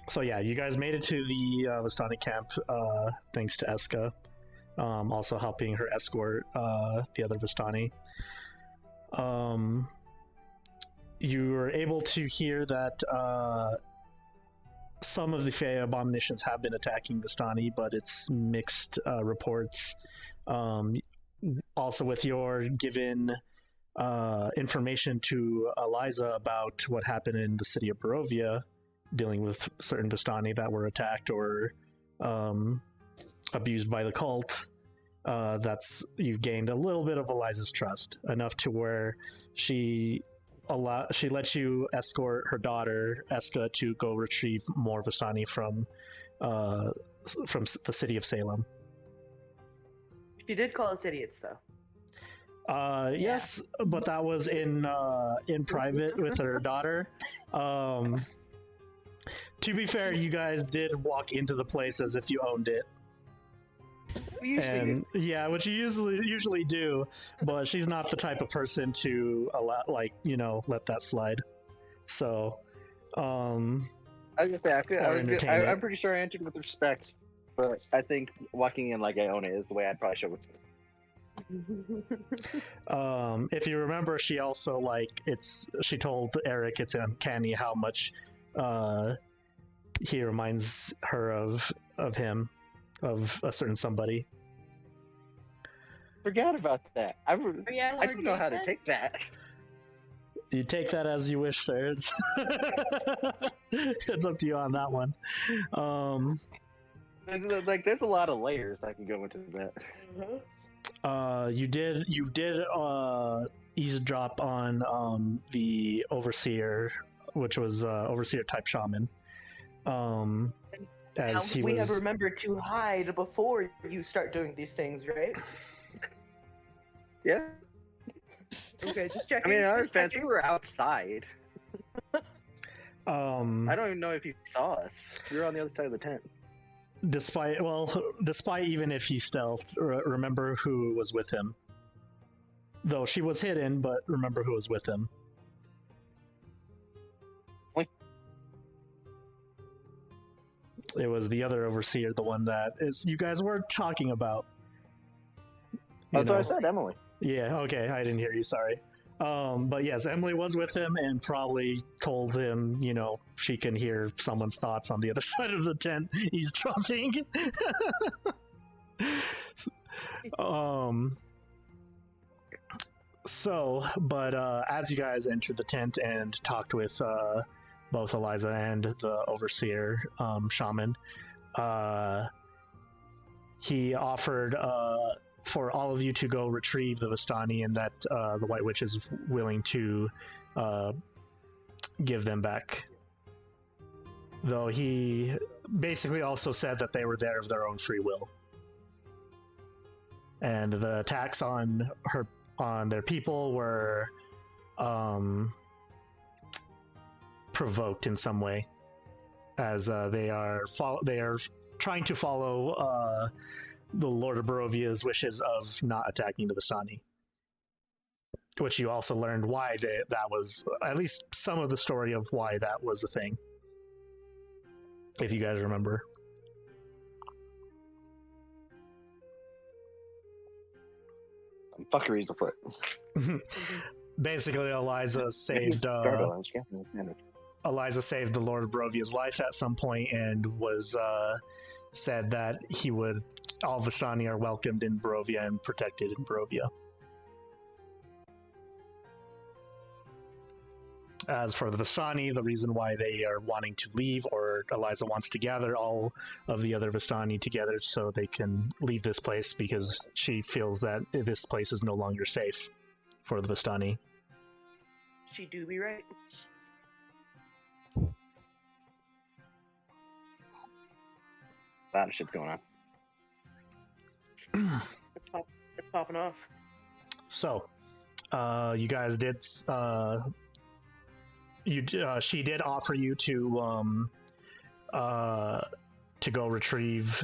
So yeah, you guys made it to the Vistani camp thanks to Eska, also helping her escort the other Vistani. You were able to hear that some of the Fey abominations have been attacking Vistani, but it's mixed reports. Also, with your given information to Eliza about what happened in the city of Barovia, dealing with certain Vistani that were attacked or abused by the cult, you've gained a little bit of Eliza's trust, enough to where she lets you escort her daughter Eska to go retrieve more Vistani from the city of Salem. She did call us idiots, though. Yes, but that was in private with her daughter. To be fair, you guys did walk into the place as if you owned it. Yeah, which you usually do, but she's not the type of person to allow, let that slide. So, I was gonna say, I'm pretty sure I answered with respect, but I think walking in like I own it is the way I'd probably show it. If you remember, she also she told Eric it's uncanny how much he reminds her of him, of a certain somebody. Forgot about that. I don't know how to take that. You take that as you wish, sir. It's up to you on that one. There's a lot of layers that can go into that. You did eavesdrop on the overseer, which was overseer type shaman. As we have remembered to hide before you start doing these things, right? Yeah. Okay, just checking. I mean, our fans, we were outside. I don't even know if you saw us. We were on the other side of the tent. Despite even if he stealthed, remember who was with him. Though she was hidden, but remember who was with him. It was the other overseer, the one that you guys were talking about. That's what I said, Emily. Yeah, okay, I didn't hear you, sorry. But yes, Emily was with him and probably told him, she can hear someone's thoughts on the other side of the tent eavesdropping. As you guys entered the tent and talked with both Eliza and the overseer shaman, he offered for all of you to go retrieve the Vistani, and that the White Witch is willing to give them back. Though he basically also said that they were there of their own free will. And the attacks on their people were provoked in some way, as they are trying to follow the Lord of Barovia's wishes of not attacking the Vistani. Which you also learned why that was, at least some of the story of why that was a thing. If you guys remember. Fuckery's afoot. Basically, Eliza saved the Lord of Barovia's life at some point, and was said that all Vistani are welcomed in Barovia and protected in Barovia. As for the Vistani, the reason why they are wanting to leave, or Eliza wants to gather all of the other Vistani together so they can leave this place, because she feels that this place is no longer safe for the Vistani. She do be right. A lot of shit's going on. It's popping off. So, you guys did. She did offer you to go retrieve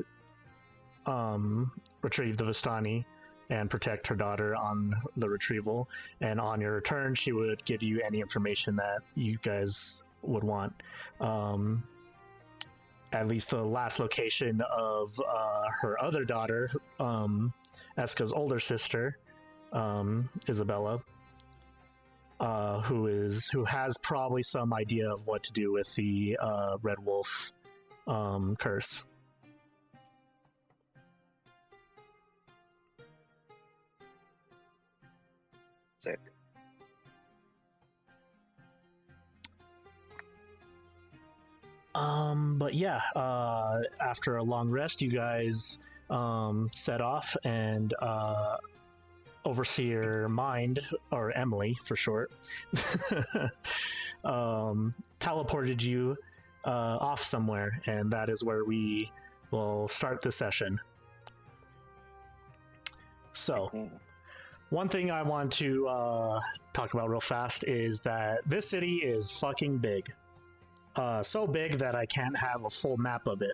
the Vistani and protect her daughter on the retrieval. And on your return, she would give you any information that you guys would want. At least the last location of her other daughter, Eska's older sister, Isabella, who has probably some idea of what to do with the Red Wolf curse. Sick. But yeah, after a long rest, you guys set off, and Overseer Mind, or Emily for short, teleported you off somewhere, and that is where we will start the session. So, one thing I want to talk about real fast is that this city is fucking big. So big that I can't have a full map of it.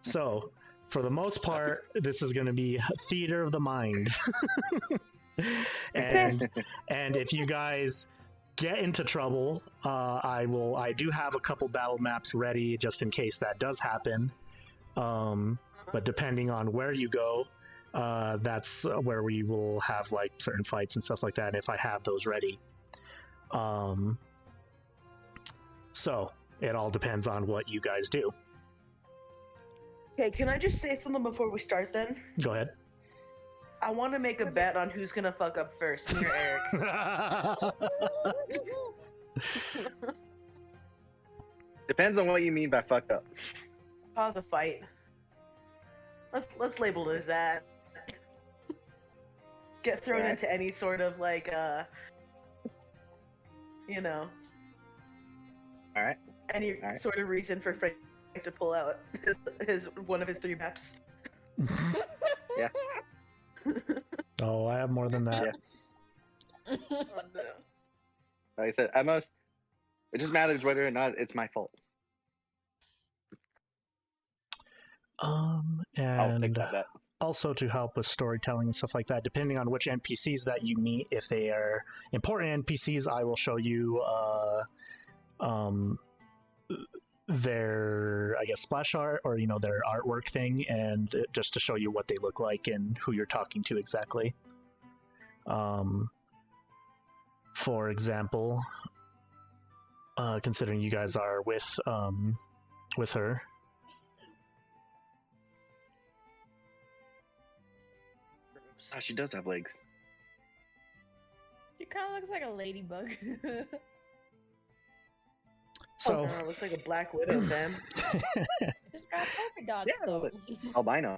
So, for the most part, this is going to be theater of the mind. and if you guys get into trouble, I do have a couple battle maps ready just in case that does happen. But depending on where you go, that's where we will have like certain fights and stuff like that if I have those ready. So it all depends on what you guys do. Okay, can I just say something before we start then? Go ahead. I want to make a bet on who's gonna fuck up first, me or Eric. Depends on what you mean by fuck up. Oh, the fight. Let's label it as that. Get thrown into any sort of like you know. Alright. Any sort of reason for Frank to pull out his one of his 3 maps. Yeah. Oh, I have more than that. Yeah. Oh, no. Like I said, it just matters whether or not it's my fault. I'll take that bet. Also to help with storytelling and stuff like that, depending on which NPCs that you meet, if they are important NPCs, I will show you their, I guess, splash art, or their artwork thing, and just to show you what they look like and who you're talking to exactly. For example, considering you guys are with her. Oh, she does have legs. She kind of looks like a ladybug. So, it looks like a black widow, fam. It's got polka dots, though. Albino.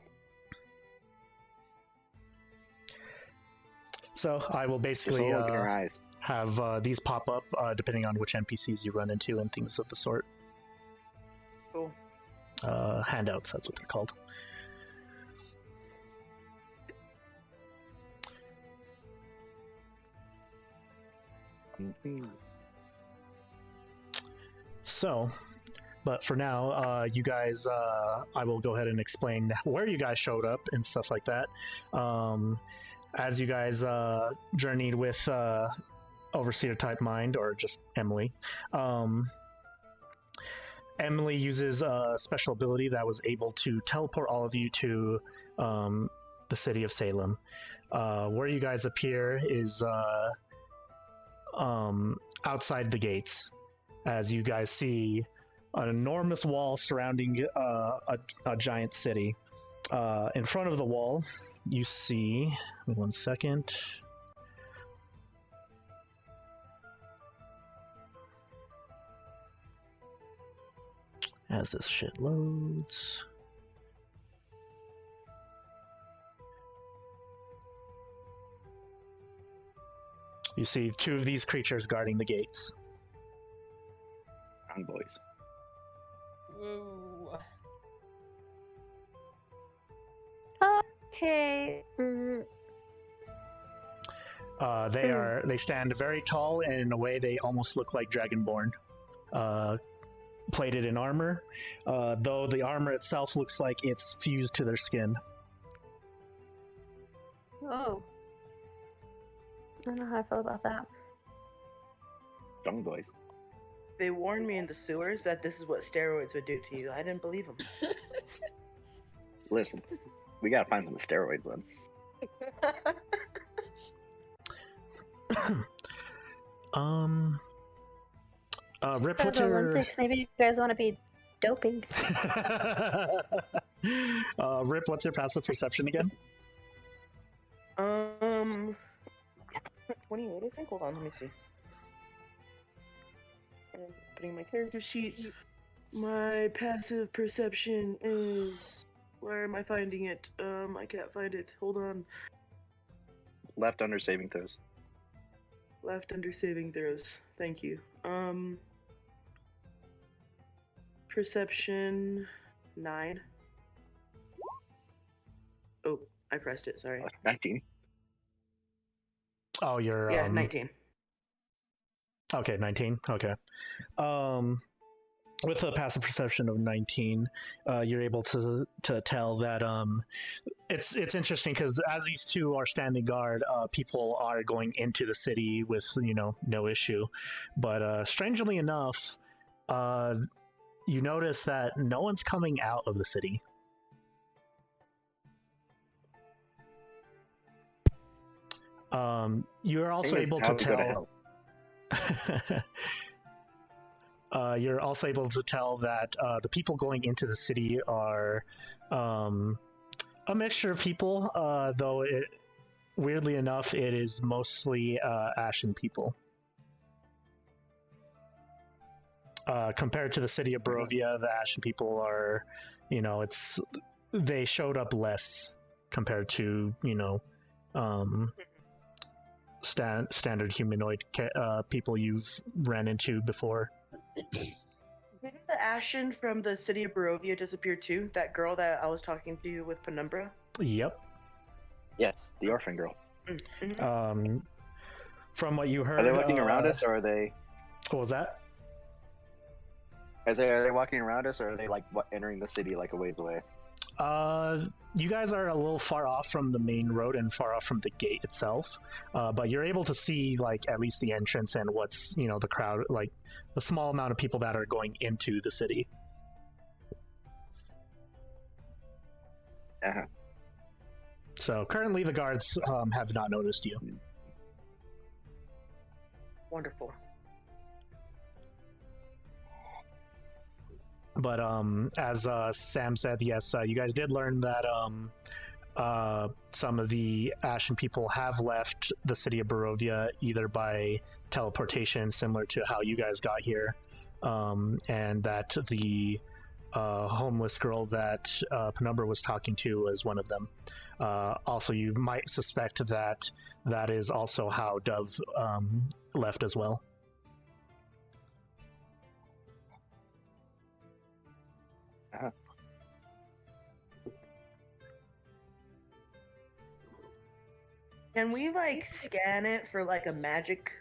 So I will basically have these pop up depending on which NPCs you run into and things of the sort. Cool. Handouts, that's what they're called. So, but for now, you guys, I will go ahead and explain where you guys showed up and stuff like that. As you guys journeyed with Overseer type Mind, or just Emily. Emily uses a special ability that was able to teleport all of you to the city of Salem. Where you guys appear is outside the gates, as you guys see an enormous wall surrounding a giant city. In front of the wall, you see, 1 second. As this shit loads. You see 2 of these creatures guarding the gates. Brown boys. Whoa. Okay. They stand very tall, and in a way they almost look like Dragonborn. Plated in armor, though the armor itself looks like it's fused to their skin. Oh. I don't know how I feel about that. Strong boys. They warned me in the sewers that this is what steroids would do to you. I didn't believe them. Listen, we gotta find some steroids then. Rip, what's your... Olympics. Maybe you guys want to be doping. Rip, what's your passive perception again? 28, I think. Hold on, let me see. I'm putting my character sheet. My passive perception is... Where am I finding it? I can't find it. Hold on. Left under saving throws. Left under saving throws. Thank you. Perception 9. Oh, I pressed it. Sorry. 19. Oh, you're... Yeah, 19. Okay, 19. Okay. With a passive perception of 19, you're able to tell that it's interesting because as these two are standing guard, people are going into the city with no issue, but strangely enough, you notice that no one's coming out of the city. You're also able to tell. You're also able to tell that the people going into the city are a mixture of people, though weirdly enough, it is mostly Ashen people. Compared to the city of Barovia, the Ashen people are, they showed up less compared to, standard humanoid people you've ran into before. Didn't the Ashen from the city of Barovia disappear too? That girl that I was talking to with Penumbra? Yep. Yes, the orphan girl. Mm-hmm. From what you heard... Are they walking around us, or are they... What was that? Are they walking around us, or are they entering the city a ways away? You guys are a little far off from the main road and far off from the gate itself, but you're able to see at least the entrance and what's the crowd, the small amount of people that are going into the city. Uh-huh. So currently the guards have not noticed you. Wonderful. But as Sam said, yes, you guys did learn that some of the Ashen people have left the city of Barovia either by teleportation, similar to how you guys got here, and that the homeless girl that Penumbra was talking to was one of them. Also, you might suspect that that is also how Dove left as well. Uh-huh. Can we scan it for a magic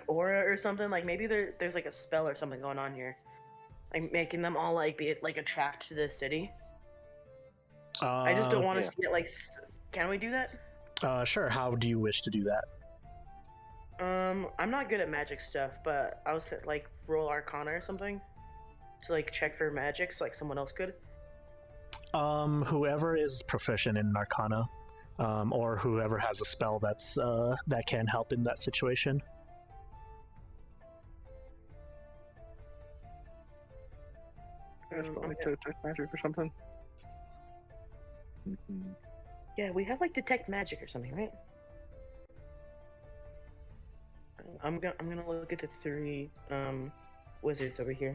aura or something? Maybe there's a spell or something going on here, making them all be attract to the city. I just don't want to see it. Can we do that? Sure. How do you wish to do that? I'm not good at magic stuff, but I was roll Arcana or something to check for magic, so someone else could. Whoever is proficient in Arcana, or whoever has a spell that's that can help in that situation. Magic or something. Mm-hmm. Yeah, we have detect magic or something, right? I'm gonna look at the 3 wizards over here.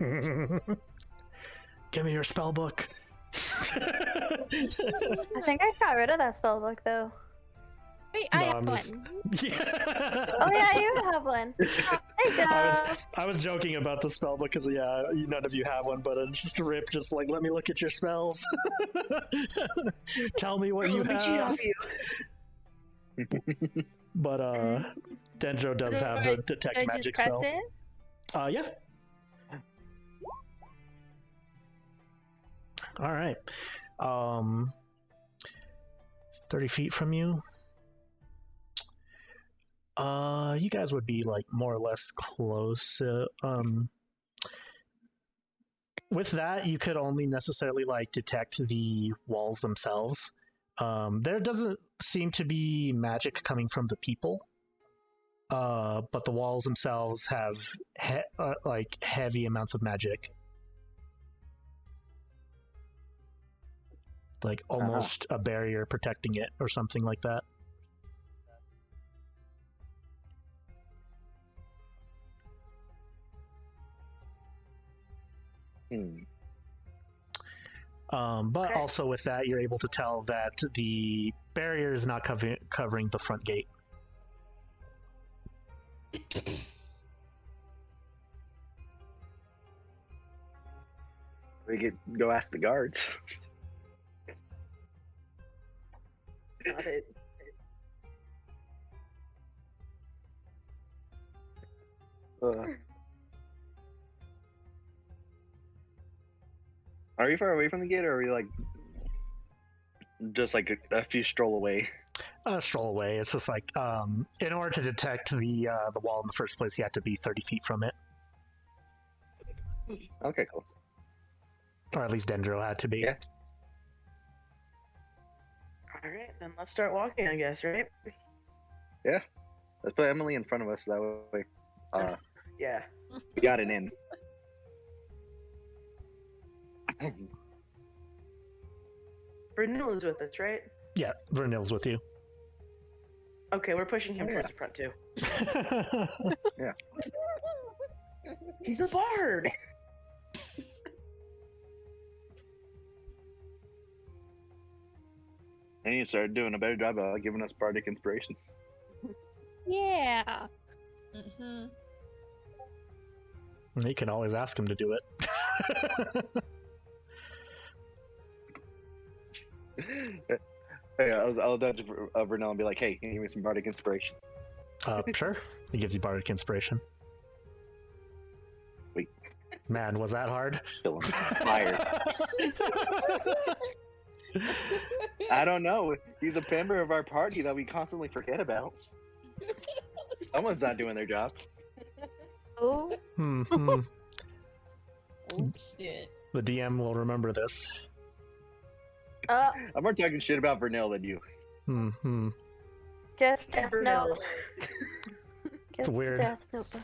Give me your spell book. I think I got rid of that spell book though. Wait, I have one. Yeah. Oh yeah, you have one. There you go. I was joking about the spell book because none of you have one, but just Rip, just let me look at your spells. Tell me what you Let me cheat have. off you. But Dendro does have the detect magic spell. It? Yeah. All right. 30 feet from you. You guys would be like more or less close. With that, you could only necessarily like detect the walls themselves. There doesn't seem to be magic coming from the people, but the walls themselves have like heavy amounts of magic, like almost a barrier protecting it or something like that. But also with that, you're able to tell that the barrier is not covering the front gate. We could go ask the guards. Got it. Are you far away from the gate, or are we like just like a few stroll away? Stroll away. It's just like in order to detect the wall in the first place, you have to be 30 feet from it. Okay, cool. Or at least Dendro had to be. Yeah. All right, then let's start walking, I guess, right? Yeah. Let's put Emily in front of us. That way, Yeah. we got it in. Brunel is with us, right? Yeah, Vernil's with you. Okay, we're pushing him towards the front too. Yeah. He's a bard. And you started doing a better job of giving us bardic inspiration. Yeah. You can always ask him to do it. Hey, I'll dodge Vernell and be like, "Hey, can you give me some bardic inspiration?" Sure. He gives you bardic inspiration. Wait. Man, was that hard? Still inspired. I don't know. He's a member of our party that we constantly forget about. Someone's not doing their job. Oh. Mm-hmm. Oh shit. The DM will remember this. I'm more talking shit about Vernell than you. Mm-hmm. Guess death Brunel. note. Guess weird. death notebook.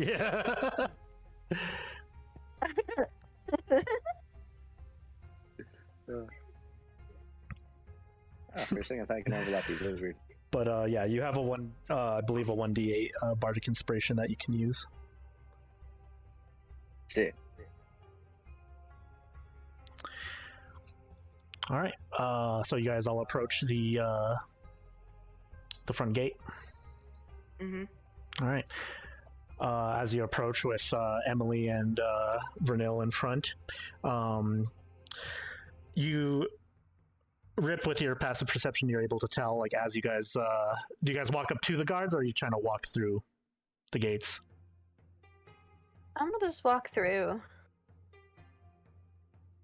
Yeah. For a second, I thought I can overlap these. That was weird. But yeah, you have I believe a 1d8 bardic inspiration that you can use. Sick. All right. So you guys all approach the front gate. Mm-hmm. All right. As you approach with Emily and Vernil in front, you Rip, with your passive perception, you're able to tell, like, as you guys do you guys walk up to the guards, or are you trying to walk through the gates? I'm gonna just walk through.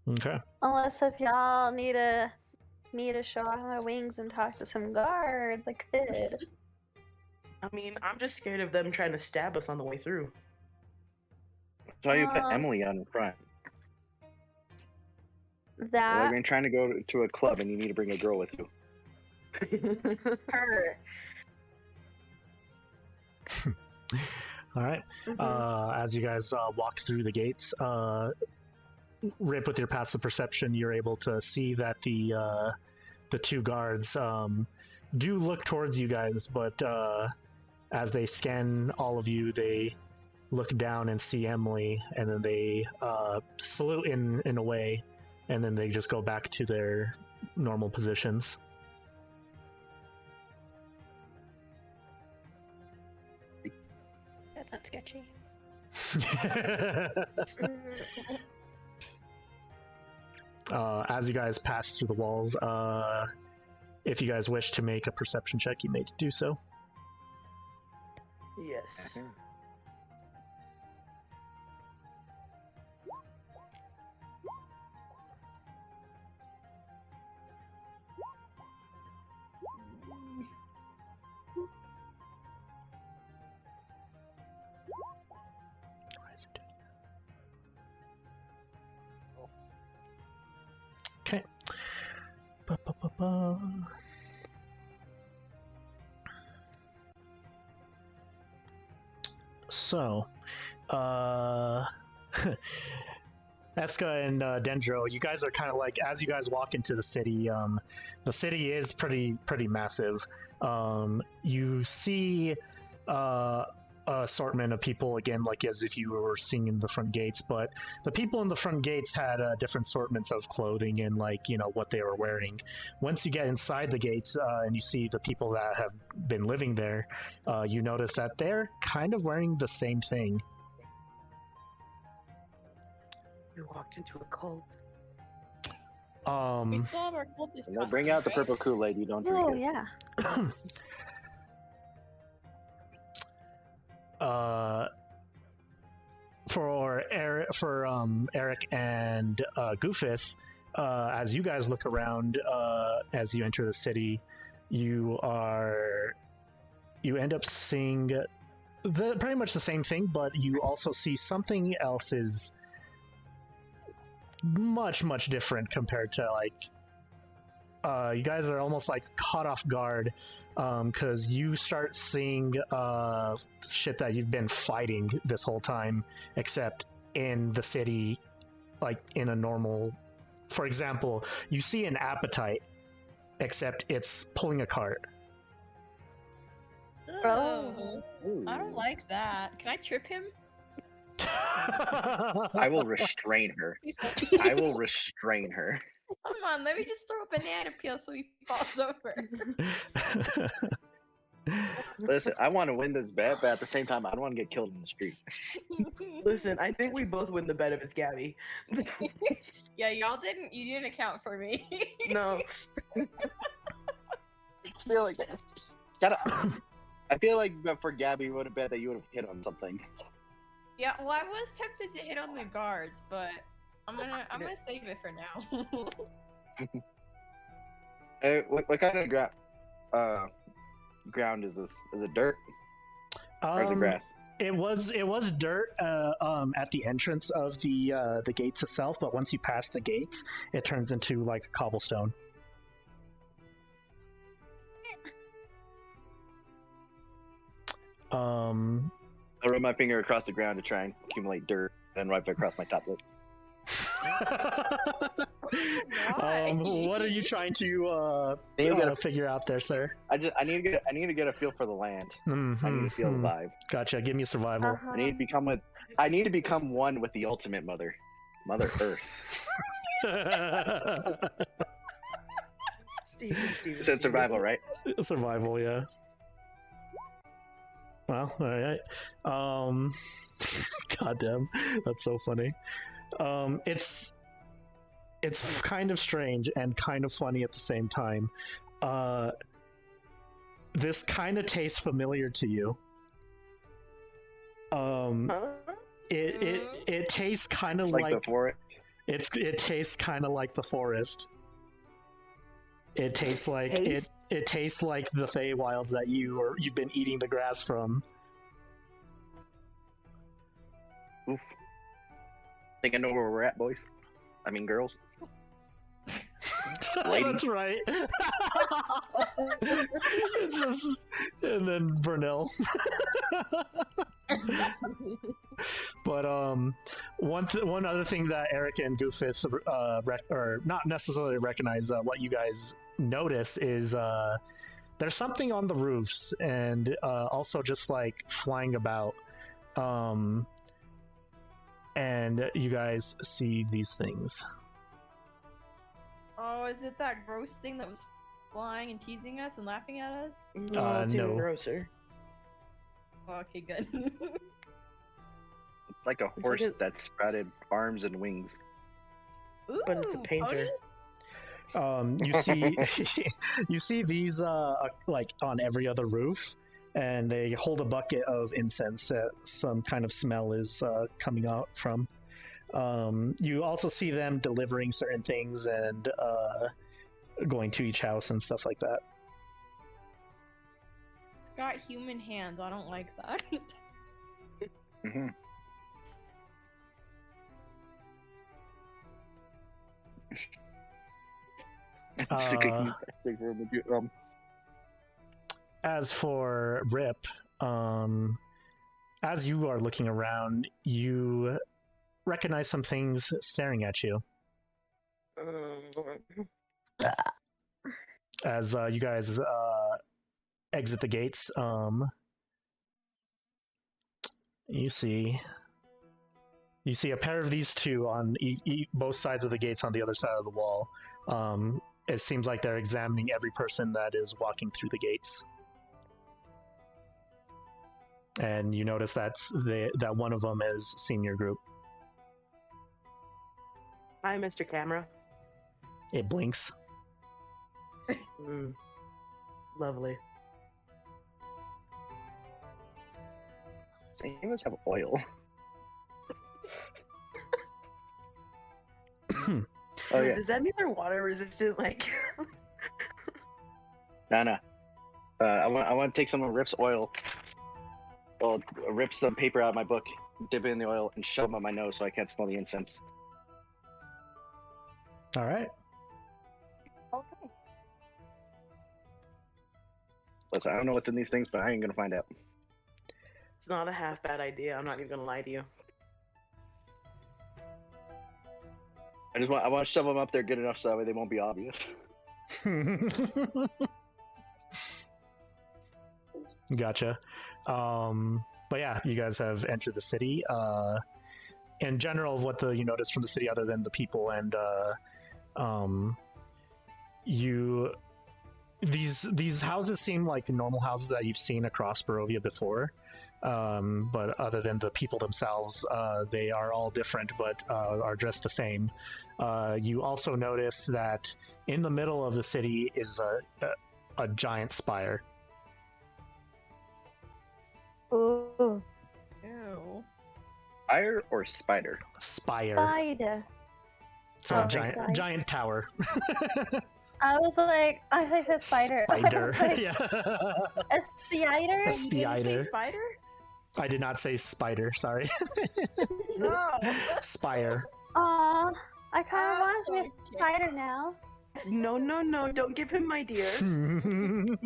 Okay. Unless if y'all need me to show off my wings and talk to some guards, I could. I mean, I'm just scared of them trying to stab us on the way through. That's why you put Emily on the front. That Like, you're trying to go to a club and you need to bring a girl with you. her. All right. As you guys walk through the gates, Rip, with your passive perception, you're able to see that the two guards do look towards you guys, but as they scan all of you, they look down and see Emily, and then they salute in a way, and then they just go back to their normal positions. That's not sketchy. As you guys pass through the walls, if you guys wish to make a perception check, you may do so. Yes. So, Eska and Dendro, you guys are kind of like, as you guys walk into the city is pretty massive. You see assortment of people again, like as if you were seeing in the front gates, but the people in the front gates had different assortments of clothing and what they were wearing. Once you get inside the gates and you see the people that have been living there, you notice that they're kind of wearing the same thing. You walked into a cult. We still have our cultist They'll bring out the purple Kool-Aid. You don't drink Oh it. yeah. For Eric and Goofuth, as you guys look around, as you enter the city, you end up seeing pretty much the same thing, but you also see something else is much different compared to you guys are almost like caught off guard because you start seeing shit that you've been fighting this whole time, except in the city, like in a normal. For example, you see an appetite, except it's pulling a cart. Oh, I don't like that. Can I trip him? I will restrain her. I will restrain her. Come on, let me just throw a banana peel so he falls over. Listen, I want to win this bet, but at the same time, I don't want to get killed in the street. Listen, I think we both win the bet if it's Gabby. Yeah, you didn't account for me. No. I feel like for Gabby, you would have bet that you would have hit on something. Yeah, well, I was tempted to hit on the guards, but I'm gonna save it for now. What kind of ground is this? Is it dirt or is it grass? It was dirt at the entrance of the gates itself, but once you pass the gates, it turns into like cobblestone. I run my finger across the ground to try and accumulate dirt, then wipe it across my top lip. What are you trying to figure out there, sir? I need to get a feel for the land. I need to feel the vibe. Gotcha. Give me survival. I need to become one with the ultimate Mother Earth. Steven. So it's survival, right? Survival, yeah. Well, all right. Goddamn, that's so funny. It's kind of strange and kind of funny at the same time. This kind of tastes familiar to you. It tastes kind of like the forest. It tastes kind of like the forest. It tastes like it tastes like the Feywilds that you've been eating the grass from. Oof. Think I know where we're at, boys. I mean, girls. That's right. It's just, and then Vernell. But one other thing that Eric and Goofuth or not necessarily recognize, what you guys notice is there's something on the roofs and also just like flying about, and you guys see these things. Oh, is it that gross thing that was flying and teasing us and laughing at us? No, it's no. even grosser. Oh, okay, good. It's like a horse that sprouted arms and wings. Ooh, But it's a painter. You see you see these like on every other roof, and they hold a bucket of incense that some kind of smell is coming out from. You also see them delivering certain things and going to each house and stuff like that. It's got human hands. I don't like that. Mm-hmm. As for Rip, as you are looking around, you recognize some things staring at you. As you guys exit the gates, you see a pair of these two on both sides of the gates on the other side of the wall. It seems like they're examining every person that is walking through the gates. And you notice that one of them is senior group. Hi, Mr. Camera. It blinks. Lovely. So you must have oil. Oh yeah. Does that mean they're water resistant? Like. No. I want to take some of Rip's oil. Well, rip some paper out of my book, dip it in the oil, and shove them on my nose so I can't smell the incense. All right. Okay. Listen, I don't know what's in these things, but I ain't gonna find out. It's not a half bad idea. I'm not even gonna lie to you. I want to shove them up there good enough so that way they won't be obvious. Gotcha. But yeah, you guys have entered the city. In general, what you notice from the city, other than the people and these houses seem like the normal houses that you've seen across Barovia before. But other than the people themselves, they are all different, but are dressed the same. You also notice that in the middle of the city is a giant spire. Ooh. Ew. Fire or spider? Spire. Spider. So Oh, giant tower. I was like, I think it's spider. Spider. Like, Yeah. a spider? A You didn't say spider. spider? I did not say spider. Sorry. No. Spire. Aw, I kind of want to be a spider now. No, don't give him ideas. Spider!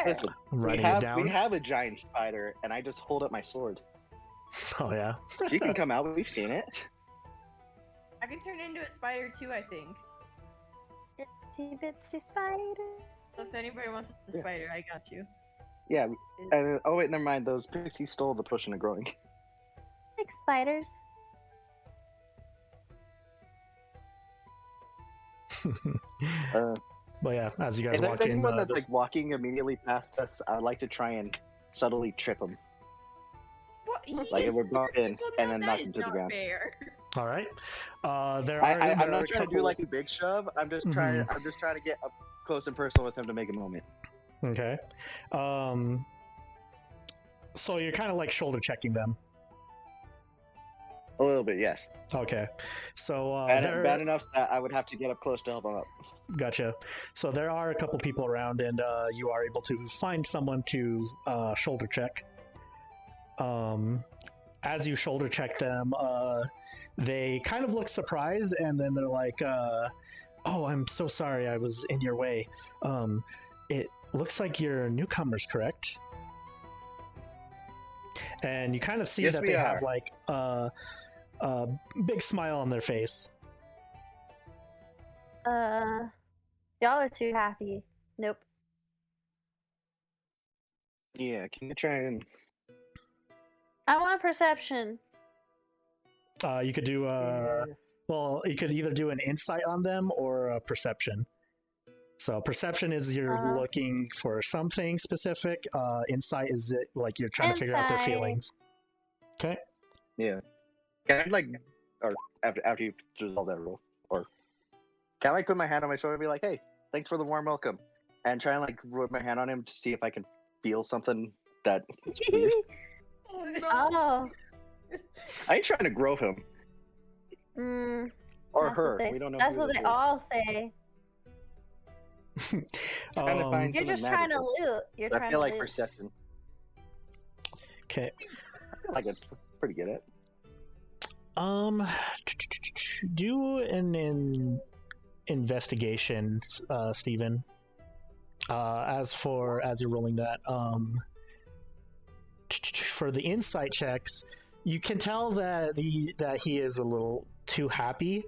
Listen, Writing it down. we have a giant spider, and I just hold up my sword. Oh yeah. She can come out. We've seen it. I can turn into a spider too, I think. Itsy bitsy spider. So if anybody wants a spider, I got you. Yeah. And, oh wait, never mind. Those pixies stole the potion of growing. Like spiders. But yeah, as you guys If there's walk in, anyone that's like walking immediately past us, I'd like to try and subtly trip them. What? Like if we're bumped in and then knock them to the ground. Fair. all right. I'm I'm not trying to do like a big shove. I'm just trying. I'm just trying to get up close and personal with him to make a moment. Okay. So you're kind of like shoulder checking them. A little bit, yes. Okay. So Bad enough that I would have to get up close to help him up. Gotcha. So there are a couple people around, and you are able to find someone to shoulder check. As you shoulder check them, they kind of look surprised, and then they're like, "Oh, I'm so sorry, I was in your way. It looks like you're newcomers, correct?" And you kind of see that they have like a big smile on their face. Y'all are too happy. Nope. Yeah, can you try and... I want perception. You could do well, you could either do an insight on them or a perception. So perception is you're looking for something specific. Insight is it like you're trying to figure out their feelings. Okay. Yeah. Can I like, or after you resolve that rule, or can I like put my hand on my shoulder and be like, "Hey, thanks for the warm welcome," and try and like rub my hand on him to see if I can feel something that. Oh. I ain't trying to grow him. Or her. We don't know. That's what they all say. You're just trying to loot. You're trying to loot. I feel like perception. Okay. I feel like it's pretty good at. Do an investigation, Steven. As you're rolling that, for the insight checks, you can tell that he is a little too happy,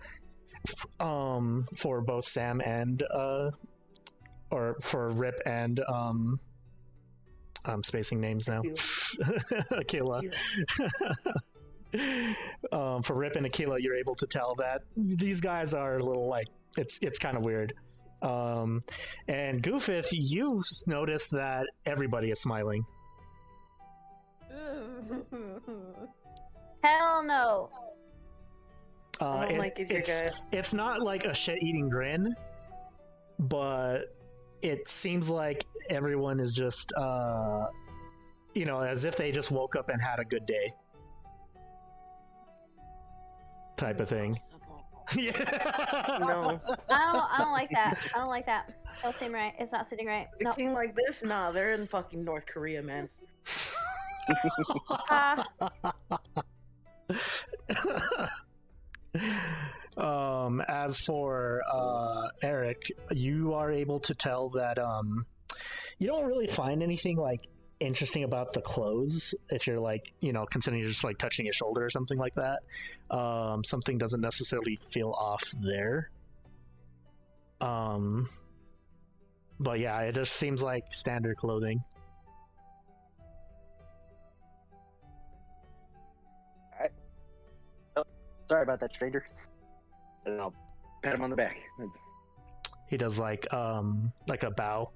for both Sam and or for Rip and I'm spacing names now. Akila. For Rip and Akila, you're able to tell that these guys are a little like it's kind of weird. And Goofuth, you notice that everybody is smiling. Hell no. I don't like it here, guys. It's not like a shit-eating grin, but it seems like everyone is just, as if they just woke up and had a good day. Type of thing. Yeah. No. I don't like that. I don't like that. Don't seem right. It's not sitting right. A No. king like this? Nah, they're in fucking North Korea, man. As for Eric, you are able to tell that you don't really find anything like interesting about the clothes if you're like considering you're just like touching his shoulder or something like that. Something doesn't necessarily feel off there. But yeah, it just seems like standard clothing. Alright. Oh, sorry about that, stranger. And I'll pat him on the back. He does like a bow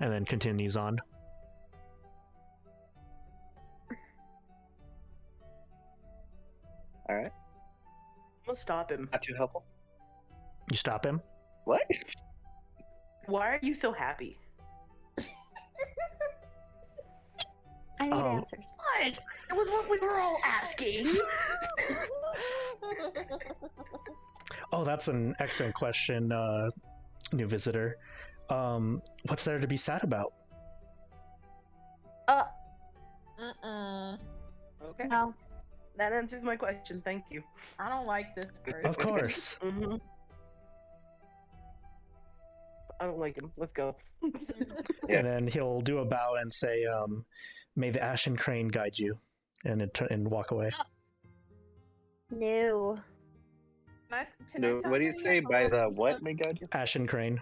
and then continues on. Alright. I'm gonna stop him. Not too helpful. You stop him. What? Why are you so happy? I need Oh. answers. What? It was what we were all asking. Oh, that's an excellent question, new visitor. What's there to be sad about? Okay. No. That answers my question. Thank you. I don't like this person. Of course. Mm-hmm. I don't like him. Let's go. Yeah. And then he'll do a bow and say, "May the Ashen Crane guide you," and walk away. No. No, what do you say by the what, may guide you? Ashen Crane.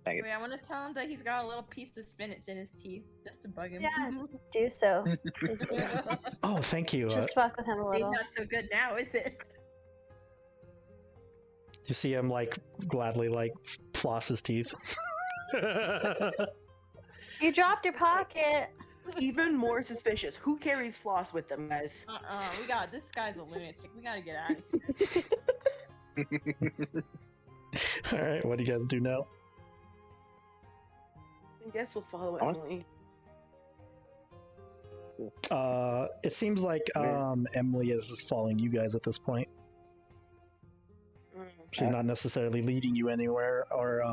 Dang it. Wait, I want to tell him that he's got a little piece of spinach in his teeth, just to bug him. Yeah. Do so. Please do. Oh, thank you. Just fuck with him a Maybe little. not so good now, is it? You see him like gladly like floss his teeth. You dropped your pocket. Even more suspicious. Who carries floss with them, guys? This guy's a lunatic. We gotta get out of here. All right, what do you guys do now? I guess we'll follow Huh? Emily. It seems like Emily is just following you guys at this point. She's not necessarily leading you anywhere, or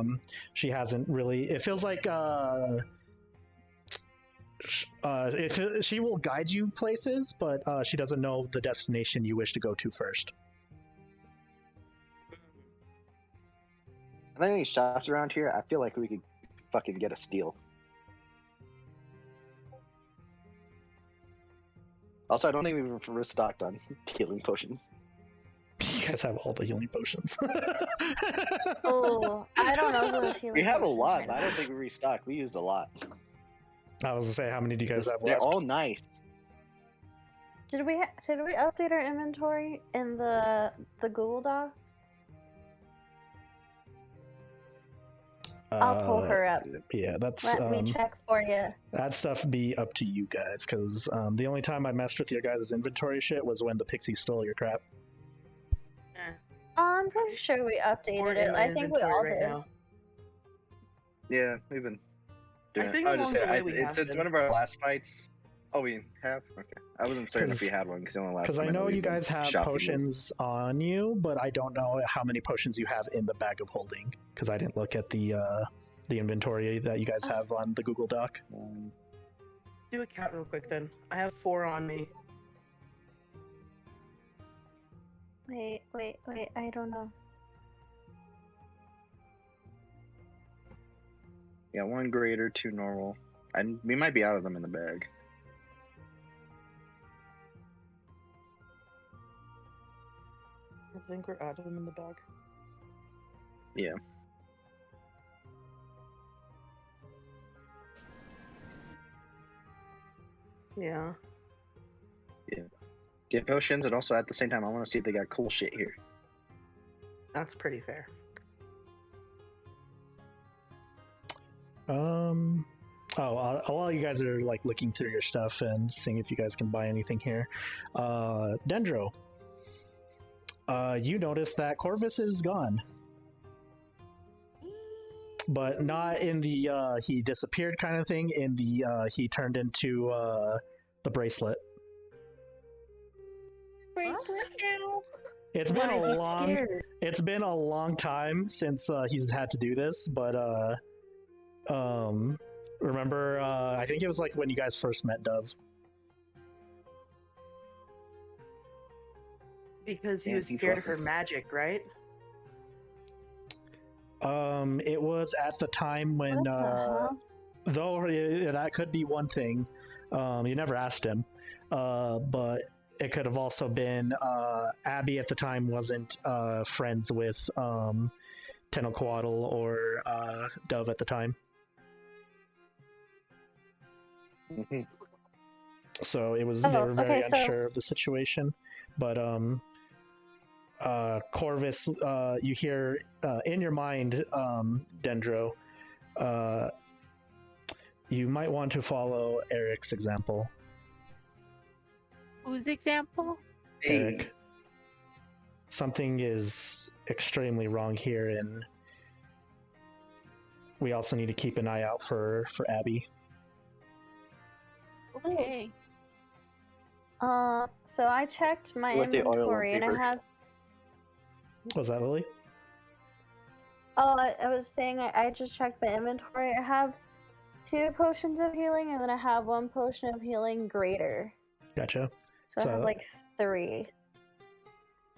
she hasn't really. It feels like she will guide you places, but she doesn't know the destination you wish to go to first. Are there any shops around here? I feel like we could fucking get a steal. Also, I don't think we've restocked on healing potions. You guys have all the healing potions. Oh, I don't know who is healing. We have a potions lot, right but I now. don't think we restocked. We used a lot. I was gonna say, how many do you guys have They're left? all nice. Did we update our inventory in the Google Doc? I'll pull her up. Yeah, that's Let me check for you. that stuff be up to you guys, because the only time I messed with your guys' inventory shit was when the pixies stole your crap. I'm pretty sure we We're updated in it. my I think we inventory all right did. now. Yeah, we've been doing I think it. along the way we have it's been. one of our last fights. Oh, we have? Okay. I wasn't certain if we had one, because the only last Because time I know we've you been guys have shopping with. potions on you, but I don't know how many potions you have in the bag of holding, because I didn't look at the inventory that you guys have on the Google Doc. Let's do a count real quick then. I have 4 on me. Wait, I don't know. Yeah, 1 greater, 2 normal. And we might be out of them in the bag. I think we're out of them in the bag. Yeah. Yeah. Get potions, and also at the same time, I want to see if they got cool shit here. That's pretty fair. While you guys are like looking through your stuff and seeing if you guys can buy anything here, Dendro, you notice that Corvus is gone, but not in the he disappeared kind of thing. In the he turned into the bracelet. Bracelet now. It's Why? been a He's long. scared. It's been a long time since he's had to do this, but remember, I think it was like when you guys first met Dove. Because he Yeah, was he scared of fucking- her magic, right? It was at the time when, What the hell? though that could be one thing. You never asked him, but it could have also been Abby at the time wasn't friends with Tenochtitl or Dove at the time. Mhm. So it was Oh, they were very okay, so- unsure of the situation, but Corvus, you hear in your mind, Dendro, you might want to follow Eric's example. Whose example? Eric, something is extremely wrong here, and we also need to keep an eye out for Abby. Okay. So I checked my With the oil and inventory and I paper. have. Was that Lily? Oh, I was saying I just checked my inventory. I have 2 potions of healing, and then I have 1 potion of healing greater. Gotcha. So I have So- like 3.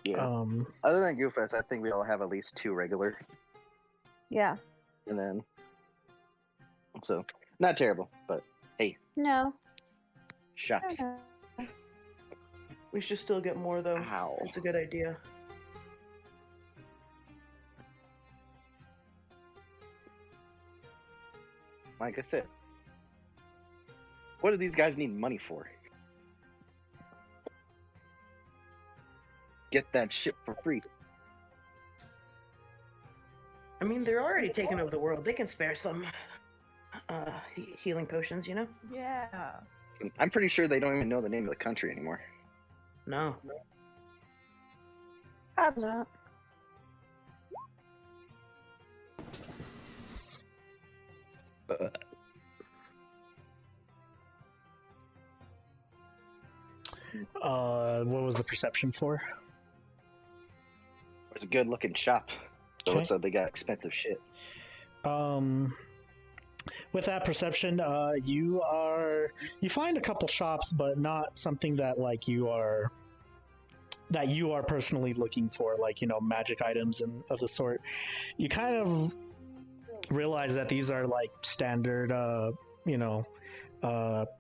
Yeah. Um, Other than Goofuth, I think we all have at least 2 regular, Yeah. and then so not terrible, but No. shucks. We should still get more though. Ow. It's a good idea. Like I said, what do these guys need money for? Get that shit for free. I mean, they're already taking over the world. They can spare some healing potions, you know? Yeah. I'm pretty sure they don't even know the name of the country anymore. No. Probably not. what was the perception for? It's a good looking shop. So it Okay. looks like they got expensive shit. With that perception, you find a couple shops, but not something that like you are personally looking for, like, you know, magic items and of the sort. You kind of realize that these are like standard,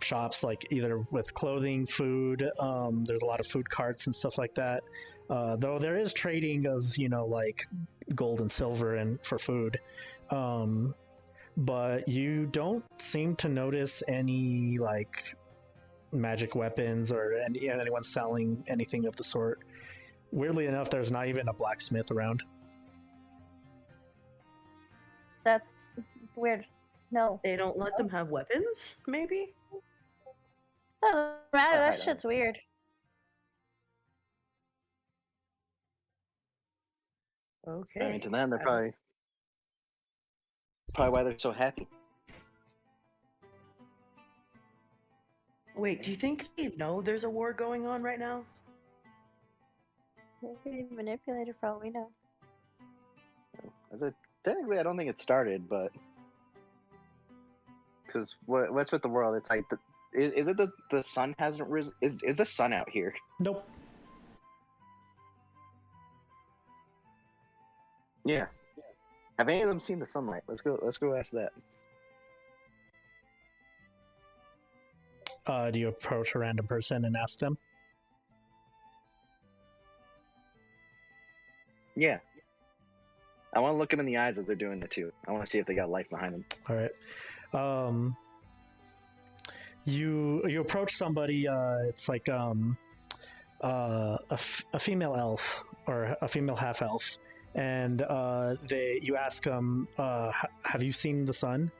shops, like either with clothing, food. There's a lot of food carts and stuff like that. Though there is trading of, you know, like gold and silver and for food. But you don't seem to notice any like magic weapons or anyone selling anything of the sort. Weirdly enough, there's not even a blacksmith around. That's weird. No. They don't let them have weapons, maybe? Doesn't matter. I That don't shit's weird. Okay. I mean, to them, they're I don't- probably why they're so happy. Wait, do you think they know there's a war going on right now? They could be manipulated for all we know. Technically, I don't think it started, but because what's with the world? It's like is it the sun hasn't risen? Is the sun out here? Nope. Yeah. Have any of them seen the sunlight? Let's go ask that. Do you approach a random person and ask them? Yeah. I want to look them in the eyes as they're doing it too. I want to see if they got life behind them. All right. You approach somebody. It's like a female elf or a female half elf, and you ask them, "Have you seen the sun?"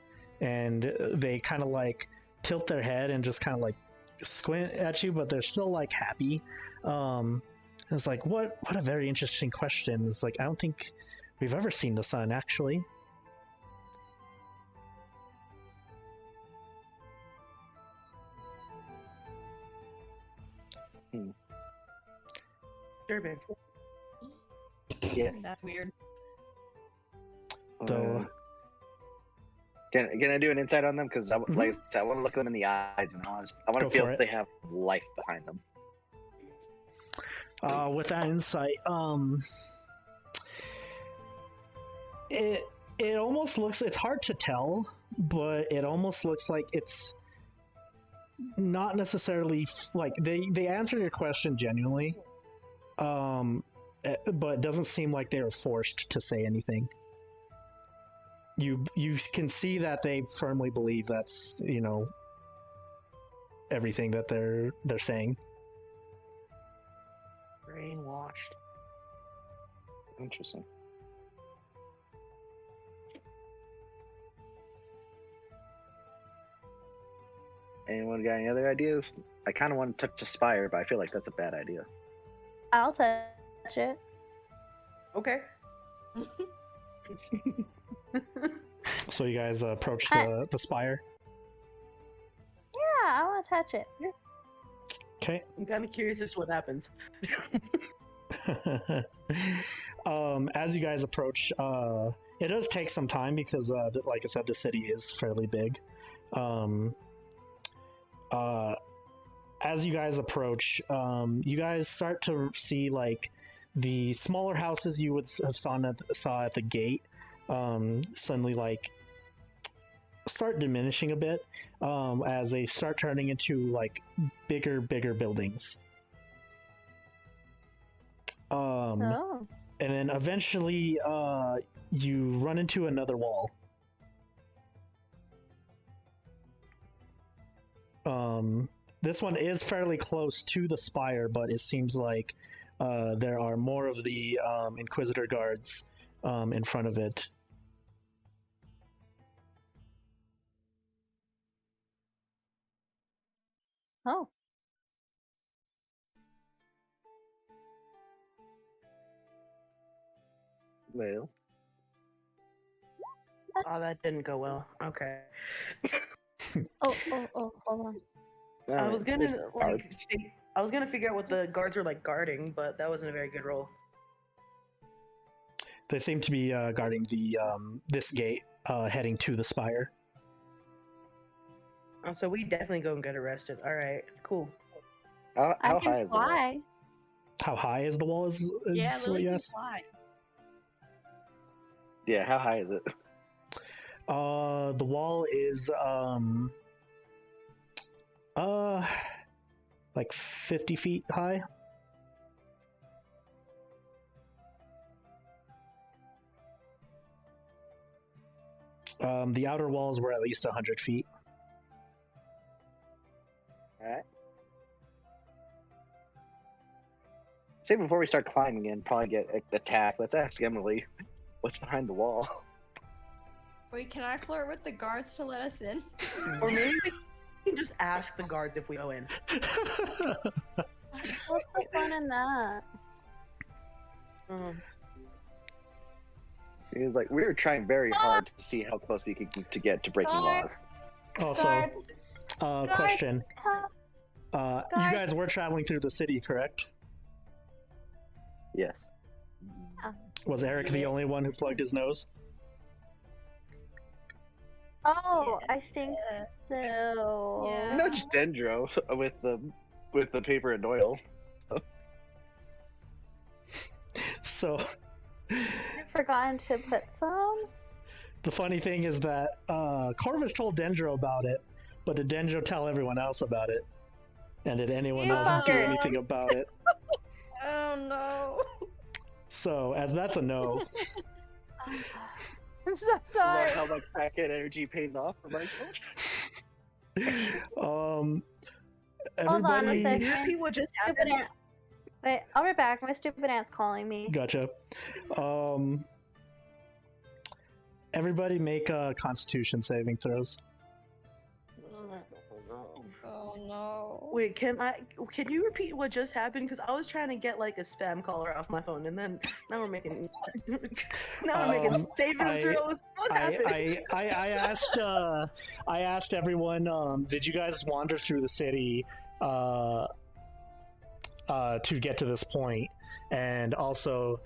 And they kind of like tilt their head and just kind of like squint at you, but they're still like happy. It's like, what a very interesting question. It's like, I don't think we've ever seen the sun, actually. Sure, babe. Yeah. That's weird. Though, Can I do an insight on them? Because like I said, I want to look them in the eyes and I want Go to feel for if it. they have life behind them. with that insight, it almost looks, it's hard to tell, but it almost looks like it's not necessarily like they answered your question genuinely, but it doesn't seem like they were forced to say anything. You can see that they firmly believe that's, everything that they're saying. Brainwashed. Interesting. Anyone got any other ideas? I kind of want to touch the spire, but I feel like that's a bad idea. I'll touch it. Okay. So you guys approach Hi. the spire. Yeah, I want to touch it. Okay. I'm kind of curious as to what happens. As you guys approach, it does take some time because, like I said, the city is fairly big. As you guys approach, you guys start to see like the smaller houses you would have saw at the gate suddenly like start diminishing a bit as they start turning into like bigger buildings. Oh. And then eventually you run into another wall. This one is fairly close to the spire, but it seems like there are more of the Inquisitor guards in front of it. Oh. Well, Oh, that didn't go well. Okay. Oh, hold on. I was gonna guard. I was gonna figure out what the guards were like guarding, but that wasn't a very good roll. They seem to be guarding the this gate heading to the spire. Oh, so we definitely go and get arrested. All right, cool. How I high can is the wall? fly. How high is the wall? Is Yeah, what Lily you can asked? fly. Yeah, how high is it? The wall is like 50 feet high. The outer walls were at least 100 feet. Alright. Say before we start climbing in, probably get attacked. Let's ask Emily what's behind the wall. Wait, can I flirt with the guards to let us in? Or maybe we can just ask the guards if we go in. What's the fun in that? He was like, we were trying very hard to see how close we could get to breaking laws. Also, Guards, question. guards, You guys were traveling through the city, correct? Yes. Was Eric the only one who plugged his nose? Oh, I think so. Yeah. No, just Dendro with the paper and oil. So, forgotten to put some. The funny thing is that Corvus told Dendro about it, but did Dendro tell everyone else about it? And did anyone You else do fucker. anything about it? Oh no. So, as that's a no, I'm so Love sorry. how much packet energy pays off for myself. Hold on a everybody. second. Can you repeat what just Stupid happened? ant. Wait, I'll be back. My stupid aunt's calling me. Gotcha. Everybody make Constitution saving throws. Oh no. Wait, can you repeat what just happened? Because I was trying to get like a spam caller off my phone, and then now we're making saving throws. What happened? I asked everyone, did you guys wander through the city to get to this point? And also,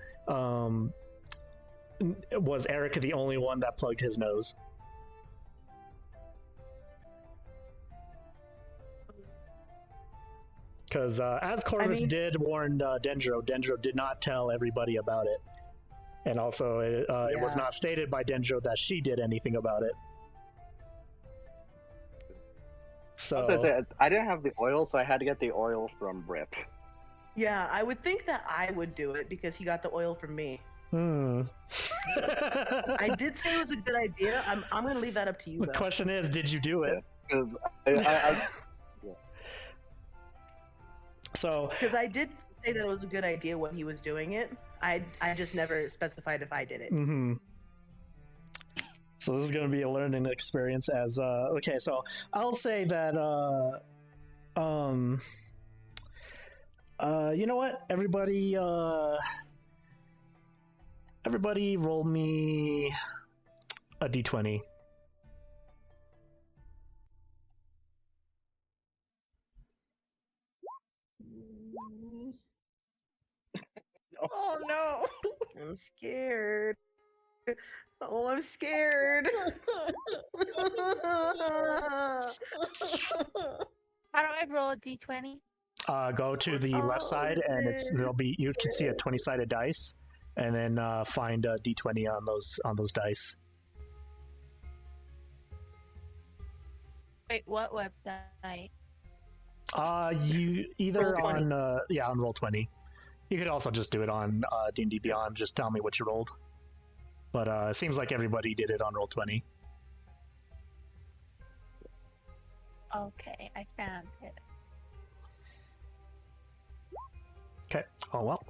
was Erica the only one that plugged his nose? Because as Corvus did warn Dendro, Dendro did not tell everybody about it. And also, it was Yeah. not stated by Dendro that she did anything about it. I was gonna So, say, I didn't have the oil, so I had to get the oil from Rip. Yeah, I would think that I would do it because he got the oil from me. I did say it was a good idea. I'm gonna leave that up to you. The Though. question is, did you do it? Because I So, Because I did say that it was a good idea when he was doing it. I just never specified if I did it. So this is going to be a learning experience as okay, so I'll say that you know what? Everybody roll me a d20. Oh no. I'm scared. Oh, I'm scared. How do I roll a d20? Go to the left side and you can see a 20-sided dice, and then find a d20 on those dice. Wait, what website? You either Roll20. on on Roll20. You could also just do it on D&D Beyond. Just tell me what you rolled. But it seems like everybody did it on Roll20. Okay, I found it. Okay. Oh well.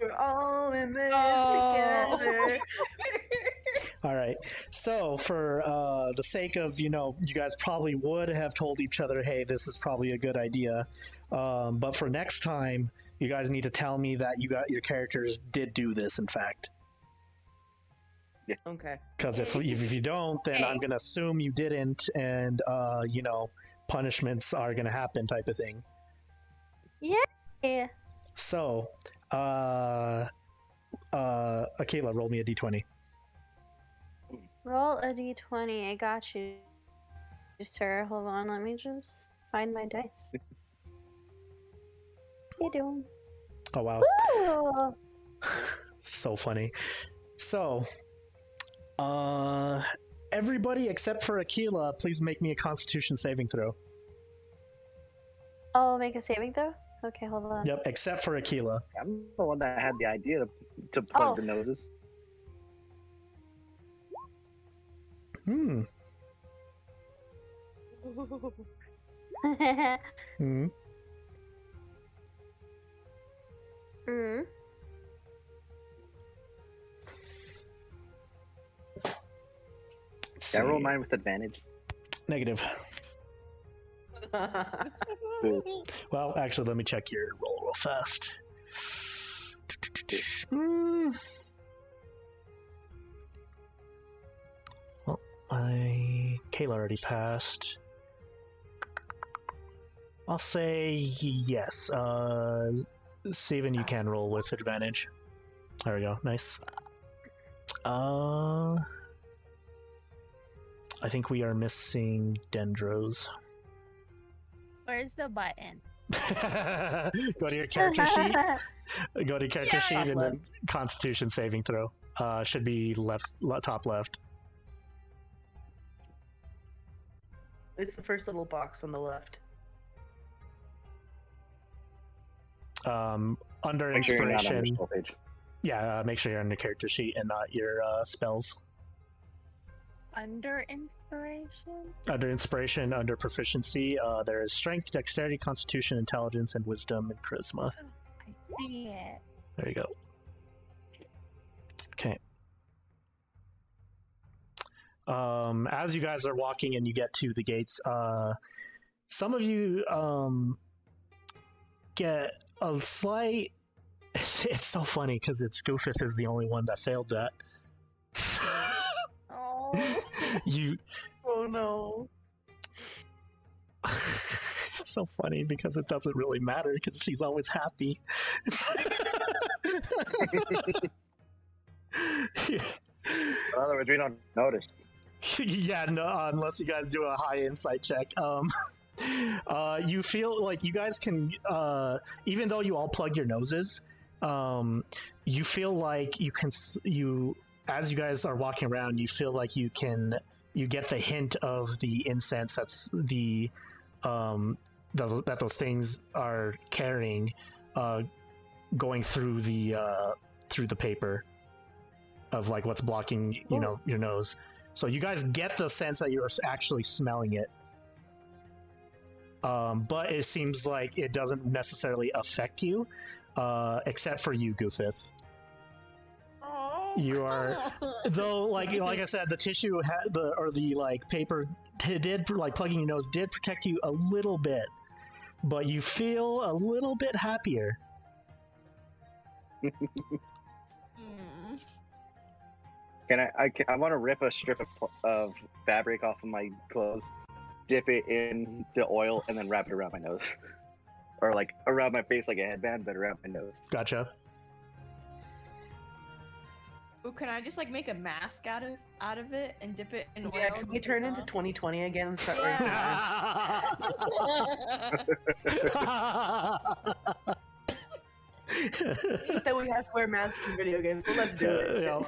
We're all in this Oh. together. All right. So for the sake of, you guys probably would have told each other, hey, this is probably a good idea. But for next time, you guys need to tell me that your characters did do this, in fact. Okay. Because if you don't, then I'm gonna assume you didn't, and punishments are gonna happen, type of thing. Yeah. So, Akila, roll me a d20. Roll a d20. I got you, sir. Hold on. Let me just find my dice. How you doing? Oh wow, Ooh. so funny. So, everybody except for Akila, please make me a Constitution saving throw. Oh, make a saving throw? Okay, hold on. Yep, except for Akila. I'm the one that had the idea to plug Oh. the noses. Hmm. Hmm. Mm. Did I roll mine with advantage? Negative. Well, actually, let me check your roll real fast. Well, Kayla already passed. I'll say yes. Steven, you can roll with advantage. There we go. Nice. I think we are missing Dendros. Where's the button? Go to your character sheet. Go to your character Yeah. sheet and then Constitution saving throw. Should be top left. It's the first little box on the left. Under Make sure you're not on inspiration. your spell page. Yeah, make sure you're on the character sheet and not your spells. Under inspiration? Under inspiration, under proficiency, there is strength, dexterity, constitution, intelligence, and wisdom and charisma. I see it. There you go. Okay. As you guys are walking and you get to the gates, some of you get a slight. It's so funny because it's Goofuth is the only one that failed that. Oh. You. Oh no. It's so funny because it doesn't really matter because she's always happy. In other words, we don't notice. Yeah, no, unless you guys do a high insight check. You feel like you guys can, even though you all plug your noses, you feel like as you guys are walking around, you feel like you get the hint of the incense that's that those things are carrying, going through the paper of like what's blocking, your nose. So you guys get the sense that you're actually smelling it. But it seems like it doesn't necessarily affect you, except for you, Goofuth. Oh, You are, though, like I said, the tissue paper did, like plugging your nose did protect you a little bit, but you feel a little bit happier. Can I want to rip a strip of fabric off of my clothes, dip it in the oil, and then wrap it around my nose, or like around my face like a headband, but around my nose. Gotcha. Ooh, can I just like make a mask out of it and dip it in oil? Yeah, can we turn into 2020 again and start wearing masks? That we have to wear masks in video games, but let's do it. Yeah.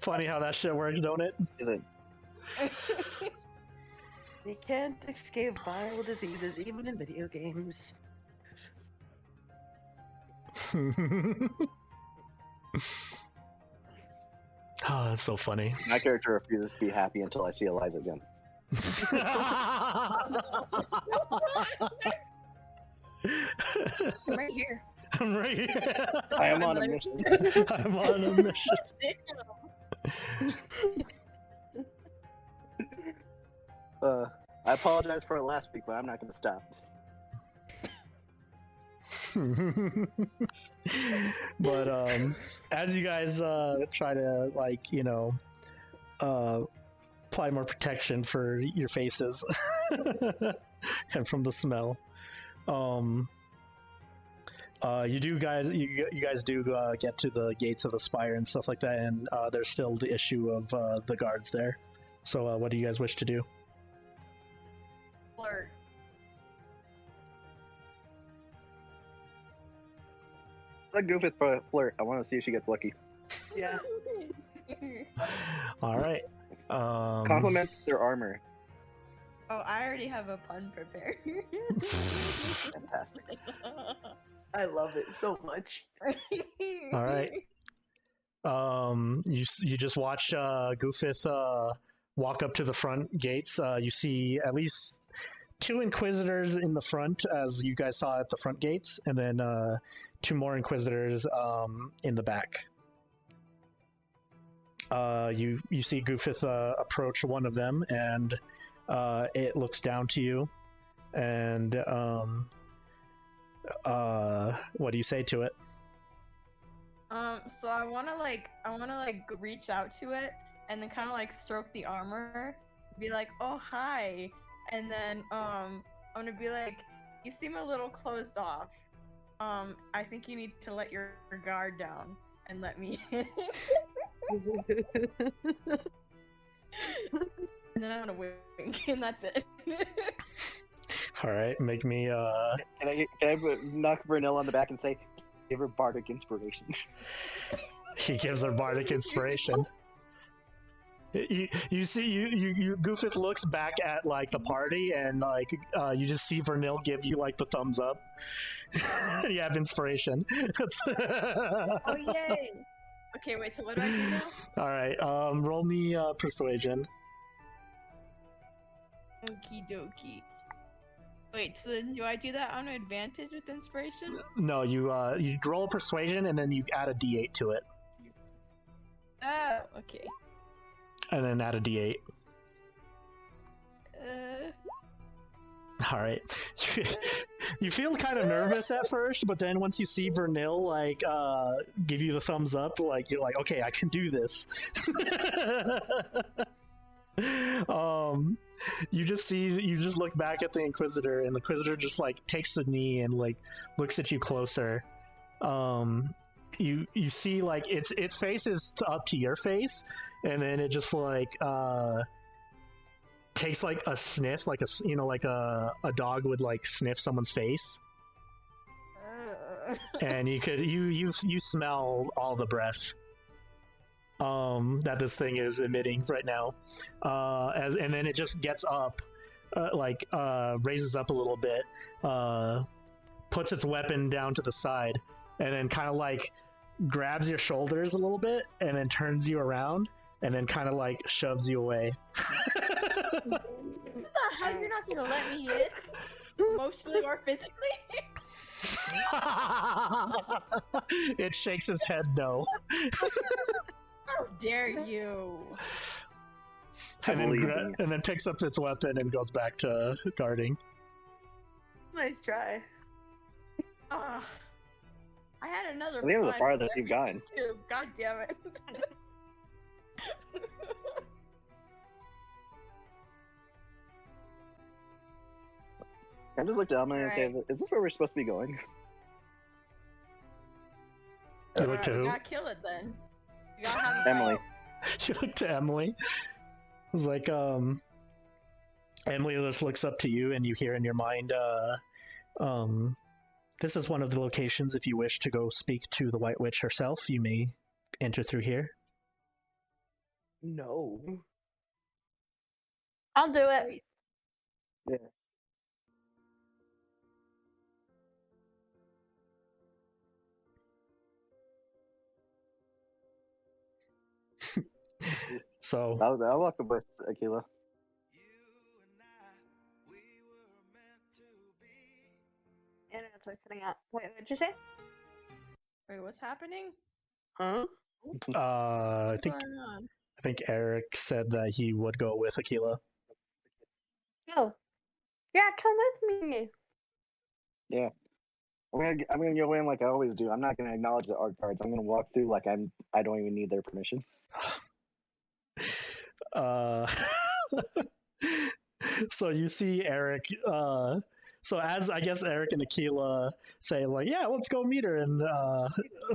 Funny how that shit works, don't it? Is it? You can't escape viral diseases even in video games. Oh, that's so funny. My character refuses to be happy until I see Eliza again. I'm right here. I'm right here. I am on a mission. I'm on a mission. I apologize for it last week, but I'm not going to stop. But as you guys try to apply more protection for your faces and from the smell, you guys do get to the gates of the spire and stuff like that, and there's still the issue of the guards there. So what do you guys wish to do? Flirt. Let Goofuth flirt. I want to see if she gets lucky. Yeah. All right. Compliment their armor. Oh, I already have a pun prepared. Fantastic. I love it so much. All right. You just watch Goofuth walk up to the front gates. You see at least 2 Inquisitors in the front, as you guys saw at the front gates, and then 2 more Inquisitors in the back. You see Goofuth approach one of them, and it looks down to you, and what do you say to it? So I wanna reach out to it and then kind of like stroke the armor, be like, "Oh, hi," and then I'm gonna be like, "You seem a little closed off. I think you need to let your guard down and let me in." And then I'm gonna wink, and that's it. All right, make me. Can I knock Vernell on the back and say, give her bardic inspiration? He gives her bardic inspiration. You see you Goofuth looks back at like the party and like you just see Vernil give you like the thumbs up. You have inspiration. Oh yay! Okay, wait. So what do I do now? All right, roll me persuasion. Okie dokie. Wait, so then do I do that on advantage with inspiration? No, you roll persuasion and then you add a d8 to it, Oh, okay. and then add a d8. All right. You feel kind of nervous at first, but then once you see Vernil like give you the thumbs up, like you're like, okay, I can do this. You just look back at the Inquisitor, and the Inquisitor just like takes the knee and like looks at you closer. You see like its face is up to your face, and then it just like takes like a sniff, like a dog would like sniff someone's face, and you smell all the breath that this thing is emitting right now, and then it just gets up, raises up a little bit, puts its weapon down to the side, and then kind of like grabs your shoulders a little bit, and then turns you around, and then kind of like shoves you away. What the hell? You're not gonna let me in? Emotionally or physically? It shakes his head no. How dare you? And then picks up its weapon and goes back to guarding. Nice try. Ugh. I had another. I think it was the 5 farthest you've gotten. too. God damn it. I just looked at Emily and Right. say, is this where we're supposed to be going? You look to You who? gotta kill it then. You gotta have it Emily. right. You look to Emily. It's like, Emily just looks up to you, and you hear in your mind, this is one of the locations. If you wish to go speak to the White Witch herself, you may enter through here. No. I'll do it. So, I'll walk with Akila. Internet's like cutting out. Wait, what'd you say? Wait, what's happening? Huh? I What's think going on? Eric said that he would go with Akila. Oh. Yeah, come with me. Yeah. I'm gonna go in like I always do. I'm not gonna acknowledge the art cards. I'm gonna walk through like I don't even need their permission. So you see Eric, so as I guess Eric and Akila say like, yeah, let's go meet her, and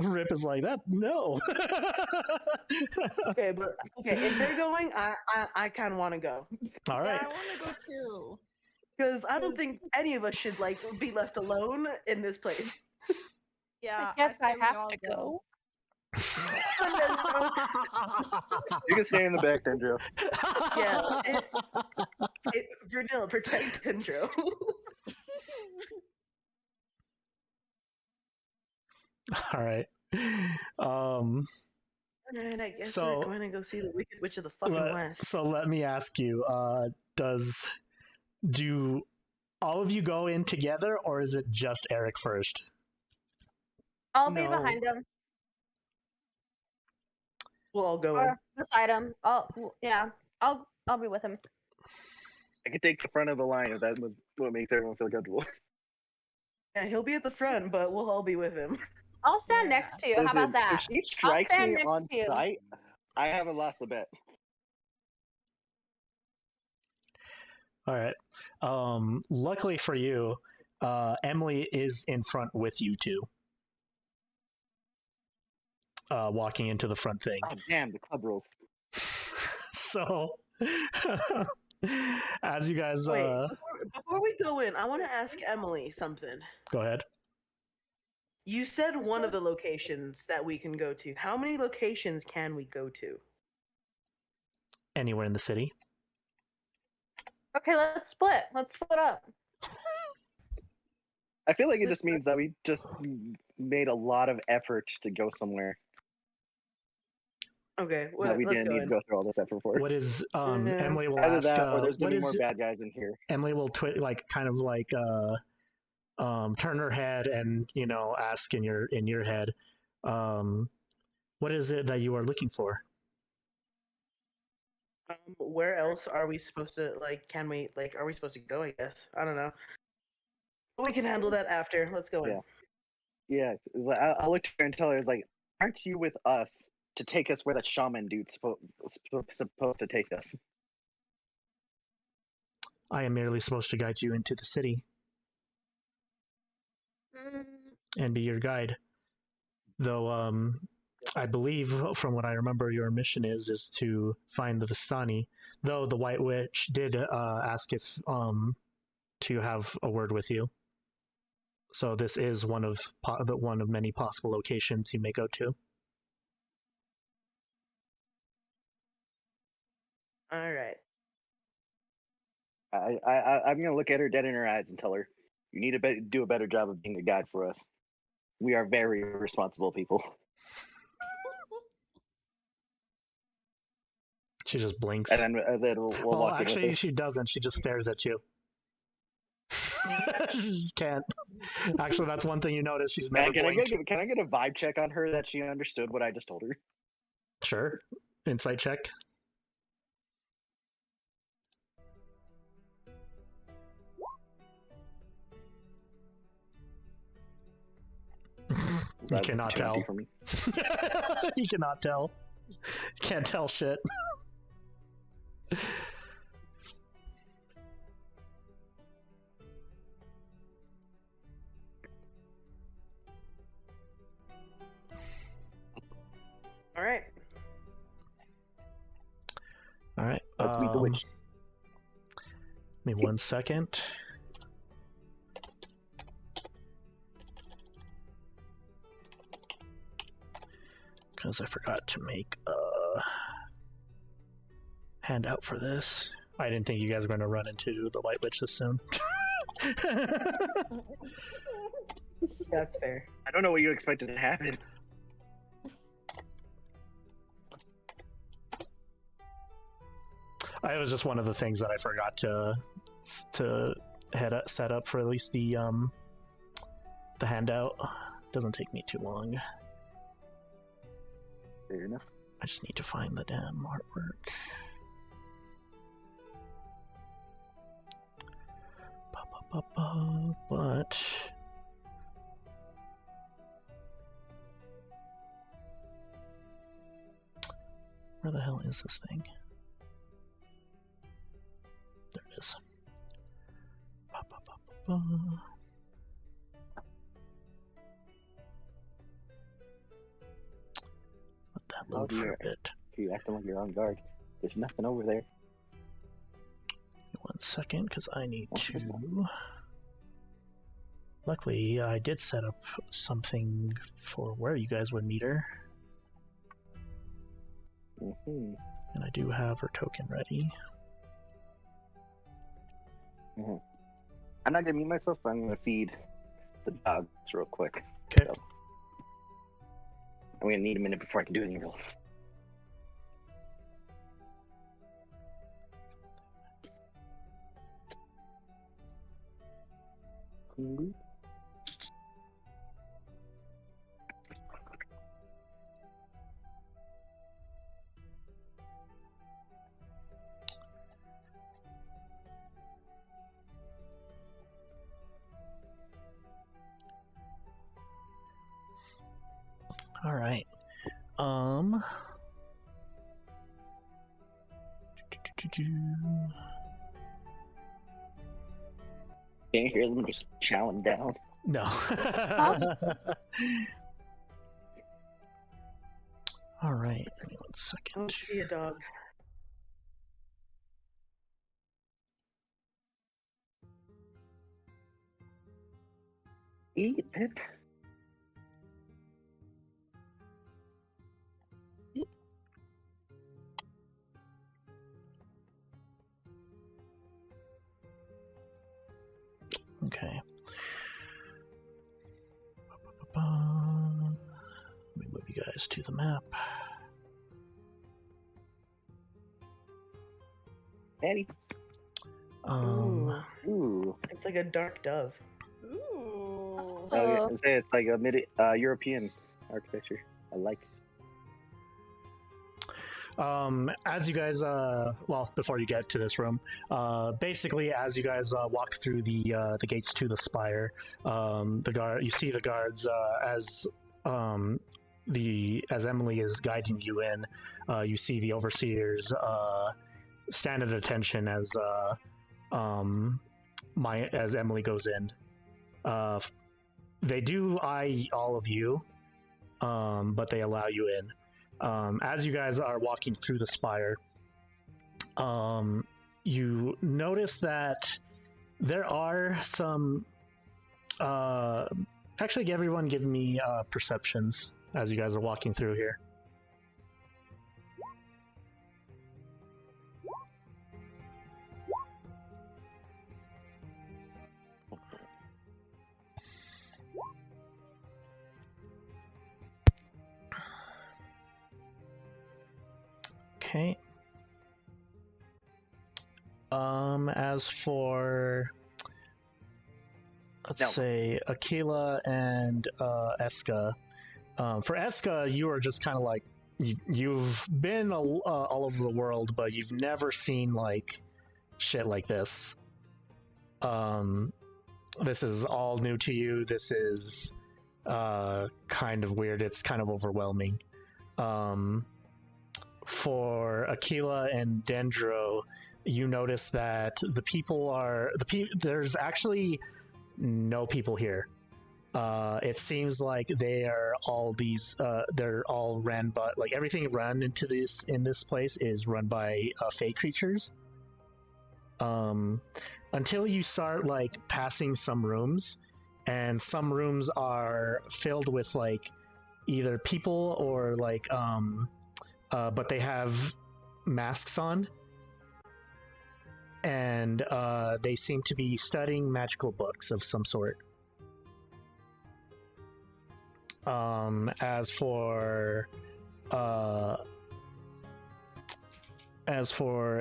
Rip is like, that no. Okay, if they're going, I kind of want to go All right. Yeah, I wanna go too. because I don't think any of us should like be left alone in this place. Yeah, I guess say I we have all to go. You can stay in the back, Dendro. Yeah, Vernil, protect Dendro. All right. Alright, I guess So- we're going to go see the Wicked Witch of the fucking West. So let me ask you, do all of you go in together, or is it just Eric first? I'll be No. behind him We'll all go in. or beside him. I'll be with him. I can take the front of the line if that was what makes everyone feel comfortable. Yeah, he'll be at the front, but we'll all be with him. I'll stand Yeah. next to you. How Listen, about that? If she strikes stand me next on to you. sight, I haven't lost a bet. All right. Luckily for you, Emily is in front with you two. Walking into the front thing. Oh damn, the club rules. So As you guys Wait, before we go in, I want to ask Emily something. go ahead. You said one of the locations that we can go to. How many locations can we go to? Anywhere in the city. Okay, let's split. Let's split up. I feel like it just means that we just made a lot of effort to go somewhere Okay, that we let's didn't go need to in. go through all this effort for. What is Yeah. Emily will Either ask that, or there's what gonna be more is bad guys in here. Emily will turn her head and ask in your head, what is it that you are looking for? Where else are we supposed to can we are we supposed to go? I guess I don't know. We can handle that after. Let's go in. Yeah, I'll look to her and tell her, like, aren't you with us to take us where that shaman dude's supposed to take us? I am merely supposed to guide you into the city and be your guide. Though, I believe, from what I remember, your mission is to find the Vistani. Though the White Witch did ask if to have a word with you. So this is one of many possible locations you may go to. All right. I'm gonna look at her dead in her eyes and tell her, you need to do a better job of being a guide for us. We are very responsible people. She just blinks. And then we'll Well, walk in with actually, her. she doesn't. She just stares at you. She just can't. Actually, that's one thing you notice. She's never Can blinked. I get a vibe check on her that she understood what I just told her? Sure. Insight check. You cannot tell. For me? You cannot tell. Can't tell shit. All right. All right. Let's meet the witch. Give me 1 second. Because I forgot to make a handout for this. I didn't think you guys were going to run into the White Witch this soon. That's fair. I don't know what you expected to happen. It was just one of the things that I forgot to set up for at least the handout. Doesn't take me too long. Fair enough. I just need to find the damn artwork. But where the hell is this thing? There it is. Let that load for a bit. You acting like you're on guard. There's nothing over there. 1 second, because I need to... Luckily, I did set up something for where you guys would meet her. Mm-hmm. And I do have her token ready. Mm-hmm. I'm not gonna mute myself, but I'm gonna feed the dogs real quick. Okay. So, I'm gonna need a minute before I can do anything else. Mm-hmm. All right. Can't hear them just chowing down. No. All right. Give me 1 second. Don't be a dog. Eat, Pip. Okay. Let me move you guys to the map. Daddy. Ooh. It's like a dark dove. Ooh. Oh, yeah. I say it's like a European architecture. I like it. As you guys, well, before you get to this room, basically, as you guys walk through the gates to the spire, you see the guards as Emily is guiding you in. You see the overseers stand at attention as Emily goes in. They do eye all of you, but they allow you in. As you guys are walking through the spire, you notice that there are some. Actually, everyone give me perceptions as you guys are walking through here. Okay. As for, let's say, Akila and Eska. For Eska, you are just kind of like, you've been all over the world, but you've never seen like shit like this. This is all new to you. This is kind of weird. It's kind of overwhelming. For Akila and Dendro, you notice that there's actually no people here. It seems like they are all they're all ran by, like, everything run in this place is run by fey creatures. Until you start like passing some rooms, and some rooms are filled with like either people or like but they have masks on, and they seem to be studying magical books of some sort. As for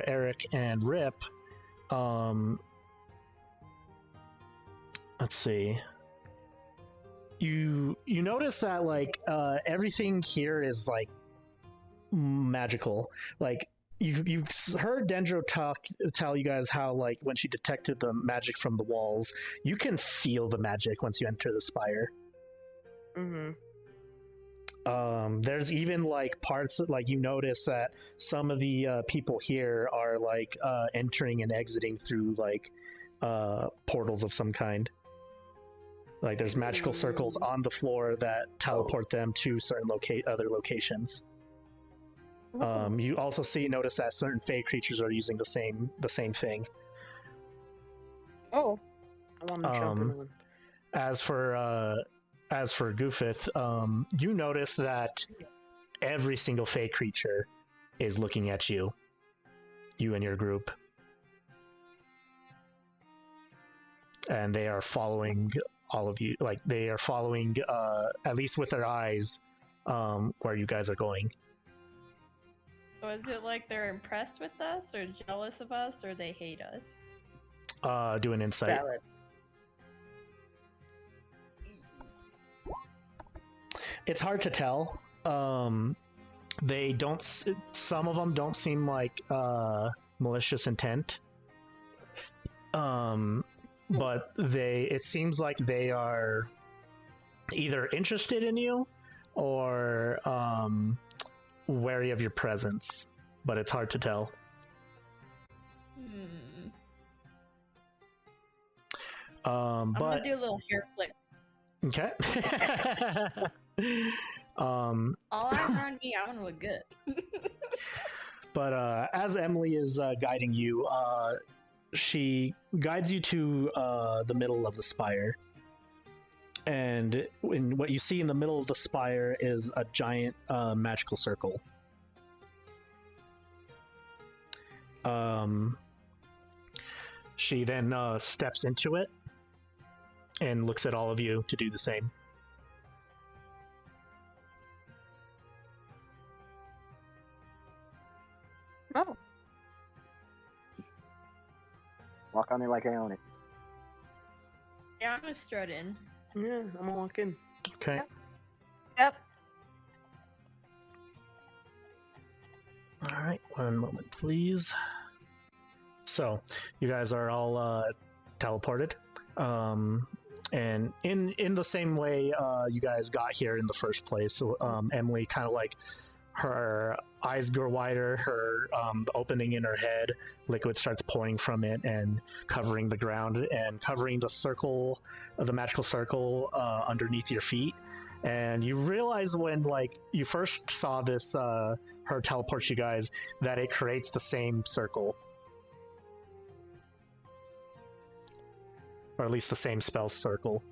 Eric and Rip, let's see. You notice that like everything here is like magical. Like you heard Dendro tell you guys how like when she detected the magic from the walls, you can feel the magic once you enter the spire. There's even like parts that, like, you notice that some of the people here are like entering and exiting through like portals of some kind. Like there's magical circles on the floor that teleport them to certain other locations. You also notice that certain fey creatures are using the same thing. Oh, I want to jump in one. As for Goofuth, you notice that every single fey creature is looking at you and your group, and they are following all of you. Like they are following, at least with their eyes, where you guys are going. So is it like they're impressed with us, or jealous of us, or they hate us? Do an insight. Valid. It's hard to tell. They don't. Some of them don't seem like malicious intent. But it seems like they are either interested in you or wary of your presence. But it's hard to tell. I'm gonna do a little hair flip. Okay. All eyes are on me. I want to look good. But as Emily is guiding you, she guides you to the middle of the spire. And what you see in the middle of the spire is a giant magical circle. She then steps into it and looks at all of you to do the same. Oh. Walk on it like I own it. Yeah, I'm gonna strut in. Yeah, I'm gonna walk in. Okay. Yep. All right, one moment, please. So, you guys are all teleported, and in the same way you guys got here in the first place. So, Emily kind of like her eyes grow wider, her the opening in her head, liquid starts pouring from it and covering the ground and covering the circle, the magical circle underneath your feet. And you realize when like you first saw this her teleport you guys that it creates the same circle, or at least the same spell circle,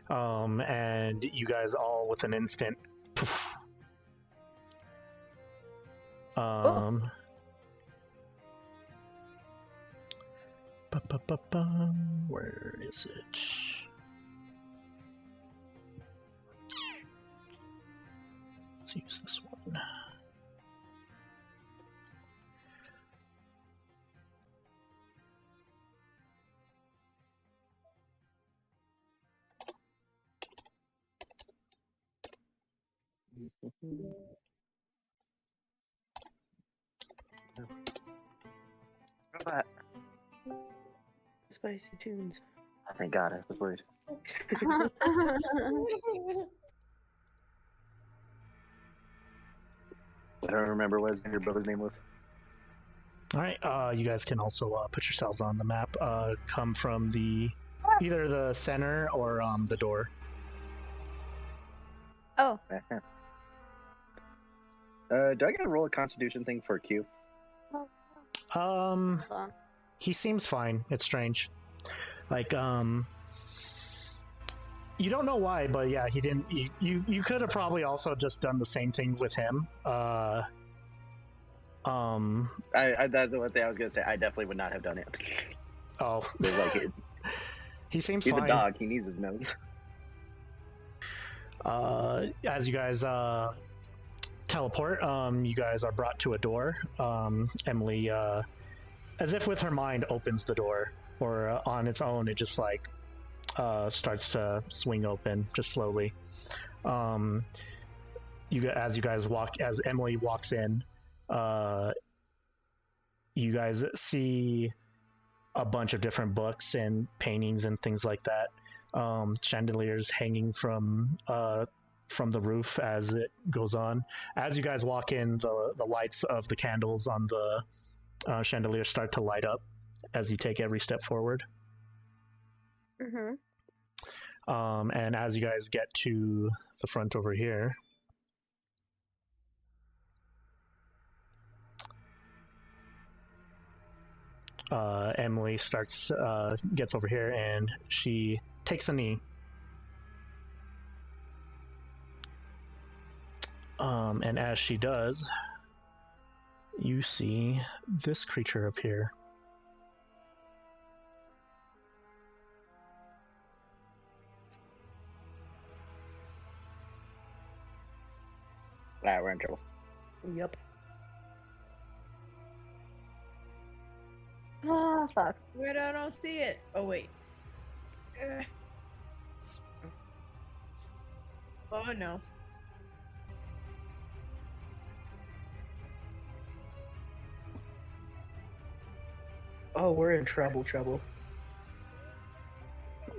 and you guys all with an instant poof, where is it? Let's use this one. Spicy tunes. Thank God, I was worried. I don't remember what your brother's name was. All right, you guys can also put yourselves on the map. Come from either the center or the door. Oh. Do I gotta roll a Constitution thing for Q? Hold on. He seems fine. It's strange. Like, you don't know why, but yeah, he didn't. You could have probably also just done the same thing with him. That's the one thing I was gonna say. I definitely would not have done it. Oh, Like he seems he's fine. a dog. He needs his nose. As you guys teleport, you guys are brought to a door. Emily, as if with her mind, opens the door, or on its own, it just like starts to swing open, just slowly. As Emily walks in, you guys see a bunch of different books and paintings and things like that. Chandeliers hanging from the roof as it goes on. As you guys walk in, the lights of the candles on the chandeliers start to light up as you take every step forward. Mm-hmm. And as you guys get to the front over here, Emily gets over here and she takes a knee. And as she does, you see this creature appear. We're in trouble. Yep. Ah, fuck. Wait, I don't see it. Oh wait. Oh no. Oh, we're in trouble.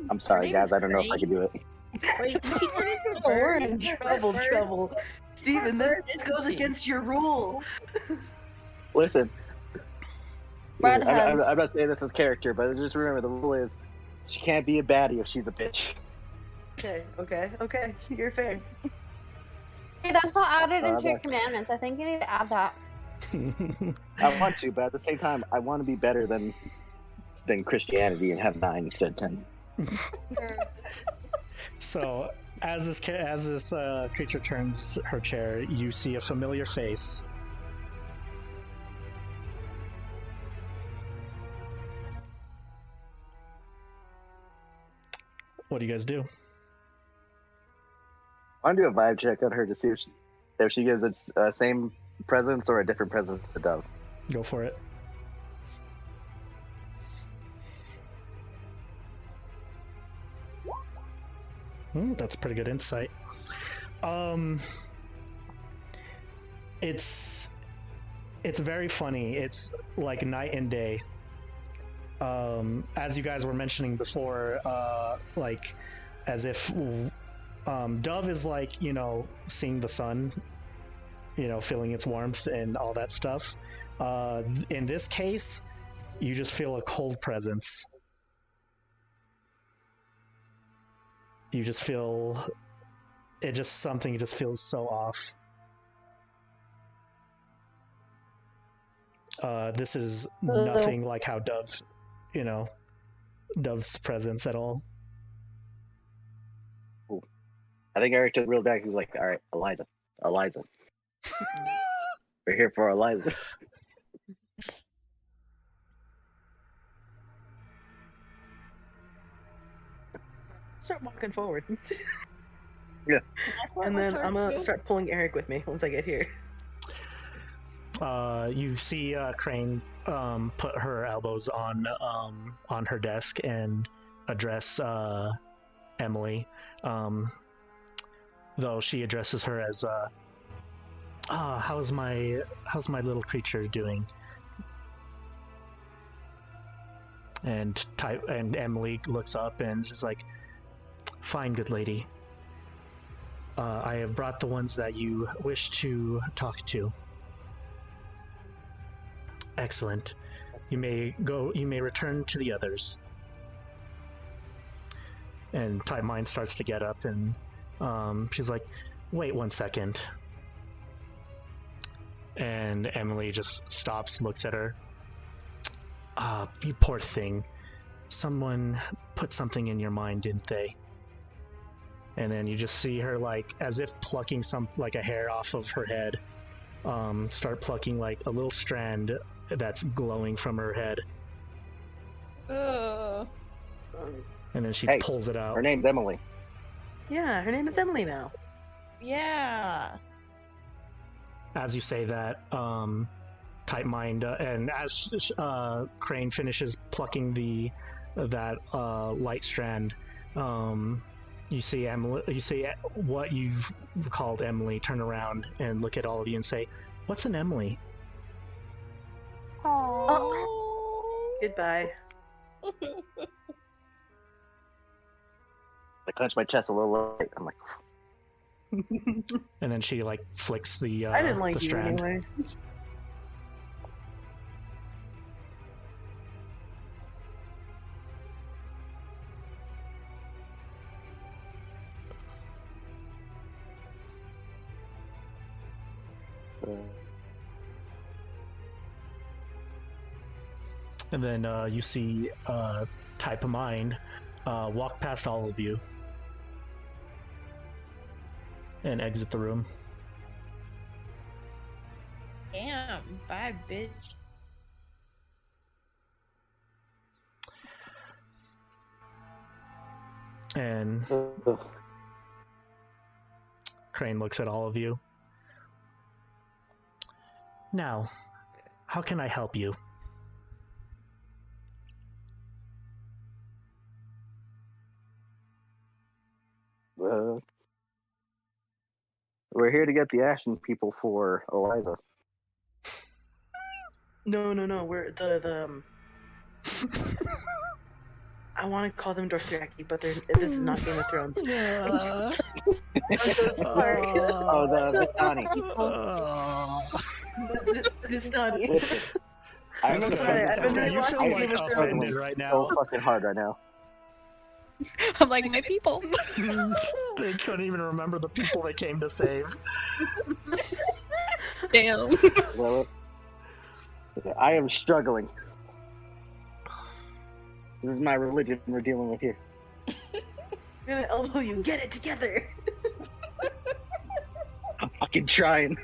I'm sorry, name guys. is I don't know if I Gray. can do it. Wait, did she turn into a Oh, we're bird? in Is there a trouble. bird? Steven, Bird this is goes eating. against your rule. Listen. Brad has- I'm not saying this as character, but just remember the rule is she can't be a baddie if she's a bitch. Okay. You're fair. Hey, that's not added into your but- commandments. I think you need to add that. I want to, but at the same time, I want to be better than Christianity and have 9 instead of 10. So as this creature turns her chair, you see a familiar face. What do you guys do? I want to do a vibe check on her to see if she gives its same presence or a different presence to Dove. Go for it. That's pretty good insight. It's very funny. It's like night and day. As you guys were mentioning before, like as if Dove is like, you know, seeing the sun, you know, feeling its warmth and all that stuff. In this case, you just feel a cold presence. You just feel something just feels so off. This is nothing like how Dove's presence at all. Ooh. I think Eric took real back. He's like, all right, Eliza. We're here for Eliza. Start walking forward. Yeah. And then I'm gonna start pulling Eric with me once I get here. You see Crane put her elbows on her desk and address Emily, though she addresses her as how's my little creature doing? And Emily looks up and she's like, fine, good lady. I have brought the ones that you wish to talk to. Excellent. You may return to the others. And Type Mind starts to get up and she's like, wait 1 second. And Emily just stops, looks at her. You poor thing. Someone put something in your mind, didn't they? And then you just see her, like, as if plucking a hair off of her head. Start plucking like a little strand that's glowing from her head. Ugh. And then she pulls it out. Her name's Emily. Yeah, her name is Emily now. Yeah. As you say that, Type Mind, and as Crane finishes plucking that light strand, you see Emily. You see what you've called Emily turn around and look at all of you and say, "What's an Emily?" Oh. Goodbye. I clench my chest a little light. I'm like, and then she like flicks the I didn't like the you strand. anyway. And then you see Type of Mind walk past all of you and exit the room. Damn. Bye, bitch. And Crane looks at all of you. Now, how can I help you? we're here to get the Ashen people for Eliza. No. We're the I want to call them Dothraki, but this is not Game of Thrones. I'm so sorry. Oh, the Vistani. Vistani. I'm sorry, I've been you feel rewatching like Game of offended Thrones. right now. so fucking hard right now. I'm like, my people. They couldn't even remember the people they came to save. Damn. Lilith. I am struggling. This is my religion we're dealing with here. I'm gonna elbow you. Get it together. I'm fucking trying.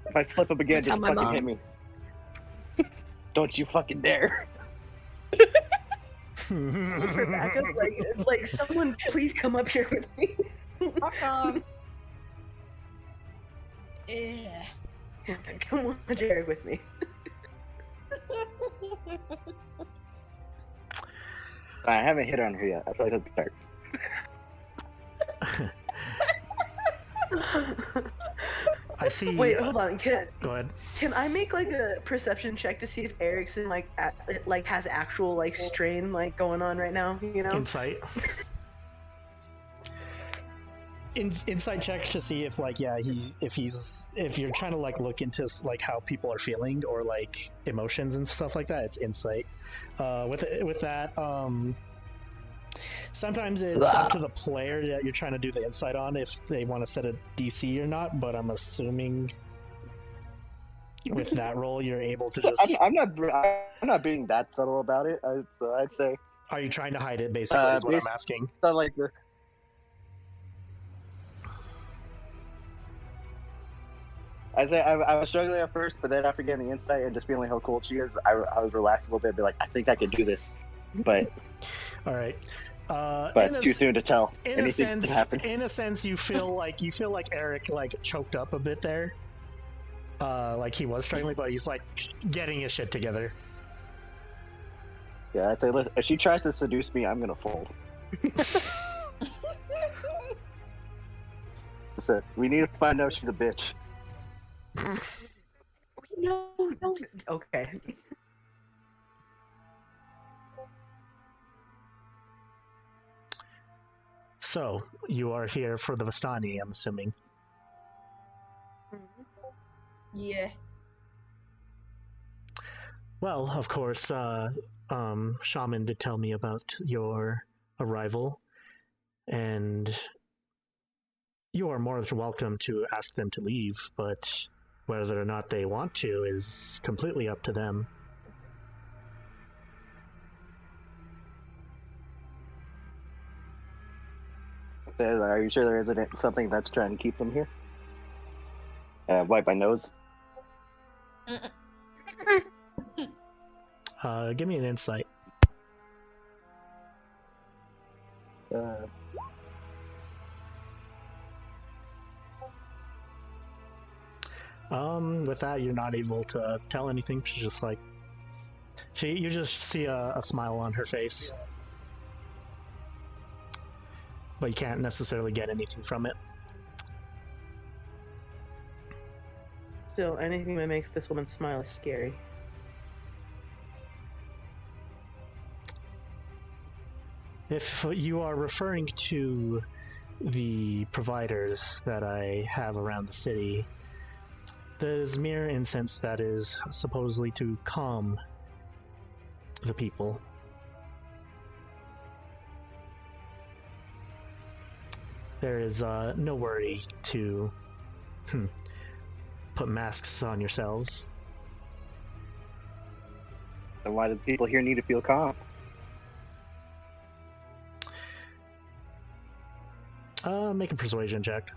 If I slip up again, Tell just my fucking mom. hit me. Don't you fucking dare. For backup, like someone please come up here with me. Fuck on. Yeah. Come on, Jared, with me. I haven't hit on her yet. I feel like that's dark. I see. Wait, hold on. Go ahead. Can I make like a perception check to see if Erickson like has actual like strain like going on right now? You know. Insight. Insight check to see if like if you're trying to like look into like how people are feeling or like emotions and stuff like that. It's insight. With that, sometimes it's up to the player that you're trying to do the insight on if they want to set a DC or not. But I'm assuming with that roll you're able to just. I'm not being that subtle about it. So I'd say. Are you trying to hide it? Basically, is what I'm asking. So like the. I say I was struggling at first, but then after getting the insight and just feeling how cool she is, I was relaxed a little bit. Be like, I think I could do this, but. All right. But it's too soon to tell. Anything can happen. In a sense, you feel like Eric like choked up a bit there. Like he was struggling, but he's like getting his shit together. Yeah, I'd say listen, if she tries to seduce me, I'm gonna fold. So, we need to find out she's a bitch. No, don't. Okay. So you are here for the Vistani, I'm assuming. Yeah. Well, of course, Shaman did tell me about your arrival, and you are more than welcome to ask them to leave, but whether or not they want to is completely up to them. Are you sure there isn't something that's trying to keep them here? Wipe my nose. Give me an insight. With that, you're not able to tell anything. She's just like, you just see a smile on her face, but you can't necessarily get anything from it. Still, anything that makes this woman smile is scary. If you are referring to the providers that I have around the city, the Zmir incense that is supposedly to calm the people. There is no worry to put masks on yourselves. Then why do the people here need to feel calm? Make a persuasion check.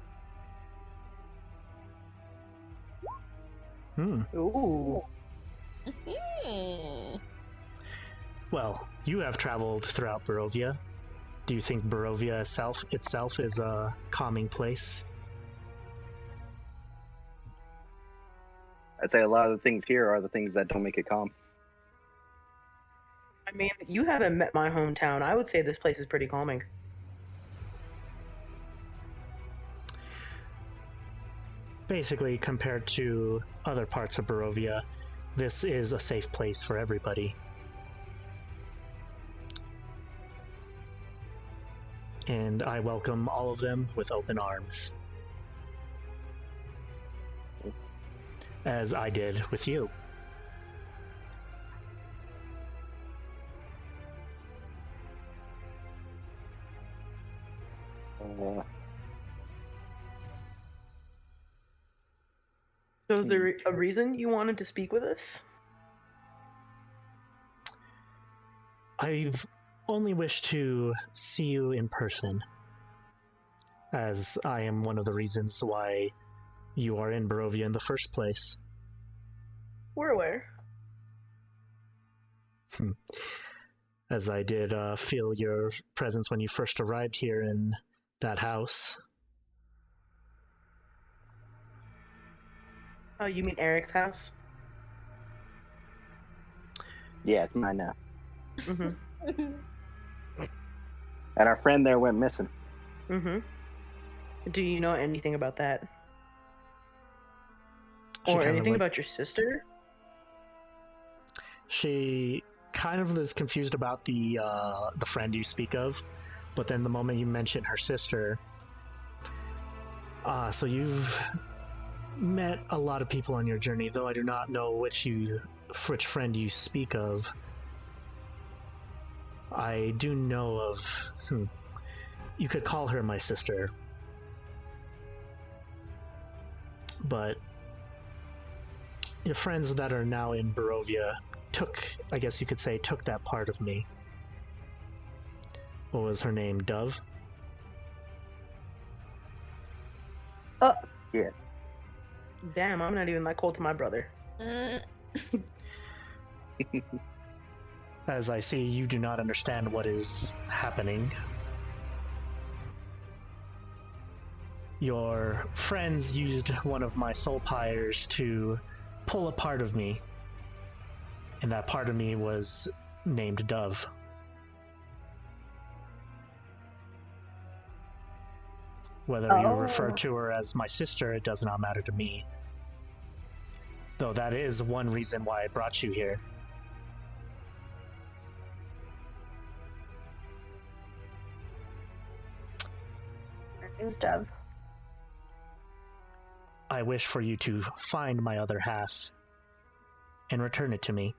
Ooh. Well, you have traveled throughout Barovia. Do you think Barovia itself is a calming place? I'd say a lot of the things here are the things that don't make it calm. I mean, you haven't met my hometown. I would say this place is pretty calming. Basically, compared to other parts of Barovia, this is a safe place for everybody. And I welcome all of them with open arms. As I did with you. So is there a reason you wanted to speak with us? only wish to see you in person, as I am one of the reasons why you are in Barovia in the first place. We're aware. As I did feel your presence when you first arrived here in that house. Oh, you mean Eric's house? Yeah, it's mine now. Mm-hmm. And our friend there went missing. Mm-hmm. Do you know anything about that? She Or kinda, anything like- about your sister? She kind of is confused about the friend you speak of, but then the moment you mention her sister, so you've met a lot of people on your journey, though I do not know which friend you speak of. I do know of, you could call her my sister, but your friends that are now in Barovia I guess you could say, took that part of me. What was her name? Dove? Yeah. Damn, I'm not even that cold to my brother. As I see, you do not understand what is happening. Your friends used one of my soul pyres to pull a part of me, and that part of me was named Dove. Whether you refer to her as my sister, it does not matter to me. Though that is one reason why I brought you here. Name's Dove. I wish for you to find my other half and return it to me.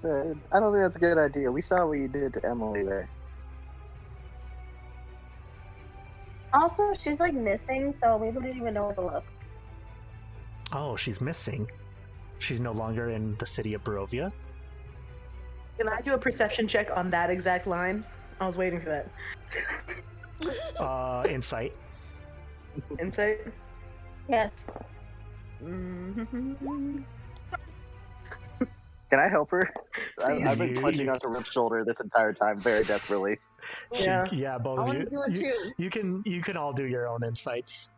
I don't think that's a good idea. We saw what you did to Emily there. Also, she's like missing, so we wouldn't even know where to look. Oh, she's missing. She's no longer in the city of Barovia. Can I do a perception check on that exact line? I was waiting for that. Insight. Insight? Yes. Mm-hmm. Can I help her? Please. I've been You- clutching you- onto Rip's shoulder this entire time, very desperately. Yeah. Yeah, both I of want you. to do it too. You can all do your own insights.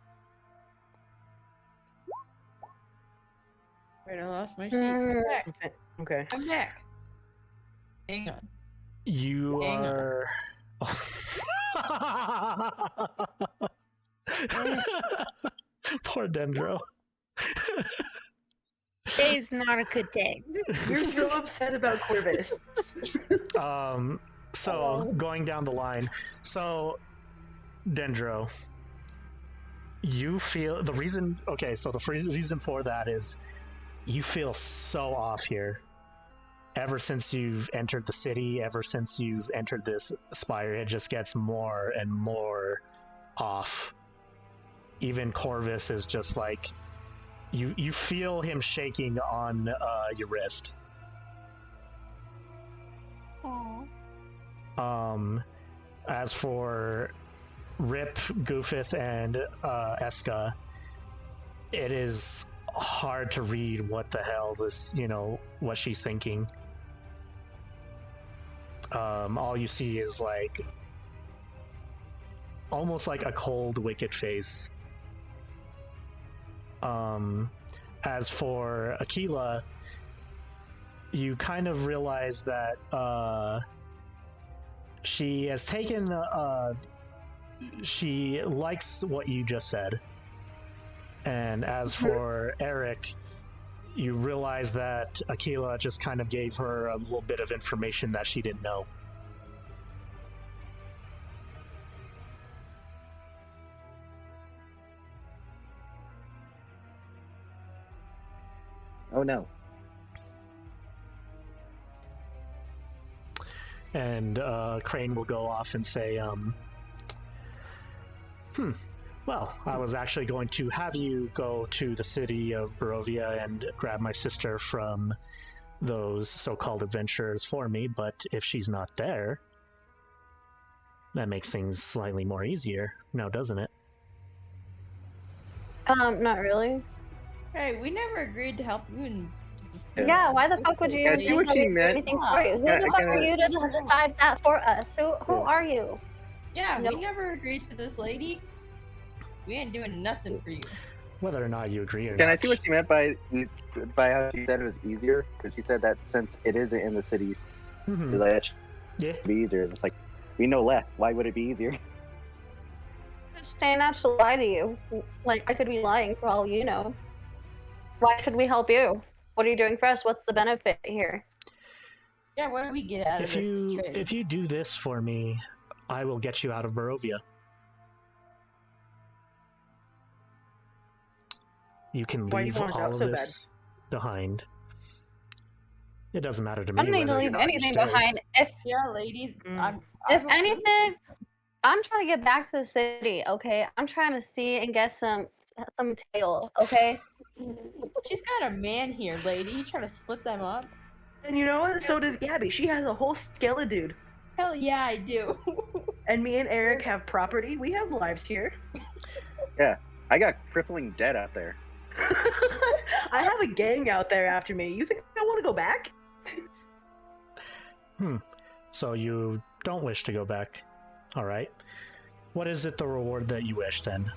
Wait, I lost my sheet. I'm back. Okay. I'm back. Hang on. You Hang on. are. Poor Dendro. Today's not a good day. You're so upset about Corvus. So going down the line, so Dendro, you feel the reason. Okay, so the reason for that is you feel so off here. Ever since you've entered the city, ever since you've entered this spire, it just gets more and more off. Even Corvus is just like you feel him shaking on your wrist. Aww. As for Rip, Goofuth, and Eska, it is hard to read what the hell this, what she's thinking. All you see is like almost like a cold, wicked face. As for Akila, you kind of realize that she has taken she likes what you just said. And as for Eric, you realize that Akila just kind of gave her a little bit of information that she didn't know. Oh no. And Crane will go off and say, Well, I was actually going to have you go to the city of Barovia and grab my sister from those so-called adventurers for me, but if she's not there, that makes things slightly more easier, now doesn't it? Not really. Hey, we never agreed to help you in. Yeah, why the fuck would you Yeah, I think see what that she we'd do meant. anything for you? Who Yeah, the I fuck are kinda- you to decide that for us? Who Yeah. are you? Yeah, Nope. we never agreed to this lady. We ain't doing nothing for you. Whether or not you agree or Can not. I see what she meant by how she said it was easier? Because she said that since it isn't in the city, Mhm. that should Yeah. be easier. It's like, we know less. Why would it be easier? Just saying not to lie to you. Like, I could be lying for all you know. Why should we help you? What are you doing for us? What's the benefit here? Yeah, what do we get out of If this you trade? do this for me, I will get you out of Barovia. You can Why do you leave want us all out of so bad? this behind. It doesn't matter to I me don't need to whether or leave not you anything stay. behind. Yeah, lady. Mm. If anything, I'm trying to get back to the city. Okay, I'm trying to see and get some tail. Okay. She's got a man here, lady. You trying to split them up? And you know what? So does Gabby. She has a whole skeleton. Hell yeah, I do. And me and Eric have property. We have lives here. I got crippling debt out there. I have a gang out there after me. You think I want to go back? So you don't wish to go back. Alright. What is it the reward that you wish then?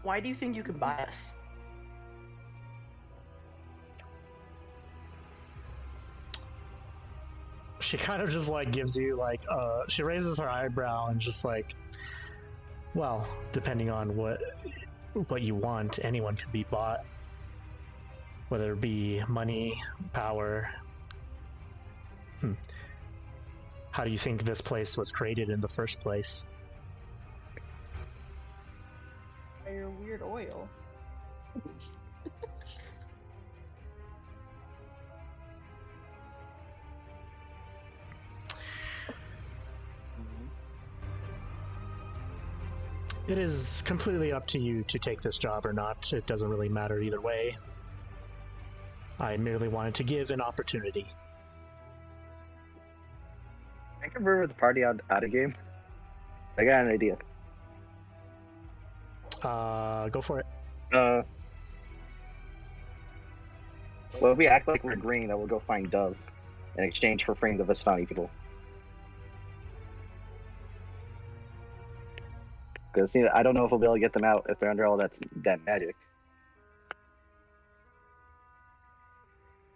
Why do you think you can buy us? She kind of just like gives you like she raises her eyebrow and just like, well, depending on what you want, anyone can be bought, whether it be money, power. How do you think this place was created in the first place? Your weird oil. It is completely up to you to take this job or not. It doesn't really matter either way. I merely wanted to give an opportunity. I can river the party out of game. I got an idea. Go for it. Well, if we act like we're agreeing that we'll go find Dove in exchange for freeing the Vistani people. Because I don't know if we'll be able to get them out if they're under all that magic.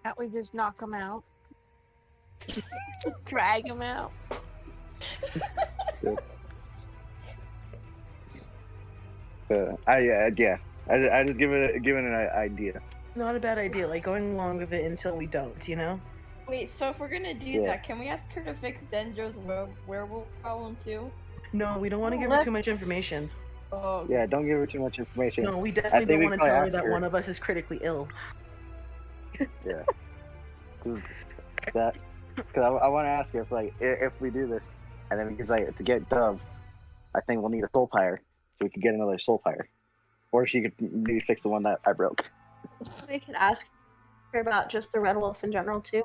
Can't we just knock them out? Drag them out. I just give it an idea. It's not a bad idea. Like going along with it until we don't. You know. Wait, so if we're gonna do Yeah. that, can we ask her to fix Dendro's werewolf problem too? No, we don't want to give her too much information. Oh, Yeah, don't give her too much information. No, we I definitely think don't we want to probably tell her ask that her. one of us is critically ill. Yeah. Because I want to ask her if we do this, and then because to get Dove, I think we'll need a soul pyre, so we could get another soul pyre, or she could maybe fix the one that I broke. We could ask her about just the red wolf in general too.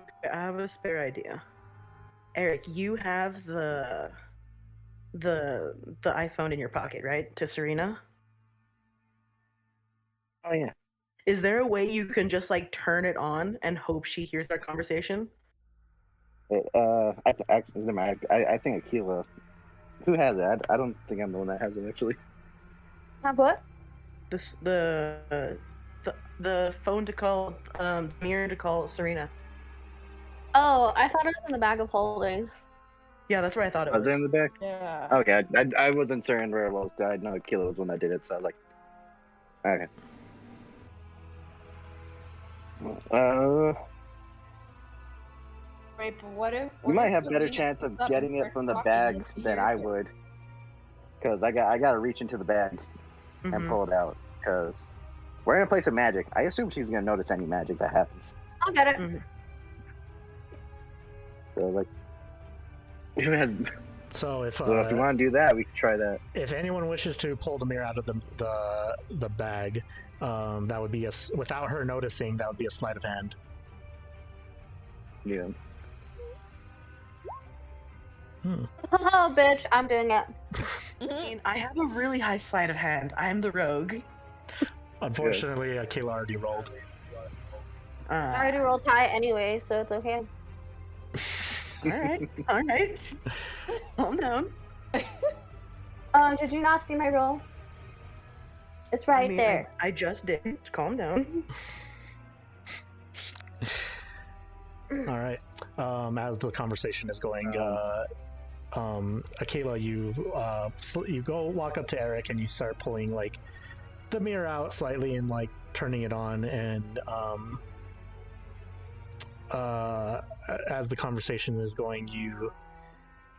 Okay, I have a spare idea. Eric, you have the iPhone in your pocket, right? To Serena. Oh yeah. Is there a way you can just like turn it on and hope she hears our conversation? I think Akila. Who has it? I don't think I'm the one that has it actually. Have what? The phone to call mirror to call Serena. Oh, I thought it was in the bag of holding. Yeah, that's where I thought it Was was. it in the back? yeah. Okay, I wasn't certain where it was. I know Akila was the one that did it, so I was like, okay. Wait, but what if You might if have better somebody chance of hits up getting and it from starts the talking bag into than your I ear? would, because I got to reach into the bag and Mhm. pull it out. Because we're in a place of magic. I assume she's gonna notice any magic that happens. I'll get it. Mhm. So like, if you So if want to do that, we can try that. if anyone wishes to pull the mirror out of the bag, that would be without her noticing. That would be a sleight of hand. Yeah. Oh, bitch, I'm doing it. I mean, I have a really high sleight of hand. I am the rogue. Unfortunately, Kayla already rolled. I already rolled high anyway, so it's okay. Alright, alright. Calm down. Did you not see my roll? It's right I mean, there. I just did. Calm down. All right. As the conversation is going, Akila, you go walk up to Eric and you start pulling like the mirror out slightly and like turning it on, and as the conversation is going, you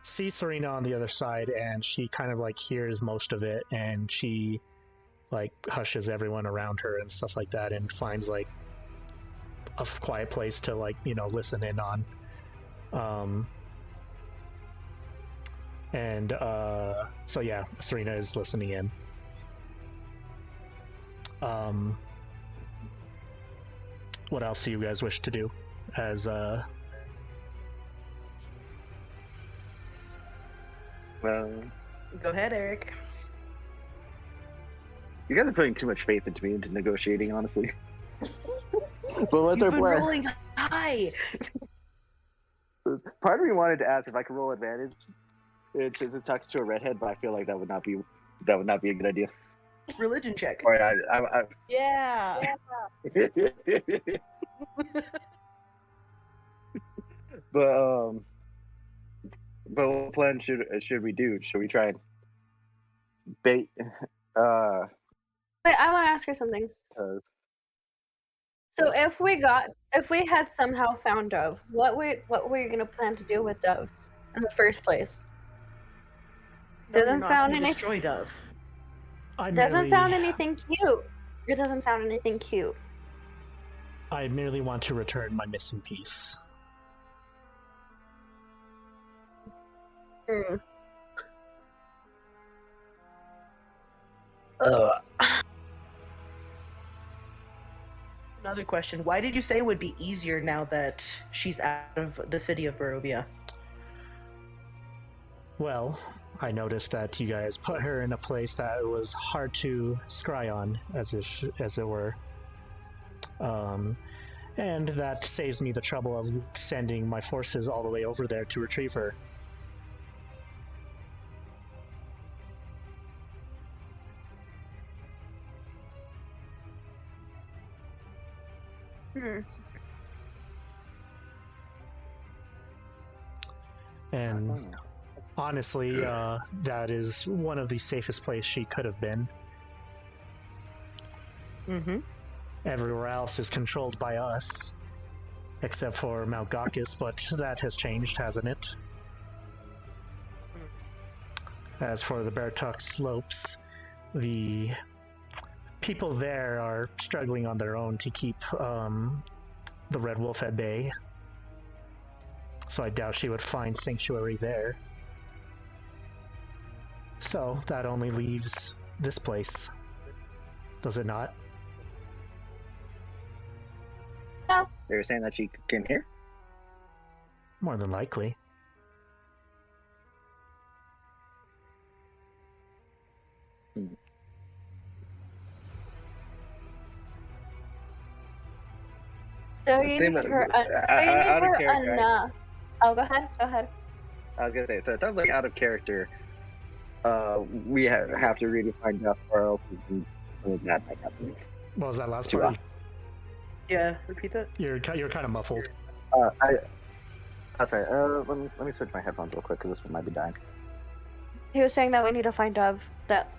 see Serena on the other side, and she kind of like hears most of it, and she like hushes everyone around her and stuff like that, and finds like a quiet place to like listen in on. So yeah, Serena is listening in. What else do you guys wish to do? As Well, Go ahead, Eric. you guys are putting too much faith into me into negotiating, honestly. But what's our You've been plan? rolling high. Part of me wanted to ask if I could roll advantage since it talks to a redhead, but I feel like that would not be a good idea. Religion check. All right, I Yeah. but what plan should we do? Should we try and bait? Wait, I want to ask her something. So if we had somehow found Dove, what were you gonna plan to do with Dove in the first place? No, Doesn't you're not sound gonna any- destroy Dove. Doesn't sound anything cute. It doesn't sound anything cute. I merely want to return my missing piece. Another question. Why did you say it would be easier now that she's out of the city of Barovia? Well, I noticed that you guys put her in a place that was hard to scry on, as it were. And that saves me the trouble of sending my forces all the way over there to retrieve her. And honestly, that is one of the safest places she could have been. Mm-hmm. Everywhere else is controlled by us, except for Mount Gakis, but that has changed, hasn't it? As for the Beartuck Slopes, the people there are struggling on their own to keep the Red Wolf at bay. So I doubt she would find sanctuary there. So that only leaves this place, does it not? They were saying that she came here. More than likely. So you need her. So you need out of her character, enough. Oh, go ahead. Go ahead. I was gonna say, so it sounds like out of character. We have to really find out, or else that might happen. What was that last Too part? Yeah, repeat that. You're kind of muffled. Sorry. Let me switch my headphones real quick because this one might be dying. He was saying that we need to find Dove. That.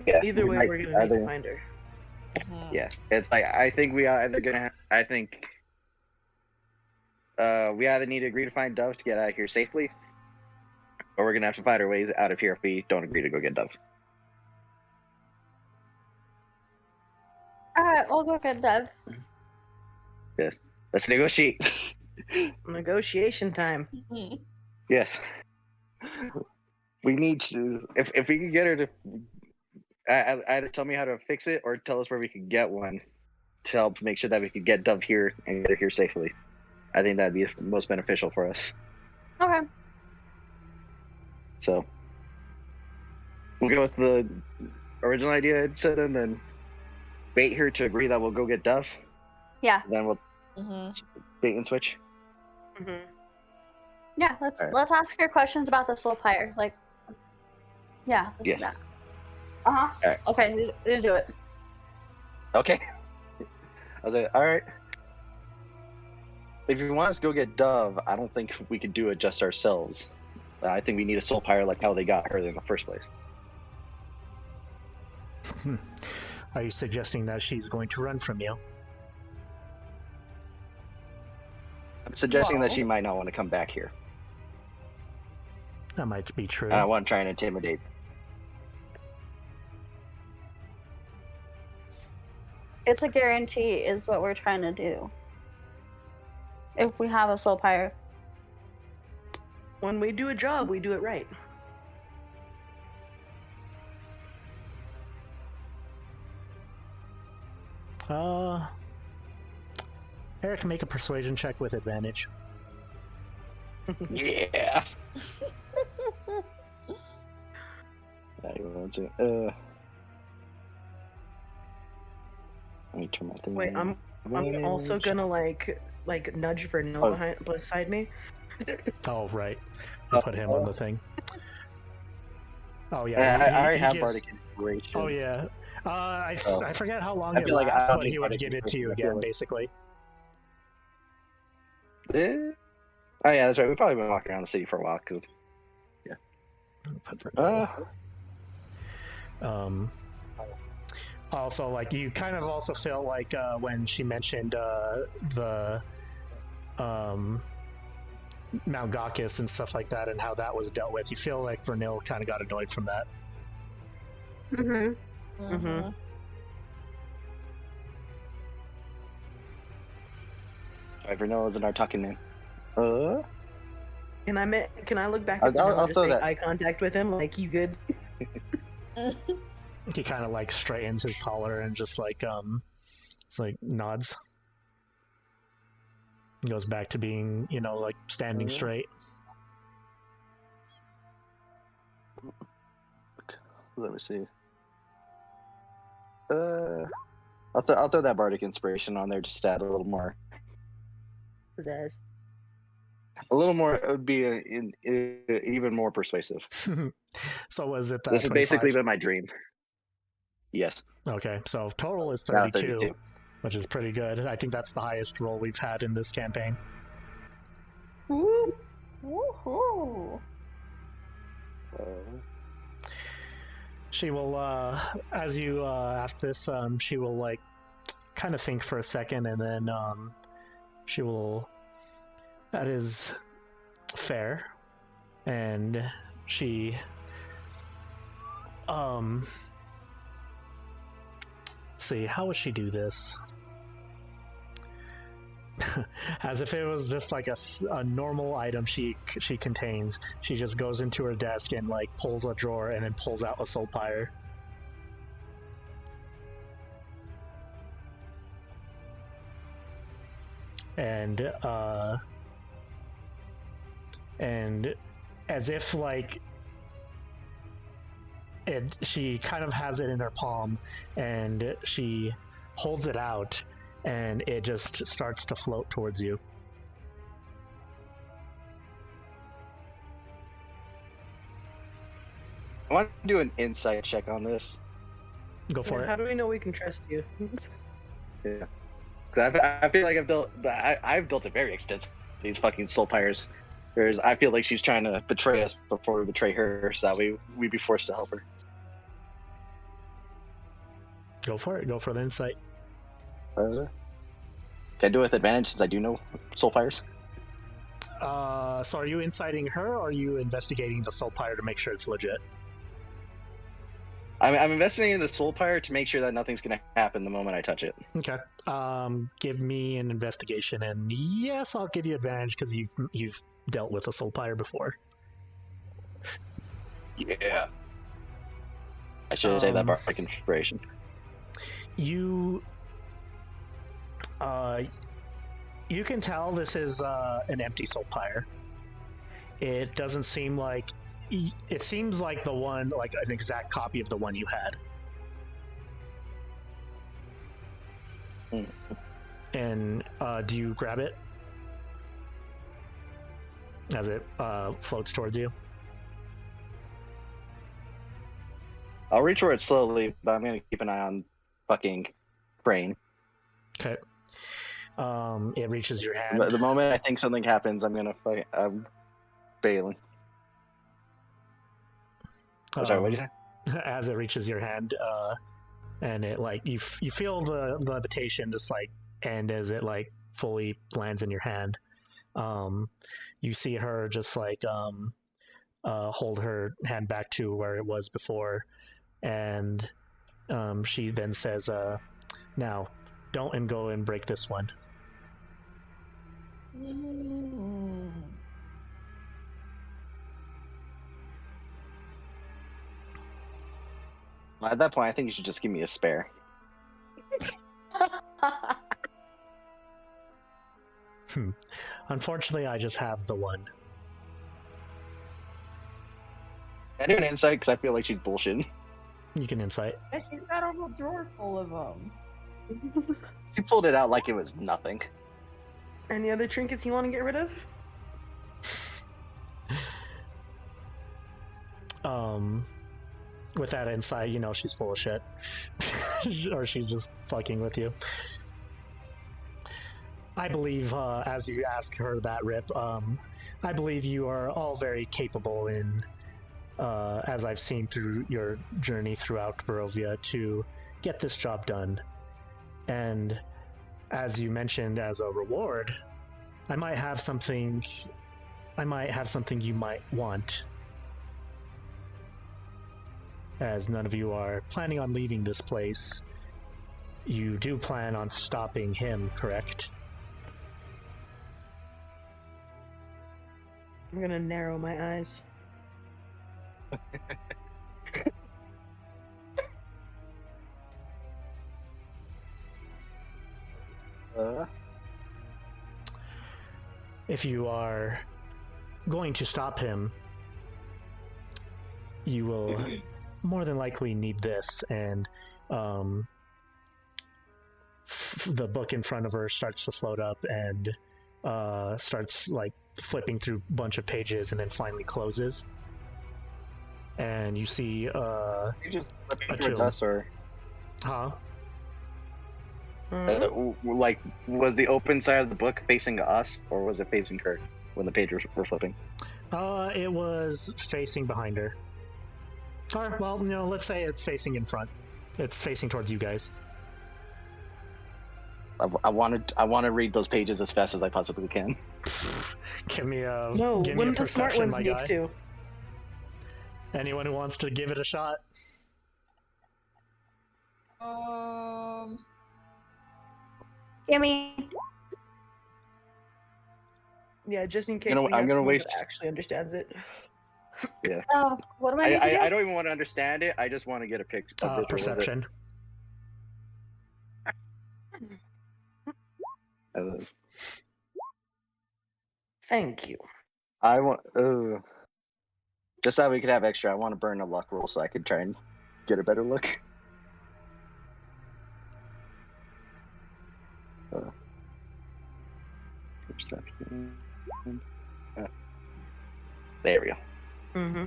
Yeah. Either way, we're gonna need to find her. Yeah, it's like I think we are either gonna. I think we either need to agree to find Dove to get out of here safely, or we're gonna have to find our ways out of here if we don't agree to go get Dove. Alright, we'll go get Dove. Let's negotiate. Negotiation time. Yes. We need to. If we can get her to either tell me how to fix it or tell us where we can get one to help make sure that we can get Dove here and get her here safely. I think that'd be most beneficial for us. Okay. So we'll go with the original idea I'd said, and then bait her to agree that we'll go get Dove. Yeah. Then we'll Mm-hmm. bait and switch. Mm-hmm. Yeah, let's Alright. let's ask her questions about the soul pyre. Like, yeah, let's Yes. do that. Uh-huh. Alright. Okay, you do it. Okay. I was like, all right. If you want us to go get Dove, I don't think we could do it just ourselves. I think we need a soul pyre like how they got her in the first place. Are you suggesting that she's going to run from you? I'm suggesting that Well- she might not want to come back here. That might be true. And I want to try and intimidate. It's a guarantee, is what we're trying to do. If we have a soul pyre. When we do a job, we do it right. Eric, make a persuasion check with advantage. Yeah. I want to. Let me turn my thing. Wait, on. I'm also gonna like nudge Vernil Oh. behind beside me. Oh, right. You put him on the thing. Oh, yeah. Yeah, I already he have gives- Bardic Inspiration. Oh, yeah. I Oh. forget how long I it feel like I lasts, don't but need he would Bardic give it to you Inspiration, I feel again, like- basically. Eh? Oh yeah, that's right. We've probably been walking around the city for a while because. Also, like, you kind of also feel like when she mentioned the Mount Gakis and stuff like that and how that was dealt with, you feel like Vernil kind of got annoyed from that. Mm-hmm. Mm-hmm. Sorry, Vernil isn't our talking man. Can I look back I'll- at Vernil I'll and just throw make that. eye contact with him? Like, you good? He kind of like straightens his collar and just like it's like nods. He goes back to being, like standing straight. Let me see. I'll throw that Bardic Inspiration on there just to add a little more. Pizzazz. A little more. It would be even more persuasive. So was it This has 25? basically been my dream. Yes. Okay, so total is Now 32, which is pretty good. I think that's the highest roll we've had in this campaign. Woo! Woohoo! She will, as you ask this, she will like kind of think for a second, and then she will. That is fair, and she let's see, how would she do this? As if it was just like a normal item she contains. She just goes into her desk and like pulls a drawer and then pulls out a soul pyre. And as if like she kind of has it in her palm, and she holds it out, and it just starts to float towards you. I want to do an insight check on this. Go for How it. do we know we can trust you? Yeah. 'Cause I feel like I've built it very extensive. These fucking soul pyres. Whereas I feel like she's trying to betray us before we betray her, so that we'd be forced to help her. Go for it. Go for the insight. Can I do it with advantage since I do know soul pyres? So are you inciting her, or are you investigating the soul pyre to make sure it's legit? I'm investigating in the soul pyre to make sure that nothing's gonna happen the moment I touch it. Okay. Give me an investigation, and yes, I'll give you advantage because you've dealt with a soul pyre before. Yeah. I should say that bardic inspiration. You can tell this is an empty soul pyre. It doesn't seem like. It seems like the one, like an exact copy of the one you had. And do you grab it as it floats towards you? I'll reach for it slowly, but I'm gonna keep an eye on fucking Crane. Okay. It reaches your hand. The moment I think something happens, I'm gonna fight. I'm bailing. I'm sorry, what did you say? As it reaches your hand, and it like you feel the levitation just like end as it like fully lands in your hand. You see her just like hold her hand back to where it was before, and she then says, "Now, don't go and break this one." At that point, I think you should just give me a spare. Unfortunately, I just have the one. I do an insight because I feel like she's bullshitting. You can insight. And she's got a whole drawer full of them. She pulled it out like it was nothing. Any other trinkets you want to get rid of? With that insight, you know she's full of shit. Or she's just fucking with you. I believe, as you ask her that, Rip, I believe you are all very capable in, as I've seen through your journey throughout Barovia, to get this job done. And as you mentioned, as a reward, I might have something you might want. As none of you are planning on leaving this place, you do plan on stopping him, correct? I'm gonna narrow my eyes. If you are going to stop him, you will more than likely need this, and the book in front of her starts to float up and starts like flipping through a bunch of pages and then finally closes. And you see You just flipping a towards tomb. us, or Huh? like was the open side of the book facing us, or was it facing her when the pages were flipping? It was facing behind her. Or, well, no, let's say it's facing in front. It's facing towards you guys. I want to read those pages as fast as I possibly can. Give me a No, give me one a of the smart perception, ones my needs guy. to. Anyone who wants to give it a shot? Gimme. Yeah, just in case I'm we have gonna someone waste- that actually understands it. Yeah. Oh, what do I need to do? I don't even want to understand it. I just want to get a picture. A visual of it. Perception. Thank you. I want. Just so we could have extra, I want to burn a luck roll so I could try and get a better look. Perception. There we go. Mm-hmm.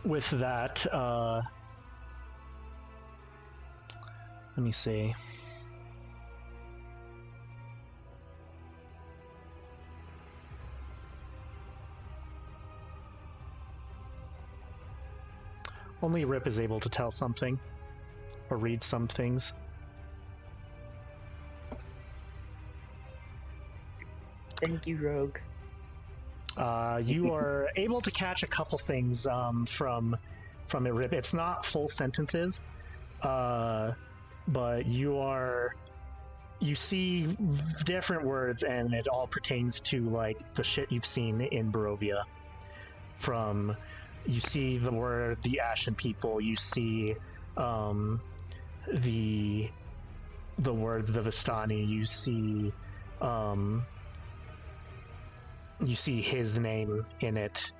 With that, let me see. Only Rip is able to tell something or read some things. Thank you, Rogue. You are able to catch a couple things from it. Rip. It's not full sentences, but you see different words, and it all pertains to like the shit you've seen in Barovia. You see the word the Ashen People. You see the words the Vistani. You see his name in it,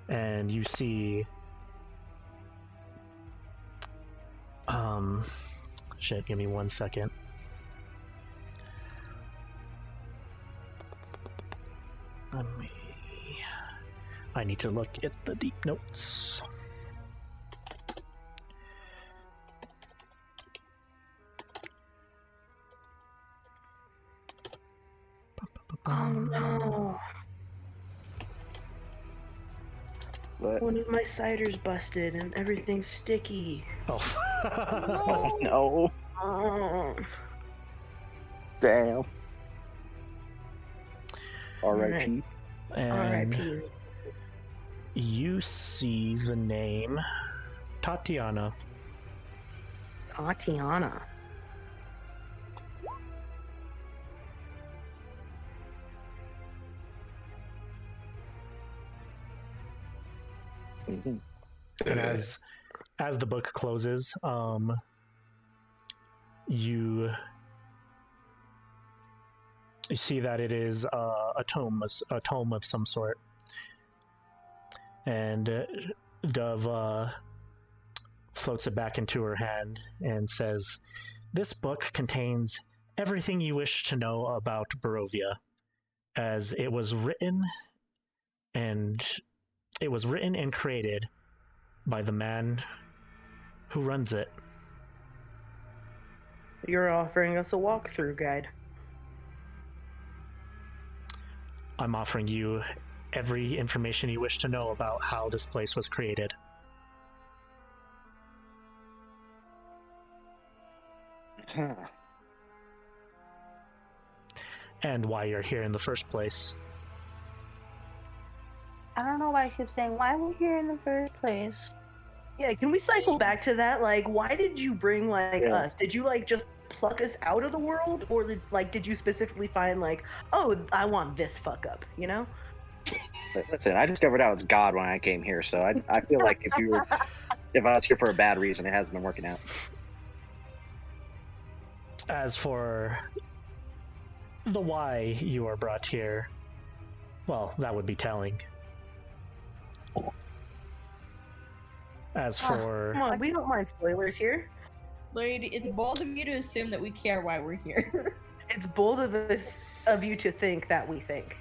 and you see shit, give me 1 second. I need to look at the deep notes. Oh no. What? One of my ciders busted and everything's sticky. Oh. Oh no. Oh. Damn. R.I.P. And R.I.P. you see the name Tatiana. Tatiana. Mhm. And as the book closes, you see that it is a tome of some sort, and Dove floats it back into her hand and says, "This book contains everything you wish to know about Barovia, as it was written and created by the man who runs it." You're offering us a walkthrough guide. I'm offering you every information you wish to know about how this place was created. And why you're here in the first place. I don't know why I keep saying why we're here in the first place. Yeah, can we cycle back to that? Like, why did you bring Yeah. us? Did you just pluck us out of the world, or did you specifically find oh, I want this fuck up? You know? Listen, I discovered I was God when I came here, so I feel like if I was here for a bad reason, it hasn't been working out. As for the why you are brought here, well, that would be telling. As for Come on, we don't mind spoilers here. Lady, it's bold of you to assume that we care why we're here. It's bold of you to think that we think.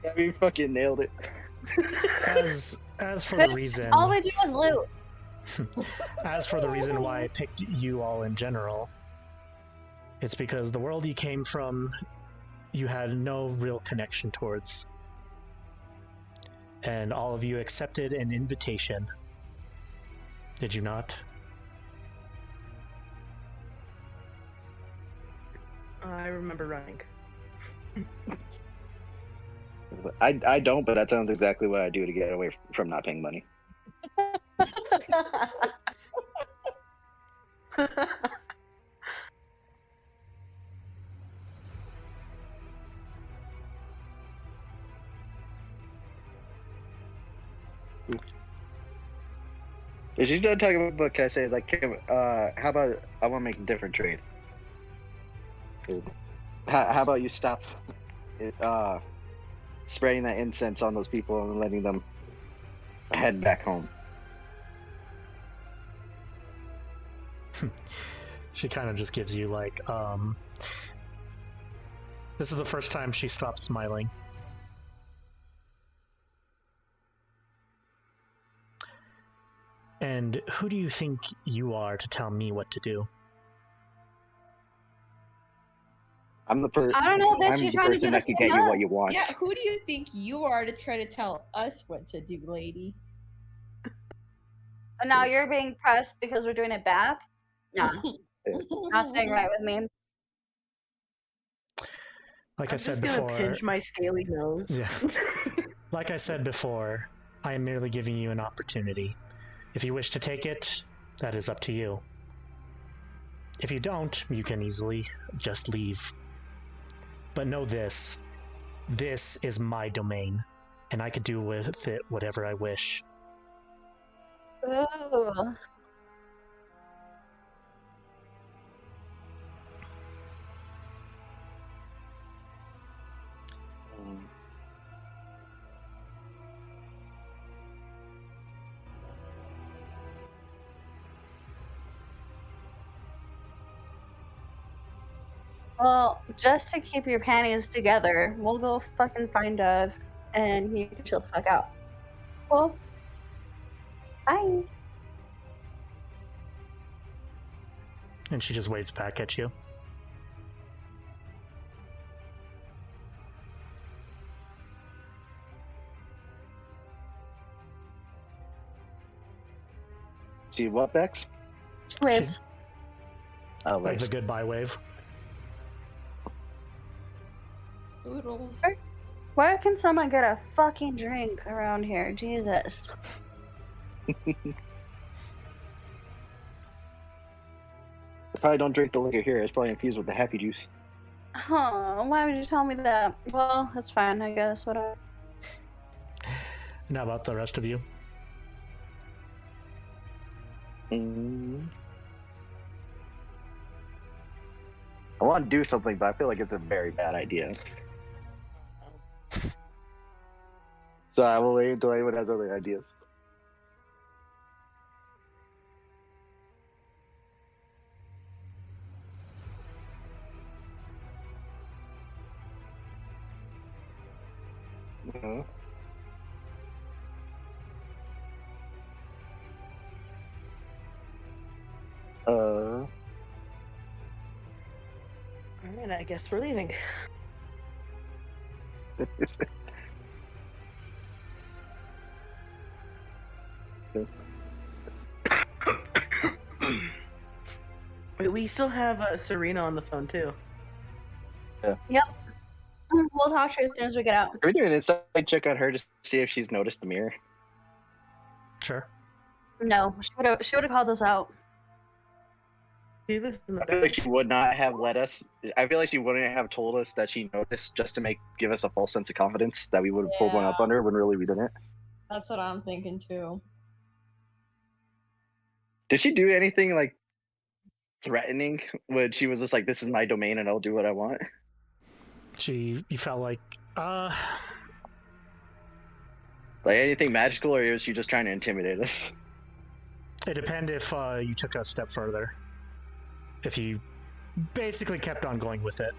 Yeah, you fucking nailed it. as for the reason All we do is loot. as for the reason why I picked you all in general, it's because the world you came from, you had no real connection towards. And all of you accepted an invitation. Did you not? I remember running. I don't, but that sounds exactly what I do to get away from not paying money. If she's done talking about the book, can I say, how about I want to make a different trade? How about you stop spraying that incense on those people and letting them head back home? She kind of just gives you this is the first time she stopped smiling. And who do you think you are to tell me what to do? I'm the person. I don't know, bitch, I'm you're the trying to person get that us can to get you nut. what you want. Yeah, who do you think you are to try to tell us what to do, lady? And now you're being pressed because we're doing it back? Nah, not staying right with me. Like I'm I said just gonna before, pinch my scaly nose. Yeah. Like I said before, I am merely giving you an opportunity. If you wish to take it, that is up to you. If you don't, you can easily just leave. But know this. This is my domain, and I can do with it whatever I wish. Ooh. Well, just to keep your panties together, we'll go fucking find Dove, and you can chill the fuck out. Well, bye. And she just waves back at you. She what, Bex? Waves. Oh, Like wait. the goodbye wave. Oodles. Where can someone get a fucking drink around here? Jesus. I probably don't drink the liquor here. It's probably infused with the happy juice. Huh, why would you tell me that? Well, that's fine, I guess. Whatever. And how about the rest of you? I want to do something, but I feel like it's a very bad idea. So I will wait until anyone has other ideas. Mhm. Alright, I guess we're leaving. Wait, we still have Serena on the phone too. We'll talk to you as soon as we get out. Are we doing an inside check on her to see if she's noticed the mirror? Sure. No, she would have called us out. She lives in the I feel back. like she would not have let us. I feel like she wouldn't have told us that she noticed just to give us a false sense of confidence that we would have pulled one up Yeah. on her when really we didn't. That's what I'm thinking too. Did she do anything like threatening when she was just like, "This is my domain and I'll do what I want"? You felt like, Like anything magical, or is she just trying to intimidate us? it depended if you took a step further. If you basically kept on going with it.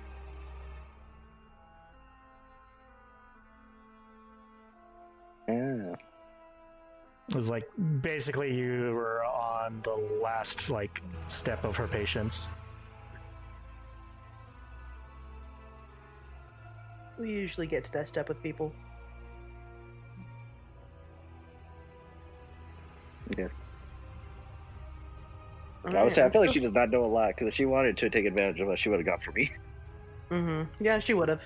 Yeah. It was like, basically you were on the last, like, step of her patience. We usually get to that step with people. Yeah. I would Alright, say I let's feel like go. she does not know a lot, because if she wanted to take advantage of us, she would have got for me. Yeah, she would have.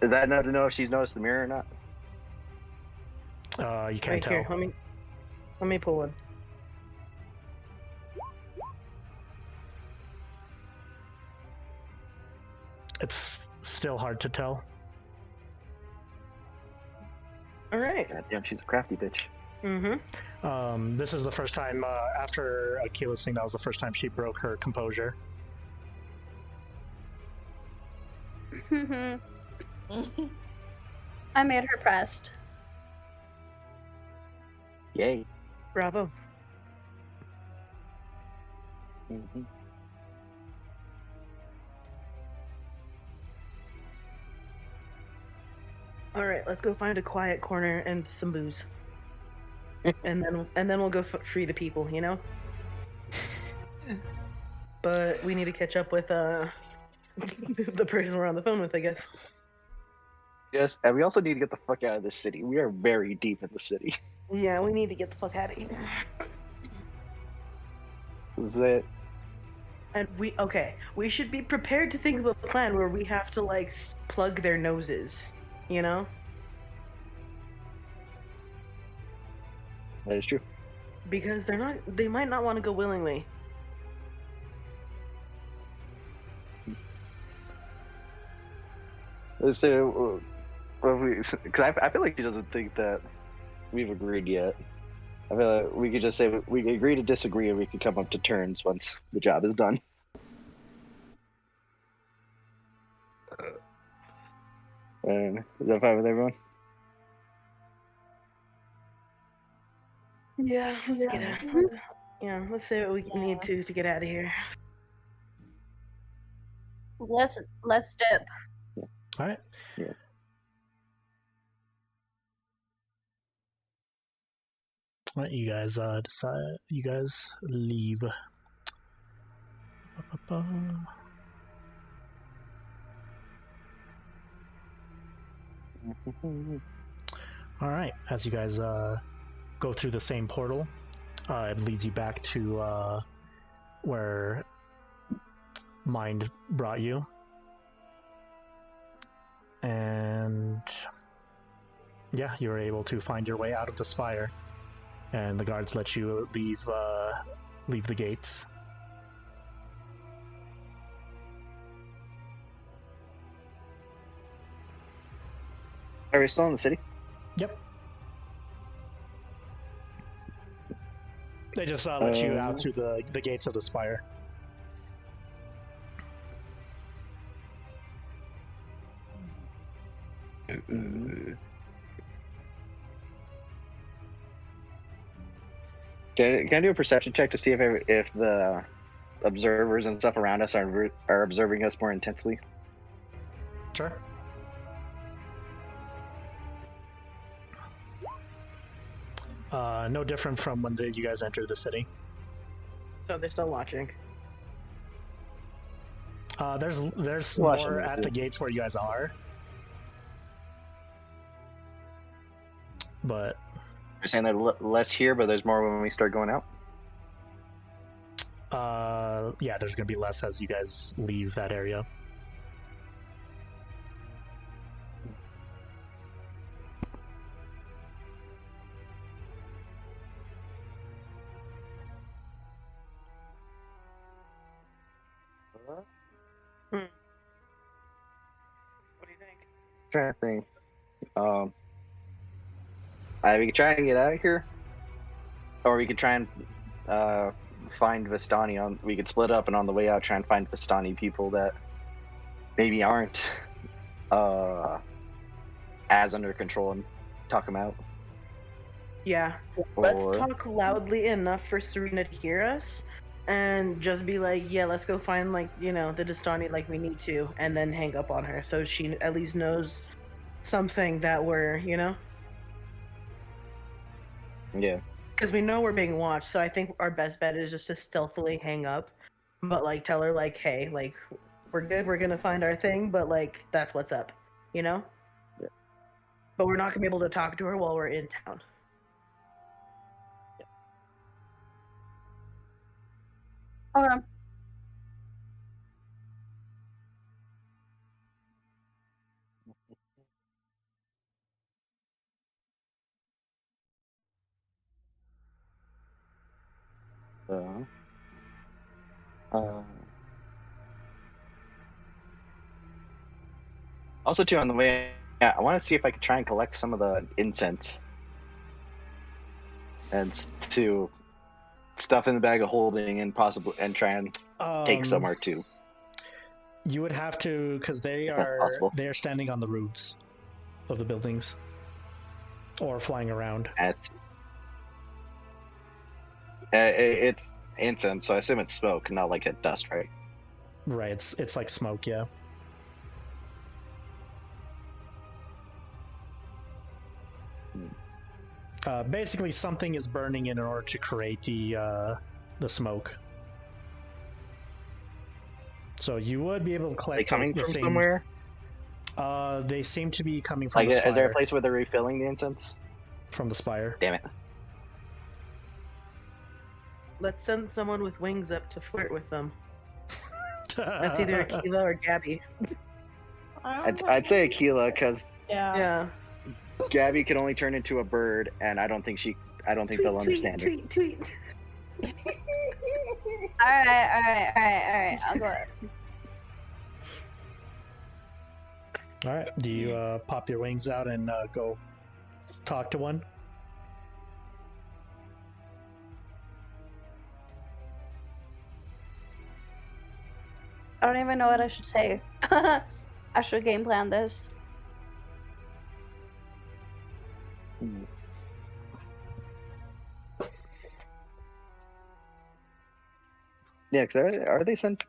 Is that enough to know if she's noticed the mirror or not? You can't Right tell. here, let me pull one. It's still hard to tell. Alright. God damn, she's a crafty bitch. This is the first time, after Akila's thing, that was the first time she broke her composure. I made her pressed. Yay. Bravo. Mm-hmm. Alright, let's go find a quiet corner and some booze. and then we'll go free the people, you know? But we need to catch up with the person we're on the phone with, I guess. Yes, and we also need to get the fuck out of this city. We are very deep in the city. Yeah, we need to get the fuck out of here. Is it? And we should be prepared to think of a plan where we have to like plug their noses, you know? That is true. Because they might not want to go willingly. So, because I feel like she doesn't think that we've agreed yet. I feel like we could just say we could agree to disagree, and we could come up to terms once the job is done. And is that fine with everyone? Yeah, let's get out. Yeah, let's say what we need to get out of here. Let's dip. All right. Yeah. All right, you guys decide. You guys leave. All right. As you guys go through the same portal, it leads you back to where Mind brought you, and yeah, you were able to find your way out of the spire, and the guards let you leave the gates. Are we still in the city? Yep. They just let you out through the gates of the spire. Can I do a perception check to see if the observers and stuff around us are observing us more intensely? Sure. No different from when you guys entered the city. So they're still watching. There's Watching more me at too. the gates where you guys are, but You're saying there's less here, but there's more when we start going out? yeah, there's gonna be less as you guys leave that area. What do you think? Trying to think. We could try and get out of here, or we could try and find Vistani. We could split up and on the way out try and find Vistani people that maybe aren't as under control and talk them out. Yeah. Let's talk loudly enough for Serena to hear us, and just be like, yeah, let's go find, like, you know, the Dastani like we need to, and then hang up on her so she at least knows something that we're, you know? Yeah. Because we know we're being watched, so I think our best bet is just to stealthily hang up, but, like, tell her, like, hey, like, we're good, we're gonna find our thing, but, like, that's what's up, you know? Yeah. But we're not gonna be able to talk to her while we're in town. Okay. Also, too, on the way, yeah, I want to see if I could try and collect some of the incense and to stuff in the bag of holding and possibly and try and take somewhere too. You would have to, because they If that's are possible. standing on the roofs of the buildings or flying around. And it's incense, so I assume it's smoke, not like a dust, right? Right, it's like smoke, yeah. Basically, something is burning in order to create the smoke. So you would be able to Are they collect coming the from same. somewhere? They seem to be coming from Like, the spire. is there a place where they're refilling the incense? From the spire. Damn it! Let's send someone with wings up to flirt with them. That's either Akila or Gabby. I'd say Akila because Yeah. Yeah. Gabby can only turn into a bird, and I don't think they'll understand her. Tweet. Alright. I'll go. All right. Do you pop your wings out and go talk to one? I don't even know what I should say. I should game plan this. Yeah, because are they sent?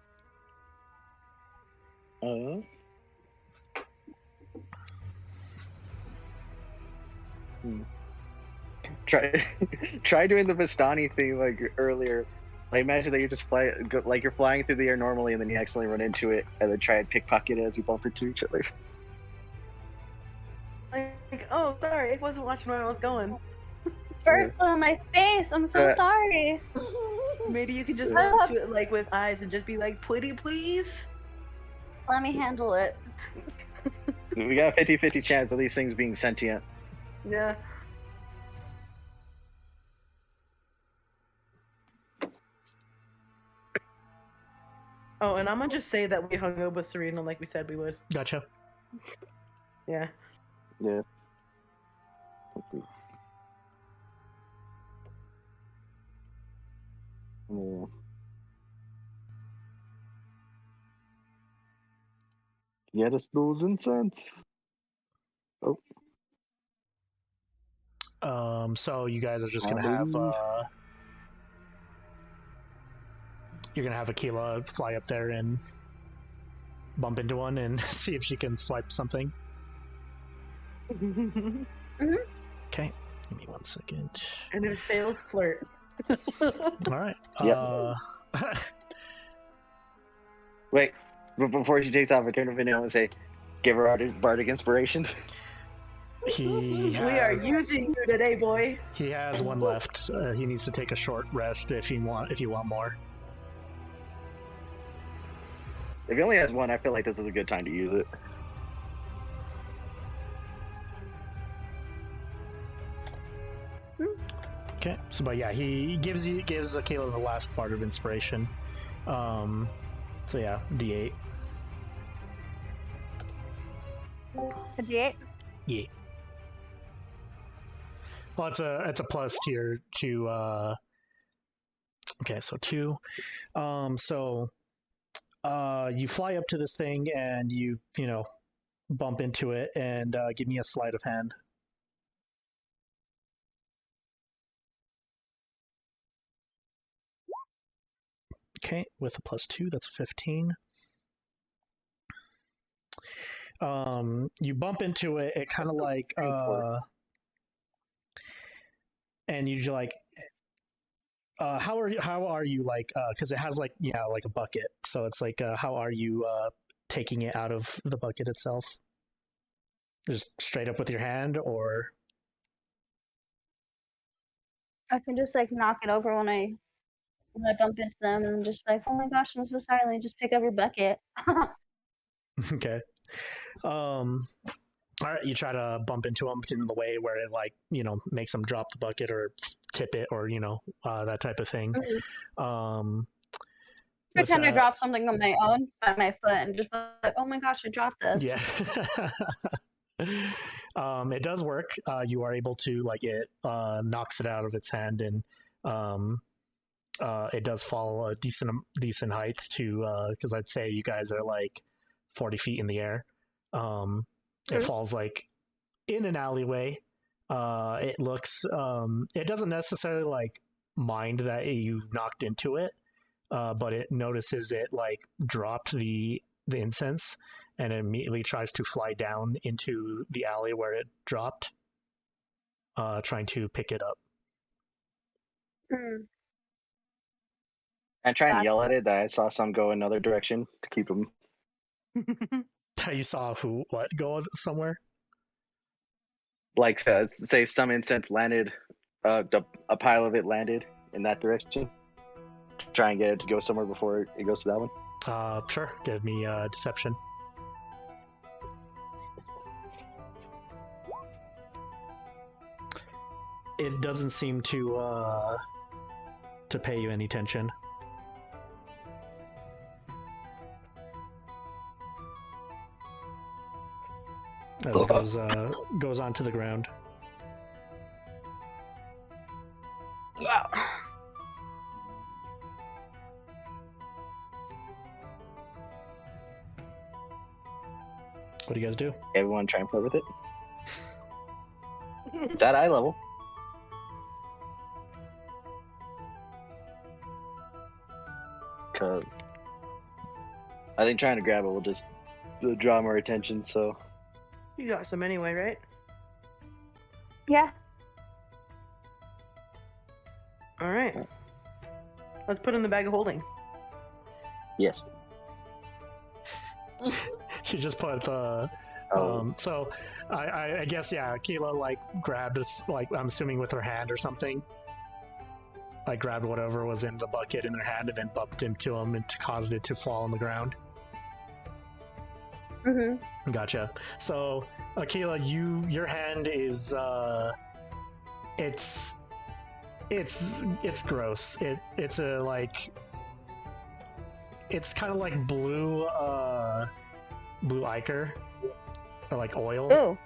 Try doing the Vistani thing like earlier. Like imagine that you're flying through the air normally, and then you accidentally run into it, and then try and pickpocket it as you bump into each other. Like, oh, sorry, I wasn't watching where I was going. Bird flew in my face. I'm so sorry. Maybe you can just run to it like with eyes and just be like, "Pretty, please." Let me handle it. We got a 50-50 chance of these things being sentient. Yeah. Oh, and I'm gonna just say that we hung up with Serena like we said we would. Gotcha. Yeah. Yeah. Yeah. Get us those incense. Oh. So you guys are just gonna Hallelujah. have you're gonna have Akila fly up there and bump into one and see if she can swipe something. Okay, give me 1 second. And if it fails, flirt. All right. Yep. Wait, but before she takes off, I turn to Vanilla and say, "Give her bardic inspiration." We are using you today, boy. He has one left. He needs to take a short rest if you want more. If he only has one, I feel like this is a good time to use it. Okay, so but yeah, he gives Akila the last part of inspiration. So yeah, D8. A D8? Yeah. Well, it's a plus tier to okay, so 2. So you fly up to this thing and you bump into it and give me a sleight of hand. Okay, with a +2, that's a 15. You bump into it, it kind of like and you like how are you like because it has like like a bucket, so it's like how are you taking it out of the bucket itself? Just straight up with your hand, or I can just like knock it over when I bump into them and just like, oh my gosh, I'm so sorry, let me just pick up your bucket. okay. All right, you try to bump into them in the way where it like makes them drop the bucket or tip it or that type of thing. I kind of drop something on my own by my foot and just like, oh my gosh, I dropped this. Yeah. It does work. You are able to like it knocks it out of its hand, and it does fall a decent height to because I'd say you guys are like 40 feet in the air. It falls like in an alleyway. It looks it doesn't necessarily like mind that you knocked into it, but it notices it like dropped the incense, and it immediately tries to fly down into the alley where it dropped, trying to pick it up. I try and yell at it that I saw some go another direction to keep them. You saw what go somewhere? Like say some incense landed, a pile of it landed in that direction. Try and get it to go somewhere before it goes to that one. Sure. Give me deception. It doesn't seem to pay you any attention. As it goes onto the ground. Wow. What do you guys do? Everyone try and play with it. It's at eye level. Cause I think trying to grab it will just draw more attention. So You got some anyway, right? Yeah. All right. Let's put in the bag of holding. yes. She just put so I guess yeah, Akila like grabbed this, like I'm assuming with her hand or something. Like grabbed whatever was in the bucket in their hand and then bumped into him and caused it to fall on the ground. Mm-hmm. Gotcha. So Akila, your hand is it's gross. It's a like it's kind of like blue ichor or like oil. Ooh.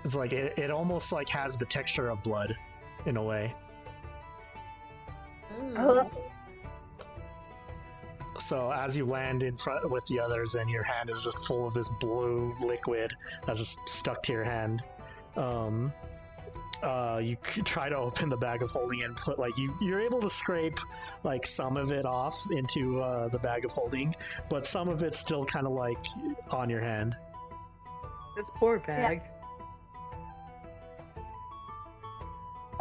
It's like it almost like has the texture of blood in a way. Oh. So as you land in front with the others and your hand is just full of this blue liquid that's just stuck to your hand, you try to open the bag of holding and put like you're able to scrape like some of it off into the bag of holding, but some of it's still kind of like on your hand. This poor bag.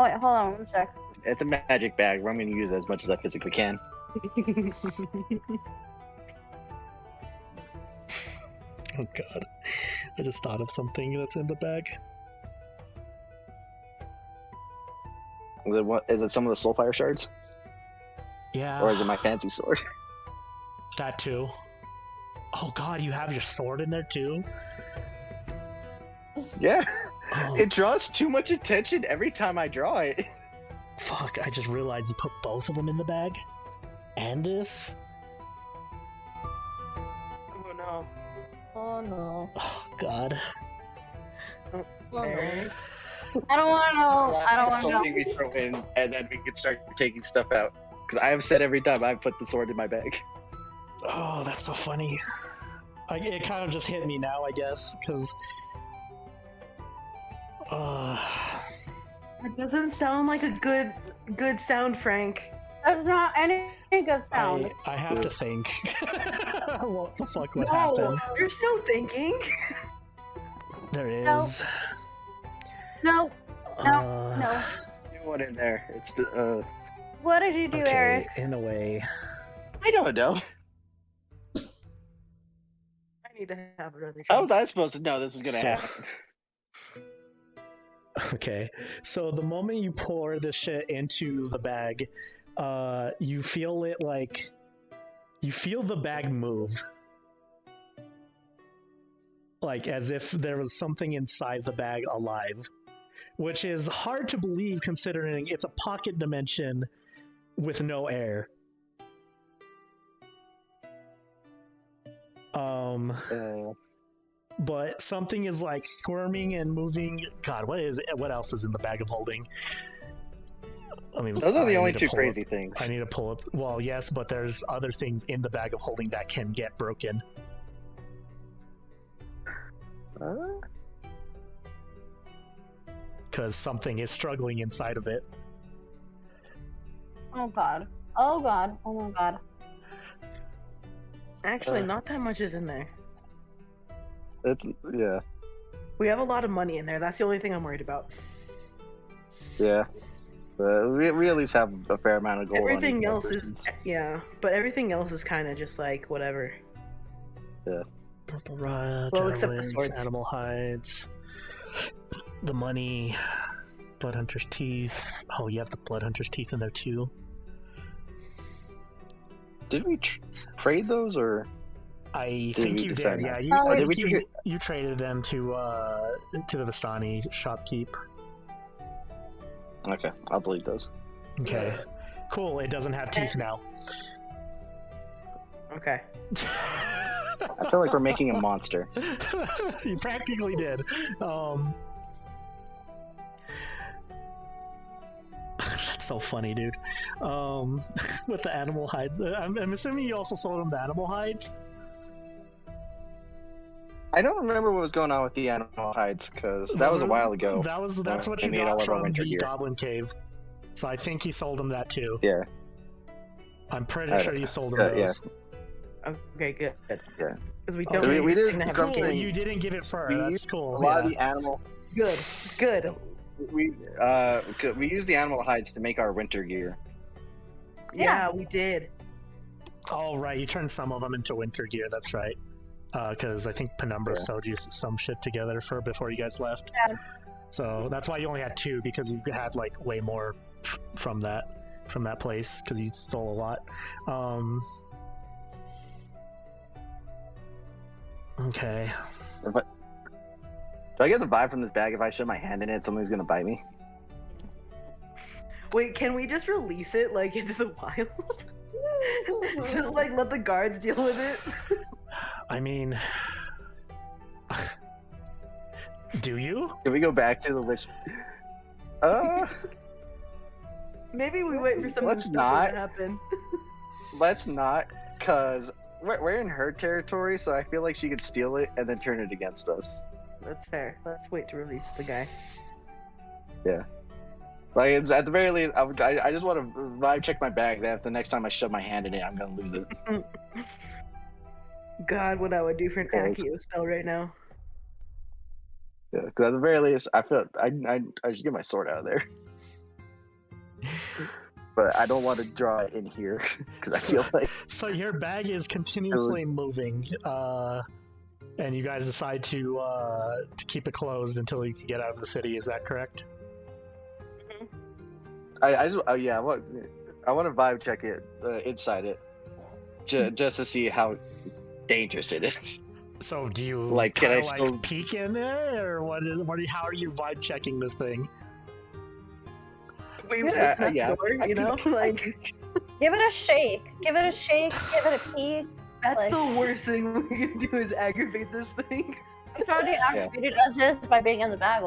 Oh wait, hold on, one sec. It's a magic bag. I'm going to use it as much as I physically can. Oh god, I just thought of something that's in the bag. Is it some of the Soulfire shards? Yeah. Or is it my fancy sword? That too. Oh god, you have your sword in there too? Yeah. Oh, It draws too much attention every time I draw it. fuck, I just realized you put both of them in the bag? And this? Oh no. Oh no. Oh god. Oh, no. Eric. I don't want to know. I don't want to know. Something we throw in, and then we can start taking stuff out. Because I have said every time I put the sword in my bag. Oh, that's so funny. It kind of just hit me now, I guess, because... That doesn't sound like a good sound, Frank. There's not any good sound. I have to think. What the fuck would No, happen? there's no thinking. There is. No. No. No. Uh, No. New one in there. It's the. What did you do, Okay, Eric? in a way. I don't know. I need to have another. How was I supposed to know this was gonna So- happen? Okay, so the moment you pour this shit into the bag, you feel it like... You feel the bag move. Like, as if there was something inside the bag alive. Which is hard to believe considering it's a pocket dimension with no air. But something is like squirming and moving. God, what is it? What else is in the bag of holding? I mean, Those are the I only need to two pull crazy up- things. I need to pull up. Well, yes, but there's other things in the bag of holding that can get broken. Because something is struggling inside of it. Oh god. Oh god. Oh my god. Actually, not that much is in there. It's yeah, We have a lot of money in there. That's the only thing I'm worried about. yeah. We at least have a fair amount of gold. on Everything each else person's. is but everything else is kind of just like whatever. Purple rock, Well, except the islands, swords. animal hides, the money, bloodhunter's teeth. Oh, you have the bloodhunter's teeth in there too. Did we trade those or? I Did think we you decide did. not? Yeah, Oh, I did we think trade you traded them to the Vistani shopkeep. Okay, I'll delete those. Okay, cool. It doesn't have teeth now. Okay. I feel like we're making a monster. You practically did. That's so funny, dude. With the animal hides. I'm assuming you also sold them the animal hides? I don't remember what was going on with the animal hides because that was a while ago. That's what I you made all got of our from winter the gear. Goblin Cave. So I think you sold them that too. Yeah. I'm pretty I sure don't- you sold them yeah. those. Okay, good. Yeah. Because we Okay. don't need We this did thing to have something- skin. You didn't give it fur. We That's used cool. A lot yeah. of the animal. Good. We use the animal hides to make our winter gear. Yeah, we did. Oh, right. You turned some of them into winter gear. That's right. Because I think Penumbra Yeah. sewed you some shit together before you guys left. Yeah. So that's why you only had 2, because you had like way more from that place, because you stole a lot. Okay. Do I get the vibe from this bag if I shove my hand in it, something's gonna bite me? Wait, can we just release it like into the wild? Just like let the guards deal with it. I mean, do you? Can we go back to the witch? Maybe we wait for something Let's special not. to happen. Let's not, cause we're in her territory, so I feel like she could steal it and then turn it against us. That's fair. Let's wait to release the guy. Like at the very least, I just want to vibe check my bag. That if the next time I shove my hand in it, I'm gonna lose it. God, what I would do for an Yes. Akio spell right now. Yeah, because at the very least, I feel I should get my sword out of there. But I don't want to draw it in here because I feel like So your bag is continuously moving, and you guys decide to keep it closed until you can get out of the city. Is that correct? I just I want to vibe check it inside it, just to see how dangerous it is. So do you Like, can kinda, I still- peek in it, or how are you vibe checking this thing? We Yeah, smack yeah. the door, you know? Like, Give it a shake. Give it a shake. Give it a peek. that's Like- the worst thing we can do is aggravate this thing. It's already activated as is by being in the bag.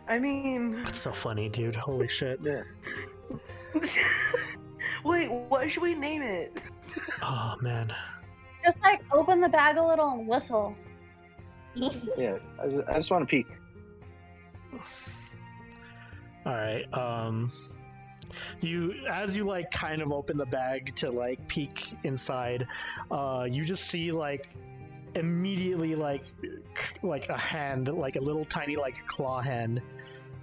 I mean, That's so funny, dude. Holy shit. Yeah. wait, what should we name it? Oh man. Just like open the bag a little and whistle. Yeah, I just want to peek. All right. As you like kind of open the bag to like peek inside, you just see like immediately like a hand, like a little tiny like claw hand,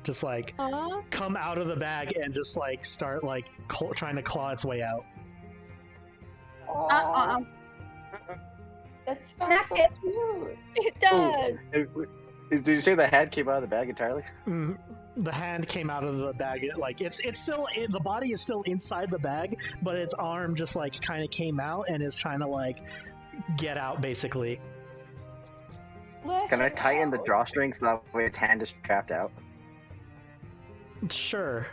just like come out of the bag and just like start like trying to claw its way out. That's Smack so it. cute. It does. Did you say the head came out of the bag entirely? The hand came out of the bag, like it's still the body is still inside the bag, but its arm just like kind of came out and is trying to like get out basically. Let Can I her tighten the out. drawstring so that way its hand is trapped out? Sure.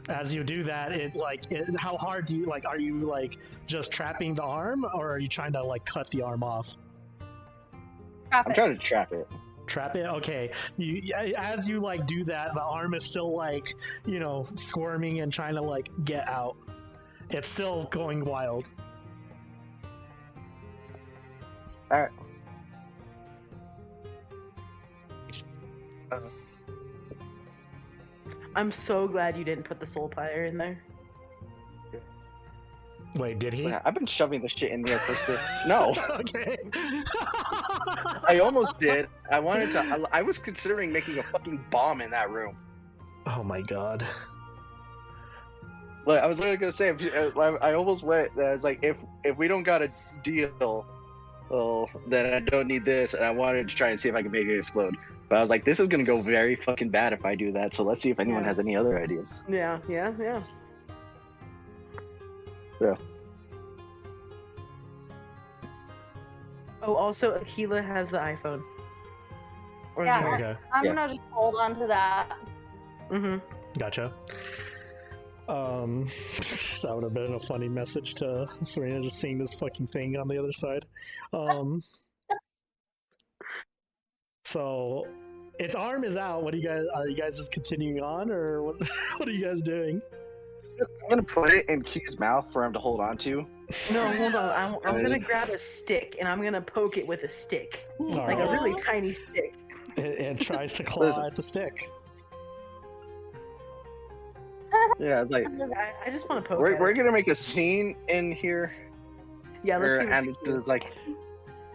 As you do that, how hard do you like? Are you like just trapping the arm, or are you trying to like cut the arm off? Drop I'm it. trying to trap it. Trap it. Okay. As you like do that, the arm is still like squirming and trying to like get out. It's still going wild. All right. I'm so glad you didn't put the soul pyre in there. Wait, did he? Yeah, I've been shoving this shit in there for no. Okay. I almost did. I wanted to. I was considering making a fucking bomb in that room. Oh my god. Look, I was literally gonna say. I almost went. I was like, if we don't got a deal, well, then I don't need this. And I wanted to try and see if I could make it explode. But I was like, this is gonna go very fucking bad if I do that. So let's see if anyone Yeah. has any other ideas. Yeah. Yeah. Oh, also, Akila has the iPhone. Or Yeah. near. Okay, I'm Yeah. gonna just hold on to that. Mm-hmm. gotcha. That would have been a funny message to Serena, just seeing this fucking thing on the other side. So its arm is out. What do you guys? Are you guys just continuing on, or what? What are you guys doing? I'm gonna put it in Q's mouth for him to hold on to. No, hold on. I'm gonna grab a stick and I'm gonna poke it with a stick. All Like a right. really tiny stick. It tries to claw Listen. at the stick. Yeah, it's like I just want to poke we're it. gonna make a scene in here. Yeah, let's give it And to Q. it's like,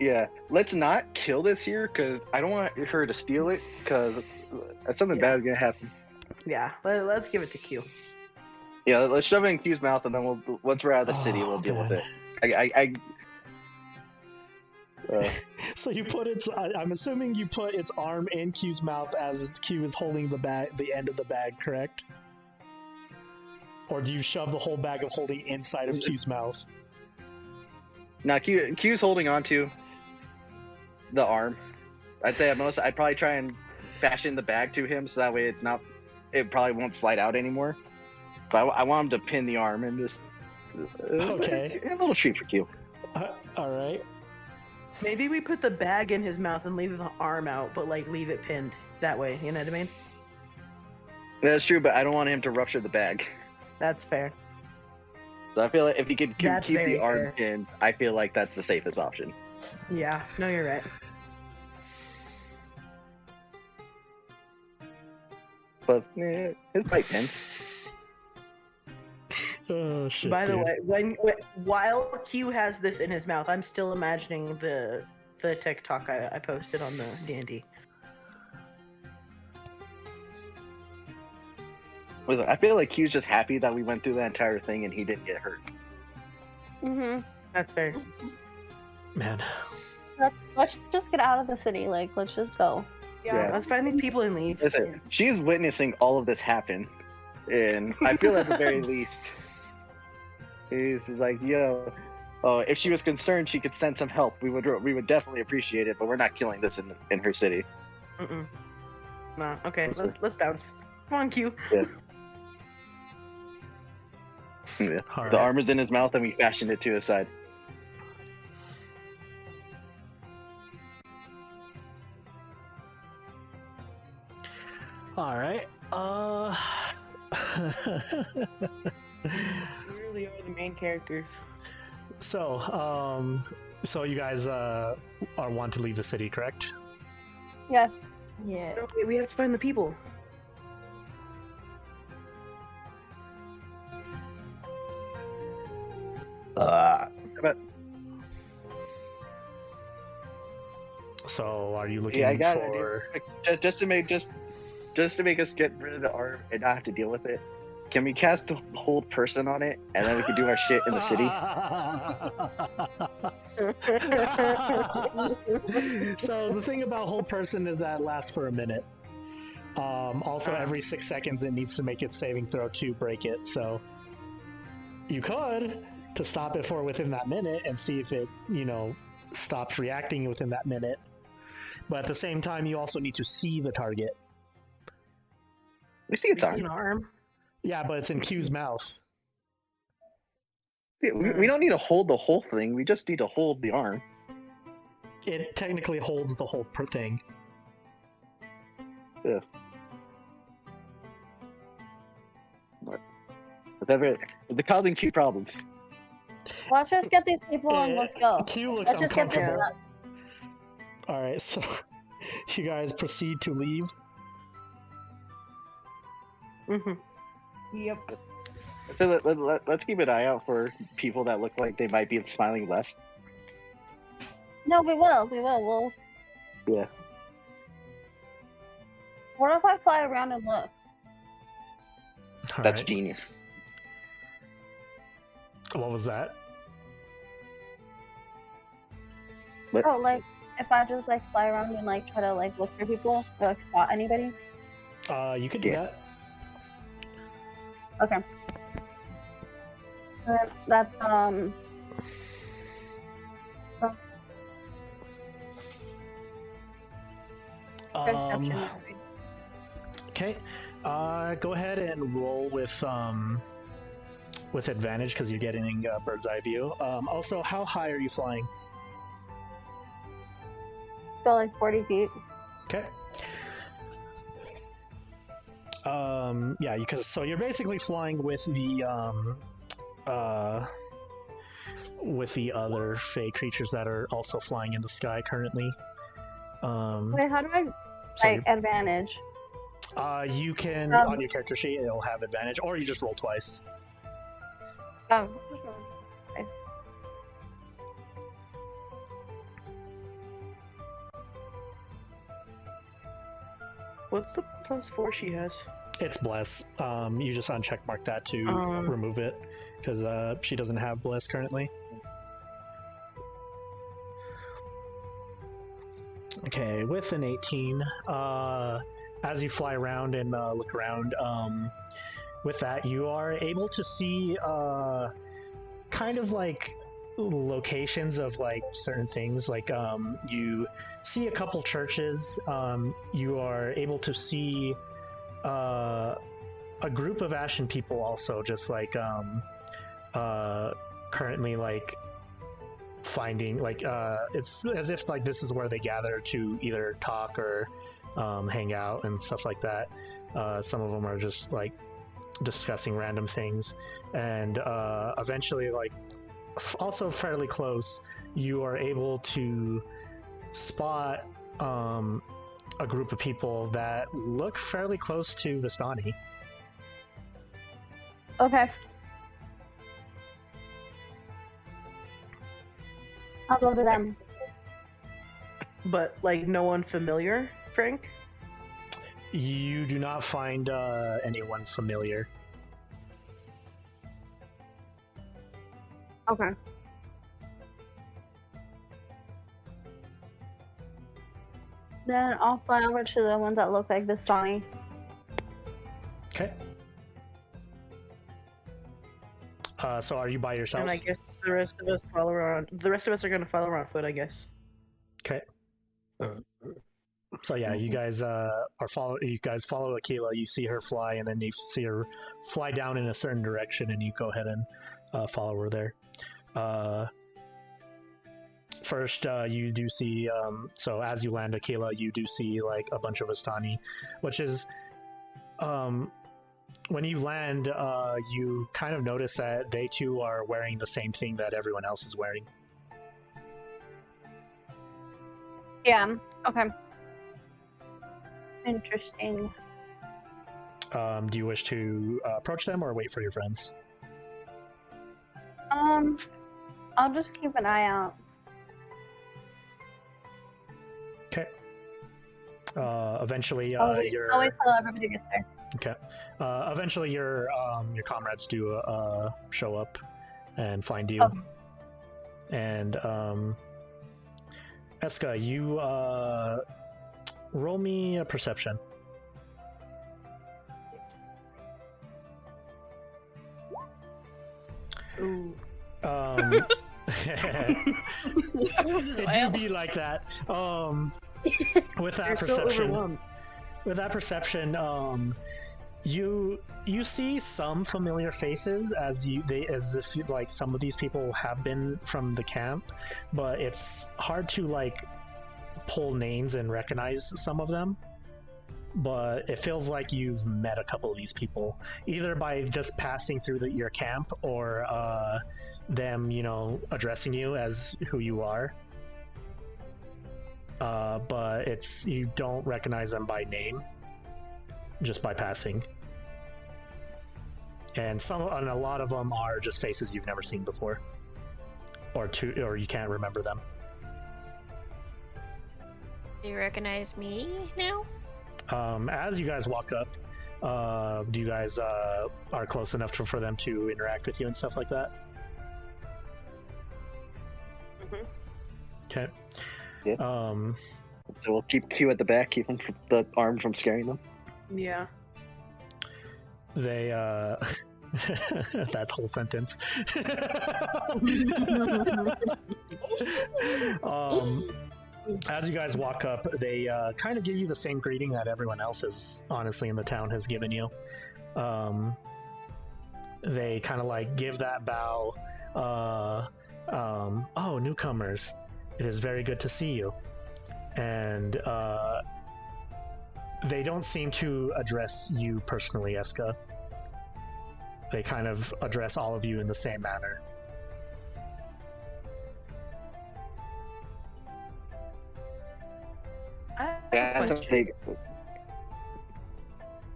yeah, let's not kill this here because I don't want her to steal it because something bad is gonna happen. Yeah, let's give it to Q. Yeah, let's shove it in Q's mouth and then once we're out of the city, we'll deal with it. So you put its. I'm assuming you put its arm in Q's mouth as Q is holding the bag, the end of the bag, correct? Or do you shove the whole bag of holding inside of Q's mouth? Now Q's holding on to the arm. I'd say I'd probably try and fashion the bag to him so that way it probably won't slide out anymore. But I want him to pin the arm and just Okay. a little treat for Q. All right. Maybe we put the bag in his mouth and leave the arm out, but like leave it pinned that way. You know what I mean? That's true, but I don't want him to rupture the bag. That's fair. So I feel like if he could keep That's very the arm fair. pinned, I feel like that's the safest option. Yeah. No, you're right. But his bite pinned. Oh shit. By the dude. way, while Q has this in his mouth, I'm still imagining the TikTok I posted on the D&D. I feel like Q's just happy that we went through that entire thing and he didn't get hurt. Mm-hmm. That's fair. Man. Let's just get out of the city. Like, let's just go. Yeah. Let's find these people and leave. Listen, she's witnessing all of this happen, and I feel at the very least, he's like, yo, if she was concerned, she could send some help. We would definitely appreciate it, but we're not killing this in her city. Mm-mm. Nah. Okay. Listen. Let's bounce. Come on, Q. Yeah. All The right. arm is in his mouth, and we fashioned it to his side. All right. We really are the main characters. So you guys want to leave the city, correct? Yeah. Yeah. No, wait, we have to find the people. So are you looking Yeah, I got for? it. Just to make us get rid of the arm and not have to deal with it. Can we cast a hold person on it, and then we can do our shit in the city? So the thing about hold person is that it lasts for a minute. Also, every 6 seconds it needs to make its saving throw to break it. So you could to stop it for within that minute and see if it, stops reacting within that minute. But at the same time, you also need to see the target. We see its You see an arm. arm. Yeah, but it's in Q's mouth. Yeah, we don't need to hold the whole thing. We just need to hold the arm. It technically holds the whole thing. Yeah. But they're causing Q problems. Let's just get these people and let's go. Q looks Let's just get this uncomfortable. done. Alright, so you guys proceed to leave. Mm-hmm. Yep. So let's keep an eye out for people that look like they might be smiling less. No, we will. We'll. Yeah. What if I fly around and look? That's Alright, genius. what was that? Oh, like if I just like fly around and like try to like look for people or like spot anybody. You could do Yeah. that. Okay. That's perception. Okay. Go ahead and roll with advantage because you're getting bird's eye view. Also, how high are you flying? Go like 40 feet. Okay. Yeah, because so you're basically flying with the other fey creatures that are also flying in the sky currently. Wait, how do I advantage? You can on your character sheet it'll have advantage, or you just roll twice. Oh. What's the +4 she has? It's bless. You just uncheck mark that to remove it because she doesn't have bless currently. Okay, with an 18, as you fly around and look around, with that you are able to see kind of like locations of like certain things. Like you see a couple churches. You are able to see a group of Ashen people also just like currently like finding like it's as if like this is where they gather to either talk or hang out and stuff like that. Some of them are just like discussing random things, and eventually, like also fairly close, you are able to spot a group of people that look fairly close to Vistani. Okay. I'll go to them. But like no one familiar, Frank? You do not find anyone familiar. Okay. Then I'll fly over to the ones that look like Vistani. Okay. So are you by yourself? And I guess the rest of us follow around. The rest of us are gonna follow around foot, I guess. Okay. So yeah, you guys You guys follow Akila. You see her fly, and then you see her fly down in a certain direction, and you go ahead and follow her there. First, you do see. So as you land Akila, you do see like a bunch of Vistani, which is, when you land, you kind of notice that they too are wearing the same thing that everyone else is wearing. Yeah. Okay. Interesting. Do you wish to approach them or wait for your friends? I'll just keep an eye out. Okay. Eventually, I'll wait till everybody gets there. Okay. Eventually, your comrades do show up and find you. Oh. And Eska, you roll me a perception. Ooh. It do be like that. With that You're so perception, overwhelmed. you see some familiar faces as if like some of these people have been from the camp, but it's hard to like pull names and recognize some of them. But it feels like you've met a couple of these people, either by just passing through your camp or them, addressing you as who you are. But you don't recognize them by name, just by passing. And a lot of them are just faces you've never seen before, or you can't remember them. Do you recognize me now? As you guys walk up, do you guys are close enough for them to interact with you and stuff like that? Mm-hmm. Okay. Yeah. So we'll keep Q at the back, keep the arm from scaring them. Yeah. They That whole sentence. As you guys walk up, they kind of give you the same greeting that everyone else has, honestly, in the town has given you. They kind of like give that bow. Oh, newcomers, it is very good to see you. And they don't seem to address you personally, Eska. They kind of address all of you in the same manner.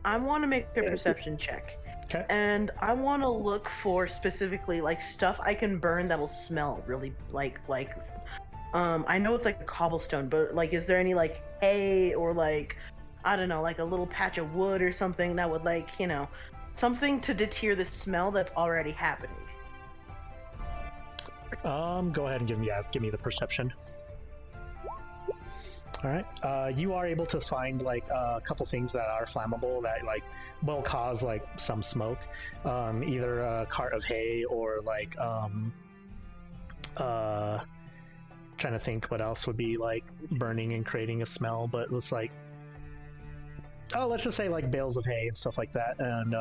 I want to make a perception check. Okay. And I want to look for specifically like stuff I can burn that'll smell really like I know it's like a cobblestone, but like is there any like hay or like I don't know, like a little patch of wood or something that would like, you know, something to deter the smell that's already happening. Go ahead and give me the perception. All right. You are able to find like a couple things that are flammable that like will cause like some smoke. Either a cart of hay or like trying to think what else would be like burning and creating a smell, but it's like let's just say like bales of hay and stuff like that, and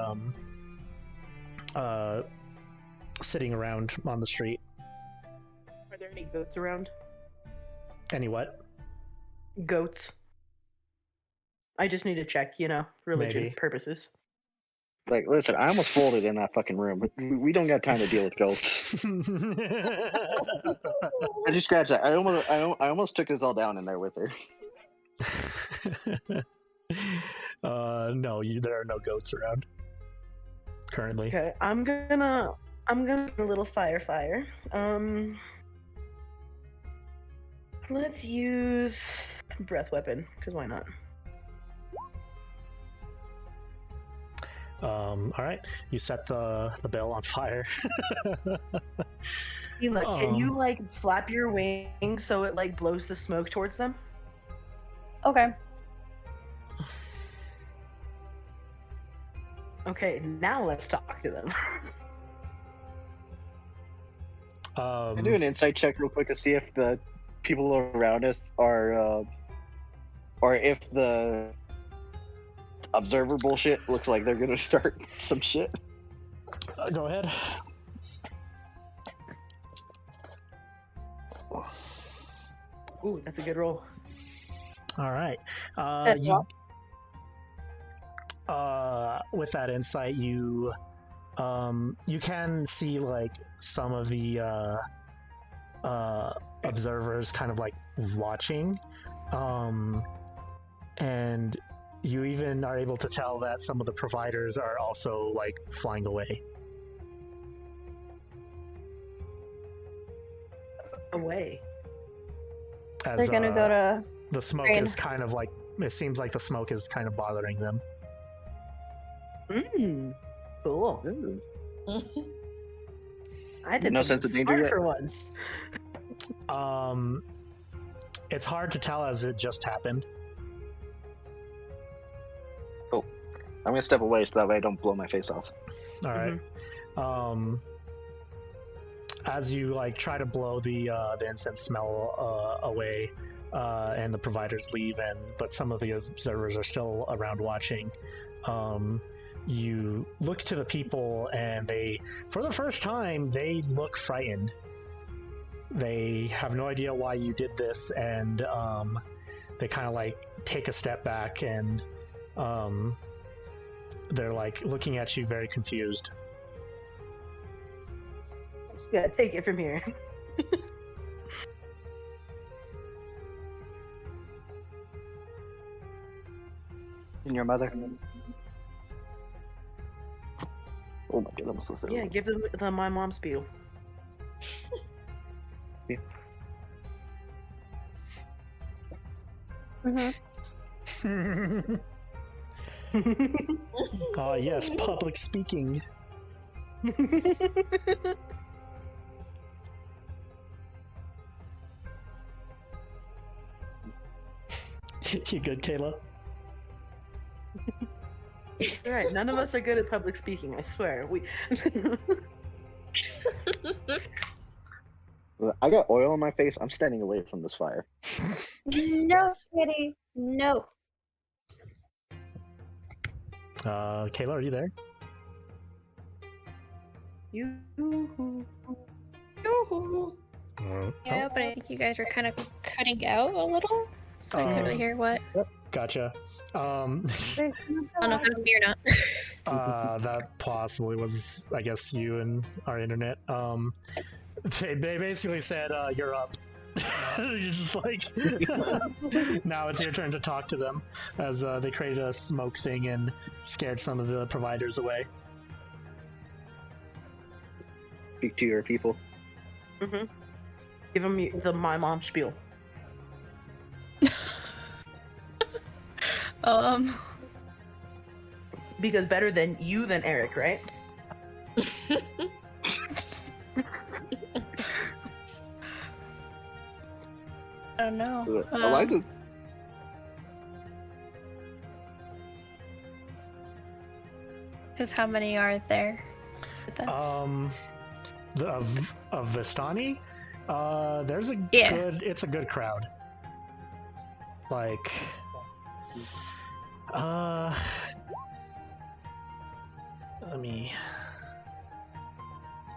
sitting around on the street. Are there any goats around? Any what? Goats. I just need to check, you know, religion Maybe. purposes. Like, listen, I almost folded in that fucking room. We don't got time to deal with ghosts. I just scratched that. I almost took us all down in there with her. No, there are no goats around currently. Okay, I'm gonna do a little fire. Let's use breath weapon, because why not? All right, you set the bell on fire. Kayla, can you like flap your wings so it like blows the smoke towards them? Okay. Okay, now let's talk to them. Can do an insight check real quick to see if the people around us are, or if the observer bullshit looks like they're gonna start some shit. Go ahead. Ooh, that's a good roll. All right. With that insight, you can see like some of the observers kind of like watching, and you even are able to tell that some of the providers are also like flying away. Away. As, They're gonna go to the smoke Rain. is kind of like, it seems like the smoke is kind of bothering them. Cool. I didn't No sense of danger yet? for once. It's hard to tell as it just happened. I'm gonna step away so that way I don't blow my face off. All right. As you like try to blow the incense smell away, and the providers leave, but some of the observers are still around watching. You look to the people, and they, for the first time, they look frightened. They have no idea why you did this, and they kind of like take a step back, and they're like looking at you very confused. It's good. Take it from here. And your mother? Oh my god, I'm so sorry. Yeah, give them my mom's spiel. Yeah. Ah, yes, public speaking. You good, Kayla? All right, none of us are good at public speaking. I swear. We. I got oil on my face. I'm standing away from this fire. No, sweetie. No. Kayla, are you there? You. Yeah, but I think you guys were kind of cutting out a little, so I couldn't really hear what. Gotcha. I don't know if that was me or not. That possibly was, I guess, you and our internet. They basically said, "You're up." You're just like, now it's your turn to talk to them, as they created a smoke thing and scared some of the providers away. Speak to your people. Mm-hmm. Give them the my mom spiel. Because better than you than Eric, right? I don't know. Eliza. Because how many are there with us? Of Vistani, there's a good. It's a good crowd. Like,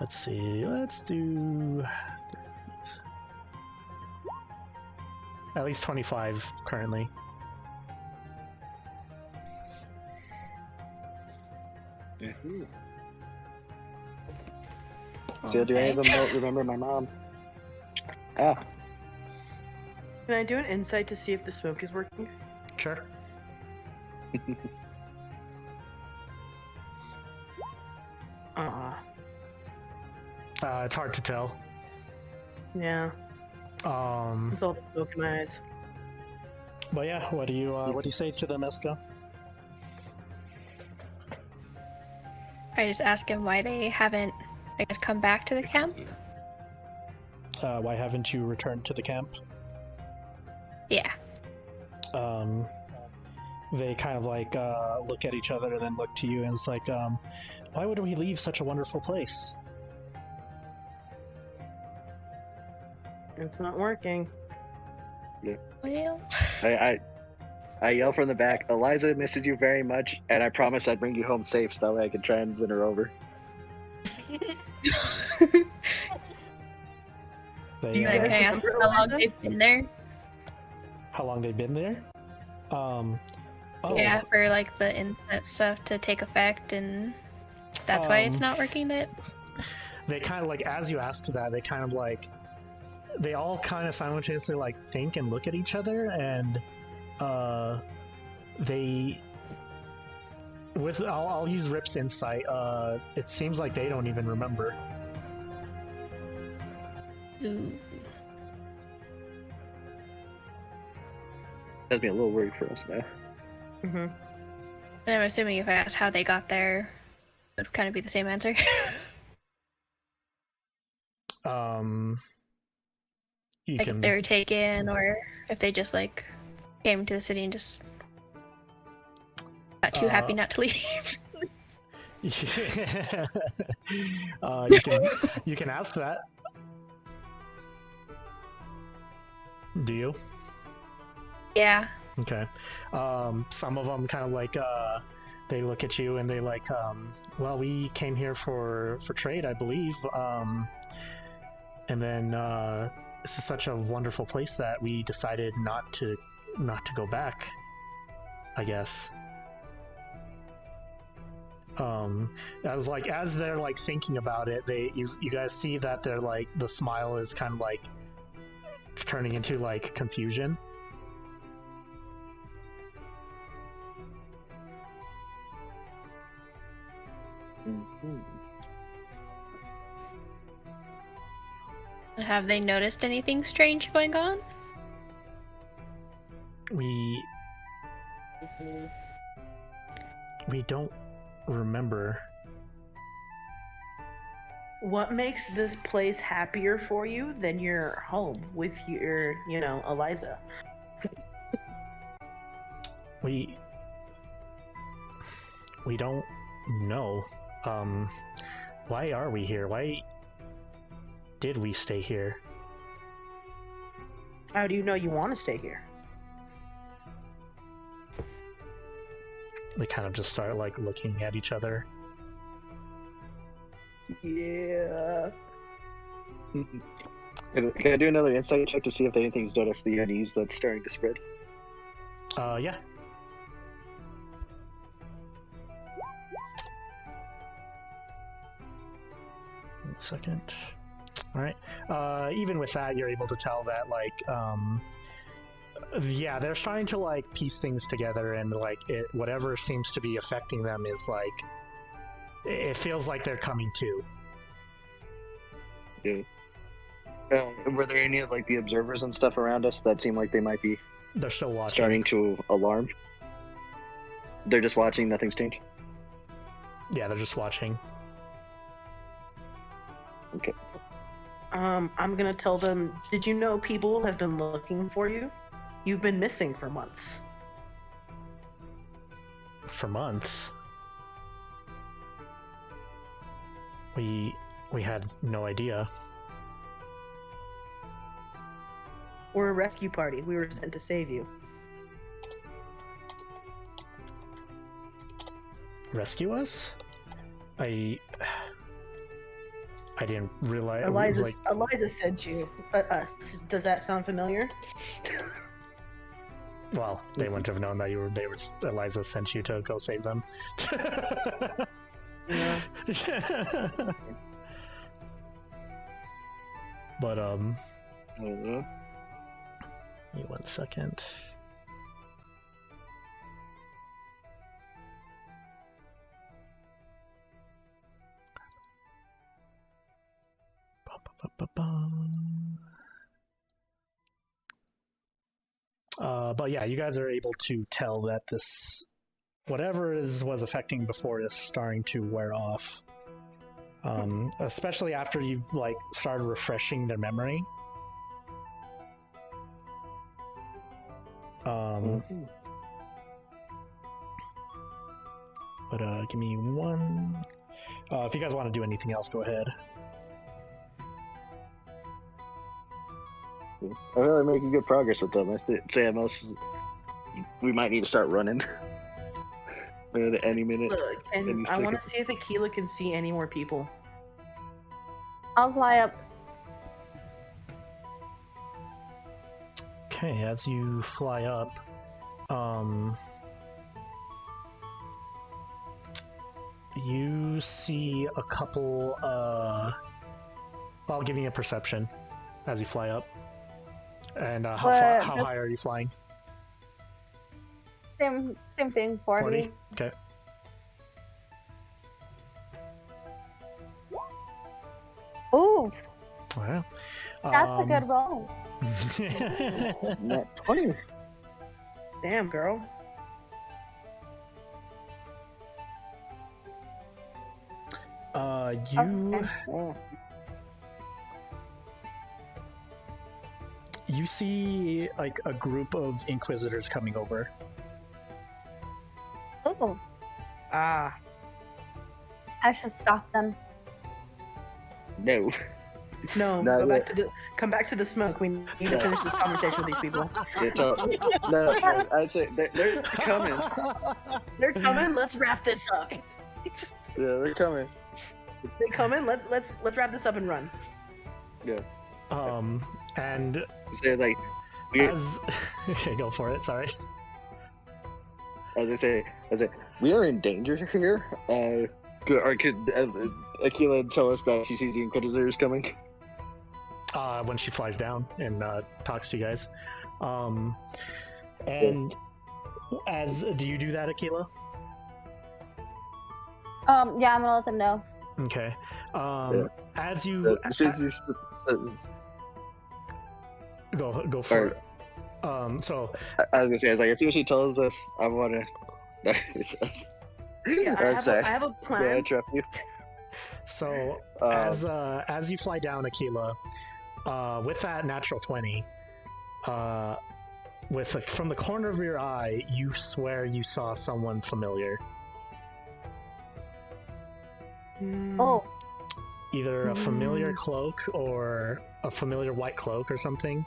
let's see. Let's do at least 25 currently. So do any of them remember my mom? Ah. Can I do an insight to see if the smoke is working? Sure. It's hard to tell. Yeah. It's all the smoke in my eyes. But yeah, what do you say to them, Eska? I just ask him why they haven't, I guess, come back to the camp. Why haven't you returned to the camp? Yeah. They kind of like look at each other and then look to you, and it's like, why would we leave such a wonderful place? It's not working. Yeah. Well. I yell from the back, Eliza misses you very much, and I promise I'd bring you home safe so that way I could try and win her over. Can I ask how long they've been there? How long they've been there? Yeah, for like the inset stuff to take effect, and that's why it's not working. That they kind of like, as you asked that, they kind of like, they all kind of simultaneously like think and look at each other, and I'll use Rip's insight. It seems like they don't even remember. Ooh. Has me a little worried for us now. Mm-hmm. And I'm assuming if I asked how they got there, it would kind of be the same answer. Like if they were taken, or if they just like came to the city and just got too happy not to leave. You can ask that. Do you? Yeah. Okay. Some of them kind of like they look at you and they like, well, we came here for trade, I believe. And then this is such a wonderful place that we decided not to go back, I guess. As they're like thinking about it, you guys see that they're like, the smile is kind of like turning into like confusion. Mm-hmm. Have they noticed anything strange going on? We don't remember. What makes this place happier for you than your home with your, Eliza? We We don't know. Why are we here? Why did we stay here? How do you know you want to stay here? We kind of just start like looking at each other. Yeah. Can I do another insight check to see if anything's noticed the unease that's starting to spread? Yeah. One second. All right. Even with that, you're able to tell that, like, yeah, they're starting to like piece things together, and like whatever seems to be affecting them is like, it feels like they're coming to. Yeah. Were there any of like the observers and stuff around us that seem like they might be They're still watching. starting to alarm? They're just watching, nothing's changed? Yeah, they're just watching. Okay. I'm gonna tell them, did you know people have been looking for you? You've been missing for months. For months. We had no idea. We're a rescue party. We were sent to save you. Rescue us? I didn't realize. Eliza sent you. Us. Does that sound familiar? Well, they wouldn't have known that Eliza sent you to go save them. Yeah. But I don't know. give me 1 second. But yeah, you guys are able to tell that this, whatever was affecting before, is starting to wear off. Especially after you've like started refreshing their memory. But give me one. If you guys want to do anything else, go ahead. I'm really making good progress with them. I say at most we might need to start running. At any minute. Look, and I want to see if Akila can see any more people. I'll fly up. Okay, as you fly up, you see a couple. I'll give you a perception as you fly up. And how high are you flying? Same thing, 40. Okay. Ooh, Wow. that's a good roll. Net 20. Damn, girl. You see like a group of Inquisitors coming over. Ooh, Ah. I should stop them. No. No, Not go back yet. to come back to the smoke. We need to finish this conversation with these people. No, I'd say they're coming. They're coming. Let's wrap this up. Yeah, they're coming. They coming. Let's wrap this up and run. Yeah. And So it's like, as okay, go for it. Sorry. as I say, we are in danger here. Could Akila tell us that she sees the Inquisitors coming? When she flies down and talks to you guys. And do you do that, Akila? Yeah, I'm gonna let them know. Okay. Yeah. As you go for it. So I was gonna say, as soon as she tells us, I wanna. Yeah, I have a plan. Yeah, I trap you. So as you fly down, Akila, with that natural 20, from the corner of your eye, you swear you saw someone familiar. Oh, Either a familiar cloak or a familiar white cloak or something.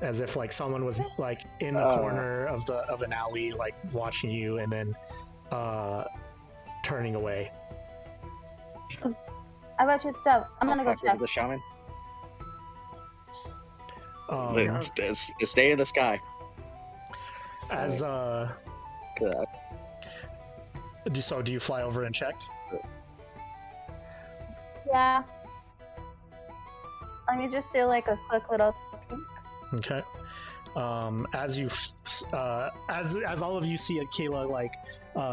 As if like someone was like in the corner of an alley, like watching you, and then turning away. I bet you it's stuff. I'm gonna go check. The shaman. Stay in the sky. As Good. so do you fly over and check? Yeah. Let me just do like a quick little. Okay. As you, as all of you see Akila like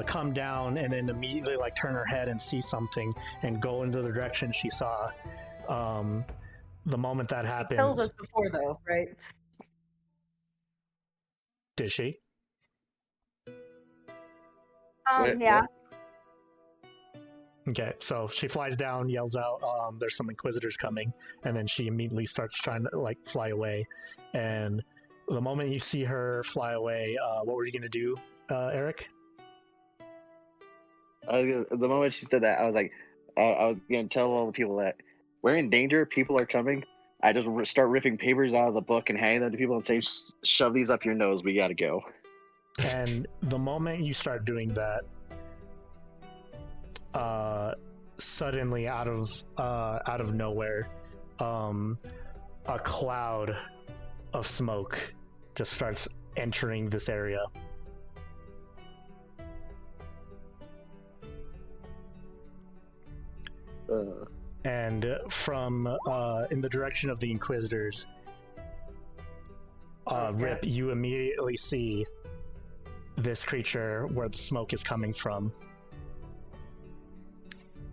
come down and then immediately like turn her head and see something and go into the direction she saw. The moment that happens, Killed us before though, right? did she? Yeah. Okay, so she flies down, yells out, "There's some Inquisitors coming," and then she immediately starts trying to like fly away. And the moment you see her fly away, what were you gonna do, Eric? The moment she said that, I was like, I was gonna tell all the people that we're in danger. People are coming. I just start ripping papers out of the book and handing them to people and say, "Shove these up your nose. We gotta go." And the moment you start doing that, suddenly out of nowhere, a cloud of smoke just starts entering this area. And from in the direction of the Inquisitors, Rip, you immediately see this creature where the smoke is coming from.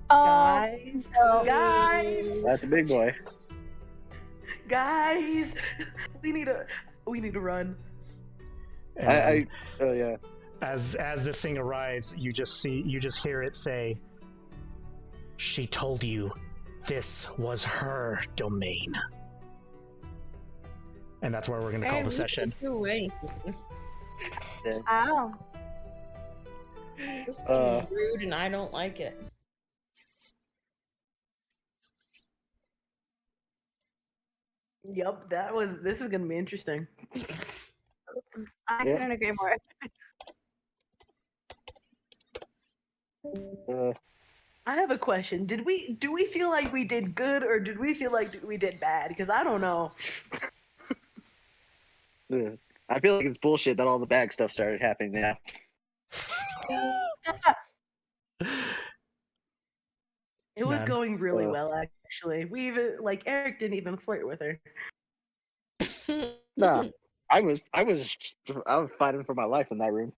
Guys, no. guys, That's a big boy. guys, we need to run. And Yeah. as this thing arrives, you just hear it say, "She told you this was her domain." And that's where we're going to call the session. Do anything. Ow. This is rude, and I don't like it. Yup, this is gonna be interesting. I couldn't agree more. I have a question. Do we feel like we did good or did we feel like we did bad? Because I don't know. I feel like it's bullshit that all the bad stuff started happening now. It was None. going really well, actually. We even Eric didn't even flirt with her. Nah, I was fighting for my life in that room.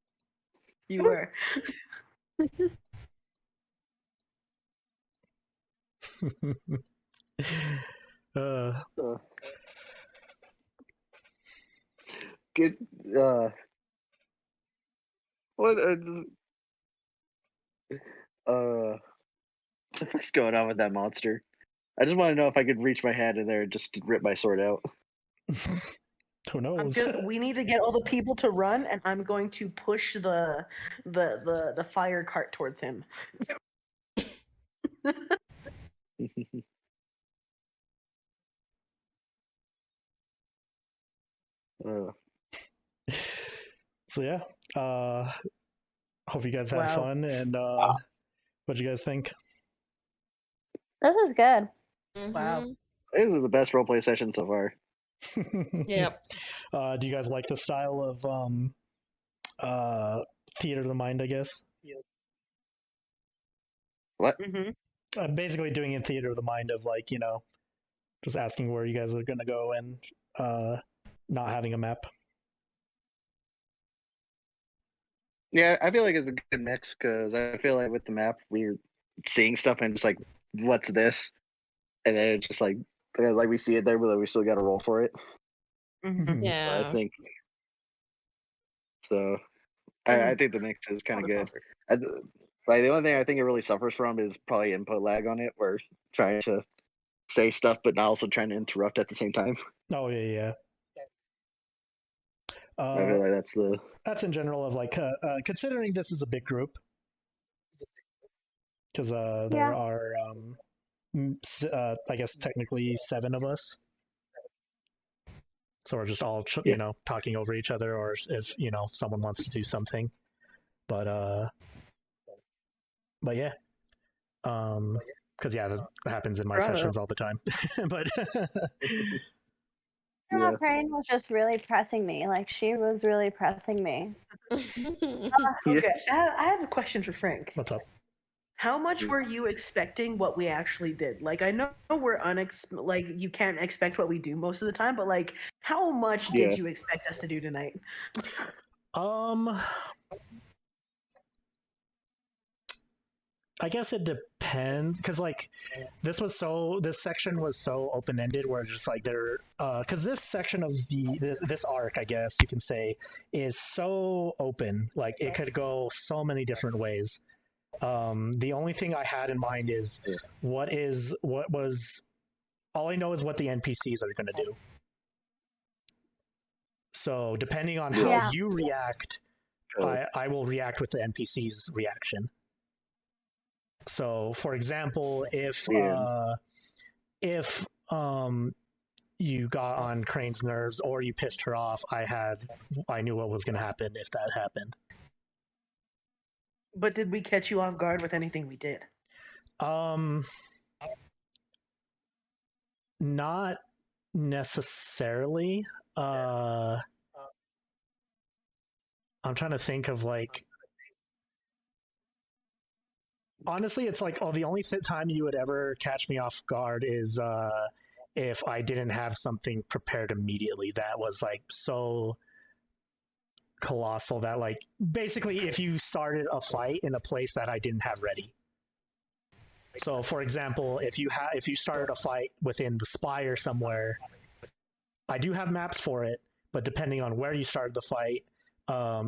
You were. Good. What? What's going on with that monster? I just want to know if I could reach my hand in there and just rip my sword out. Who knows? We need to get all the people to run, and I'm going to push the fire cart towards him. So yeah, hope you guys had fun, and what'd you guys think? This is good. Wow. This is the best roleplay session so far. Yep. Do you guys like the style of theater of the mind, I guess? What? Mm-hmm. Basically doing in theater of the mind of like, just asking where you guys are gonna go and not having a map. Yeah, I feel like it's a good mix because I feel like with the map we're seeing stuff and just like, what's this? And then it's just like we see it there, but then we still got to roll for it. Mm-hmm. Yeah. So I think so. I think the mix is kind of good. Like the only thing I think it really suffers from is probably input lag on it. We're trying to say stuff, but not also trying to interrupt at the same time. Oh yeah. I feel like that's in general of like considering this is a big group. because there Yeah. are I guess technically 7 of us. So we're just all talking over each other, or if someone wants to do something. But yeah. Because that happens in my Bravo. sessions all the time. But Yeah, Crane was just really pressing me. Like, she was really pressing me. Okay, I have a question for Frank. what's up? How much were you expecting what we actually did? Like, I know we're like you can't expect what we do most of the time, but like, how much did you expect us to do tonight? I guess it depends, because like this section was so open-ended where just like because this section of this arc, I guess you can say, is so open, like it could go so many different ways. The only thing I had in mind is all I know is what the NPCs are going to do. So depending on how you react, I will react with the NPC's reaction. So, for example, if you got on Crane's nerves or you pissed her off, I knew what was going to happen if that happened. But did we catch you off guard with anything we did? Not necessarily. I'm trying to think of like. Honestly, it's like, the only time you would ever catch me off guard is if I didn't have something prepared immediately that was like so colossal that like basically if you started a fight in a place that I didn't have ready. So for example, if you started a fight within the spire somewhere, I do have maps for it, but depending on where you started the fight,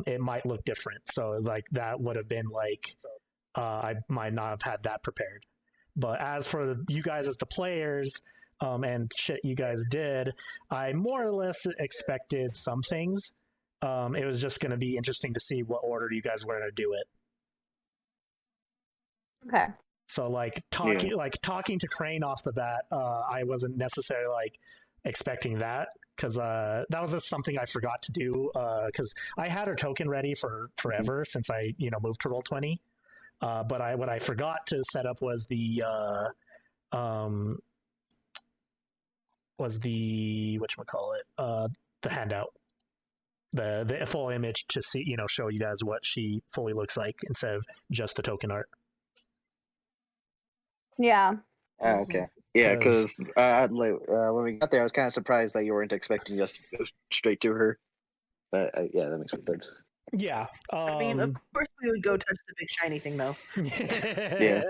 it might look different. So like that would have been like I might not have had that prepared. But as for you guys as the players, and shit you guys did, I more or less expected some things. It was just going to be interesting to see what order you guys were going to do it. Okay. So like talking to Crane off the bat, I wasn't necessarily like expecting that, because that was just something I forgot to do, because I had her token ready for forever since I moved to Roll20. But what I forgot to set up was the whatchamacallit, the handout, the full image to see, show you guys what she fully looks like instead of just the token art. Yeah. Oh, okay. Yeah, because when we got there, I was kind of surprised that you weren't expecting us to go straight to her. But yeah, that makes sense. Yeah. I mean, of course we would go touch the big shiny thing, though. Yeah.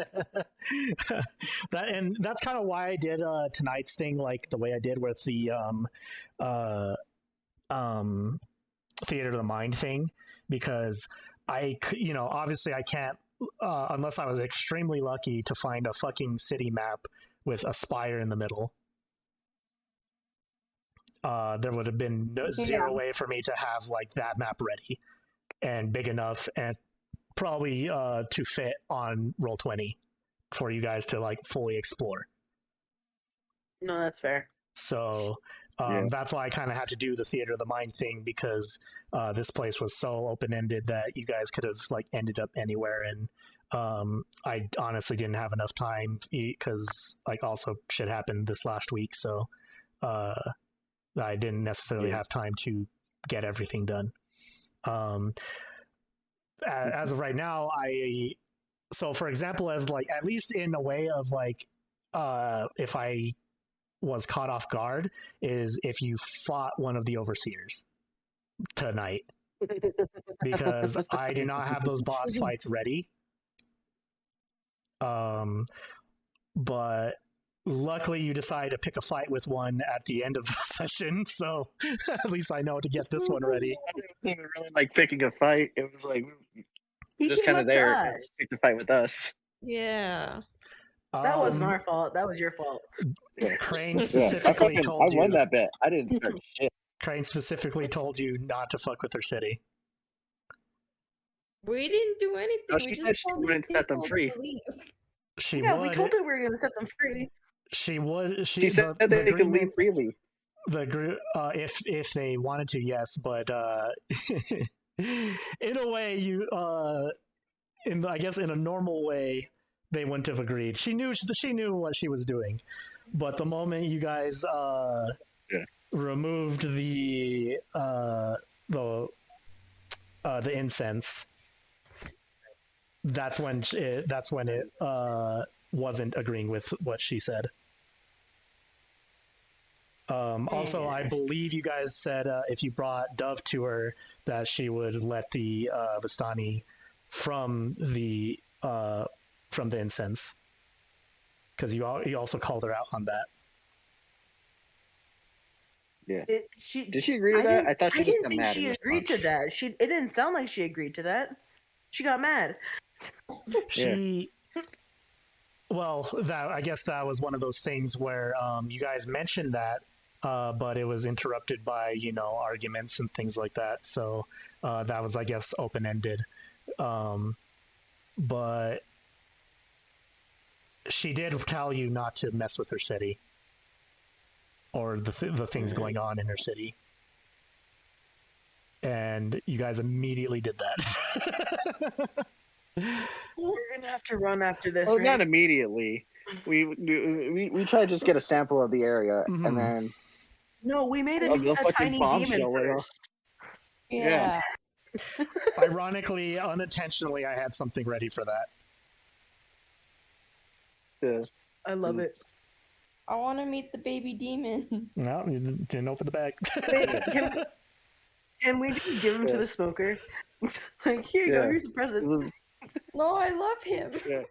That's kind of why I did tonight's thing like the way I did with the Theater of the Mind thing, because obviously I can't, unless I was extremely lucky to find a fucking city map with a spire in the middle. There would have been zero way for me to have like that map ready and big enough and probably to fit on Roll20 for you guys to like fully explore. No, that's fair. So that's why I kind of had to do the Theater of the Mind thing, because this place was so open-ended that you guys could have like ended up anywhere, and I honestly didn't have enough time because like also shit happened this last week, so I didn't necessarily have time to get everything done. As of right now, so for example, as like at least in a way of like if I was caught off guard, is if you fought one of the overseers tonight, because I do not have those boss fights ready. But luckily you decided to pick a fight with one at the end of the session, so at least I know to get this one ready. It wasn't even really like picking a fight. It was like just kind of there and picked a fight with us. Yeah. That wasn't our fault. That was your fault. Crane specifically told you. I won that bet. I didn't start shit. Crane specifically told you not to fuck with her city. We didn't do anything. No, she said she wouldn't set them free. She Yeah, would. we told her we were gonna set them free. She would. She said that they could leave freely. The group, if they wanted to, yes, but in a way, I guess in a normal way, they wouldn't have agreed. She knew what she was doing, but the moment you guys removed the incense, that's when it wasn't agreeing with what she said. Also, I believe you guys said if you brought Dove to her, that she would let the Vistani from the incense, because you also called her out on that. Yeah. Did she agree to that? I thought she just got mad. I didn't think she agreed to that. It didn't sound like she agreed to that. She got mad. Well, I guess that was one of those things where you guys mentioned that, but it was interrupted by arguments and things like that. So that was, I guess, open-ended. But she did tell you not to mess with her city or the things going on in her city, and you guys immediately did that. We're gonna have to run after this. Oh, right? not immediately. We tried to just get a sample of the area, and then no, we made a tiny demon first. Yeah. Ironically, unintentionally, I had something ready for that. Yeah. I love it. I want to meet the baby demon. No, you didn't open the bag. Wait, can we just give him to the smoker? Like, here you go. Here's a present. No, I love him. Yeah.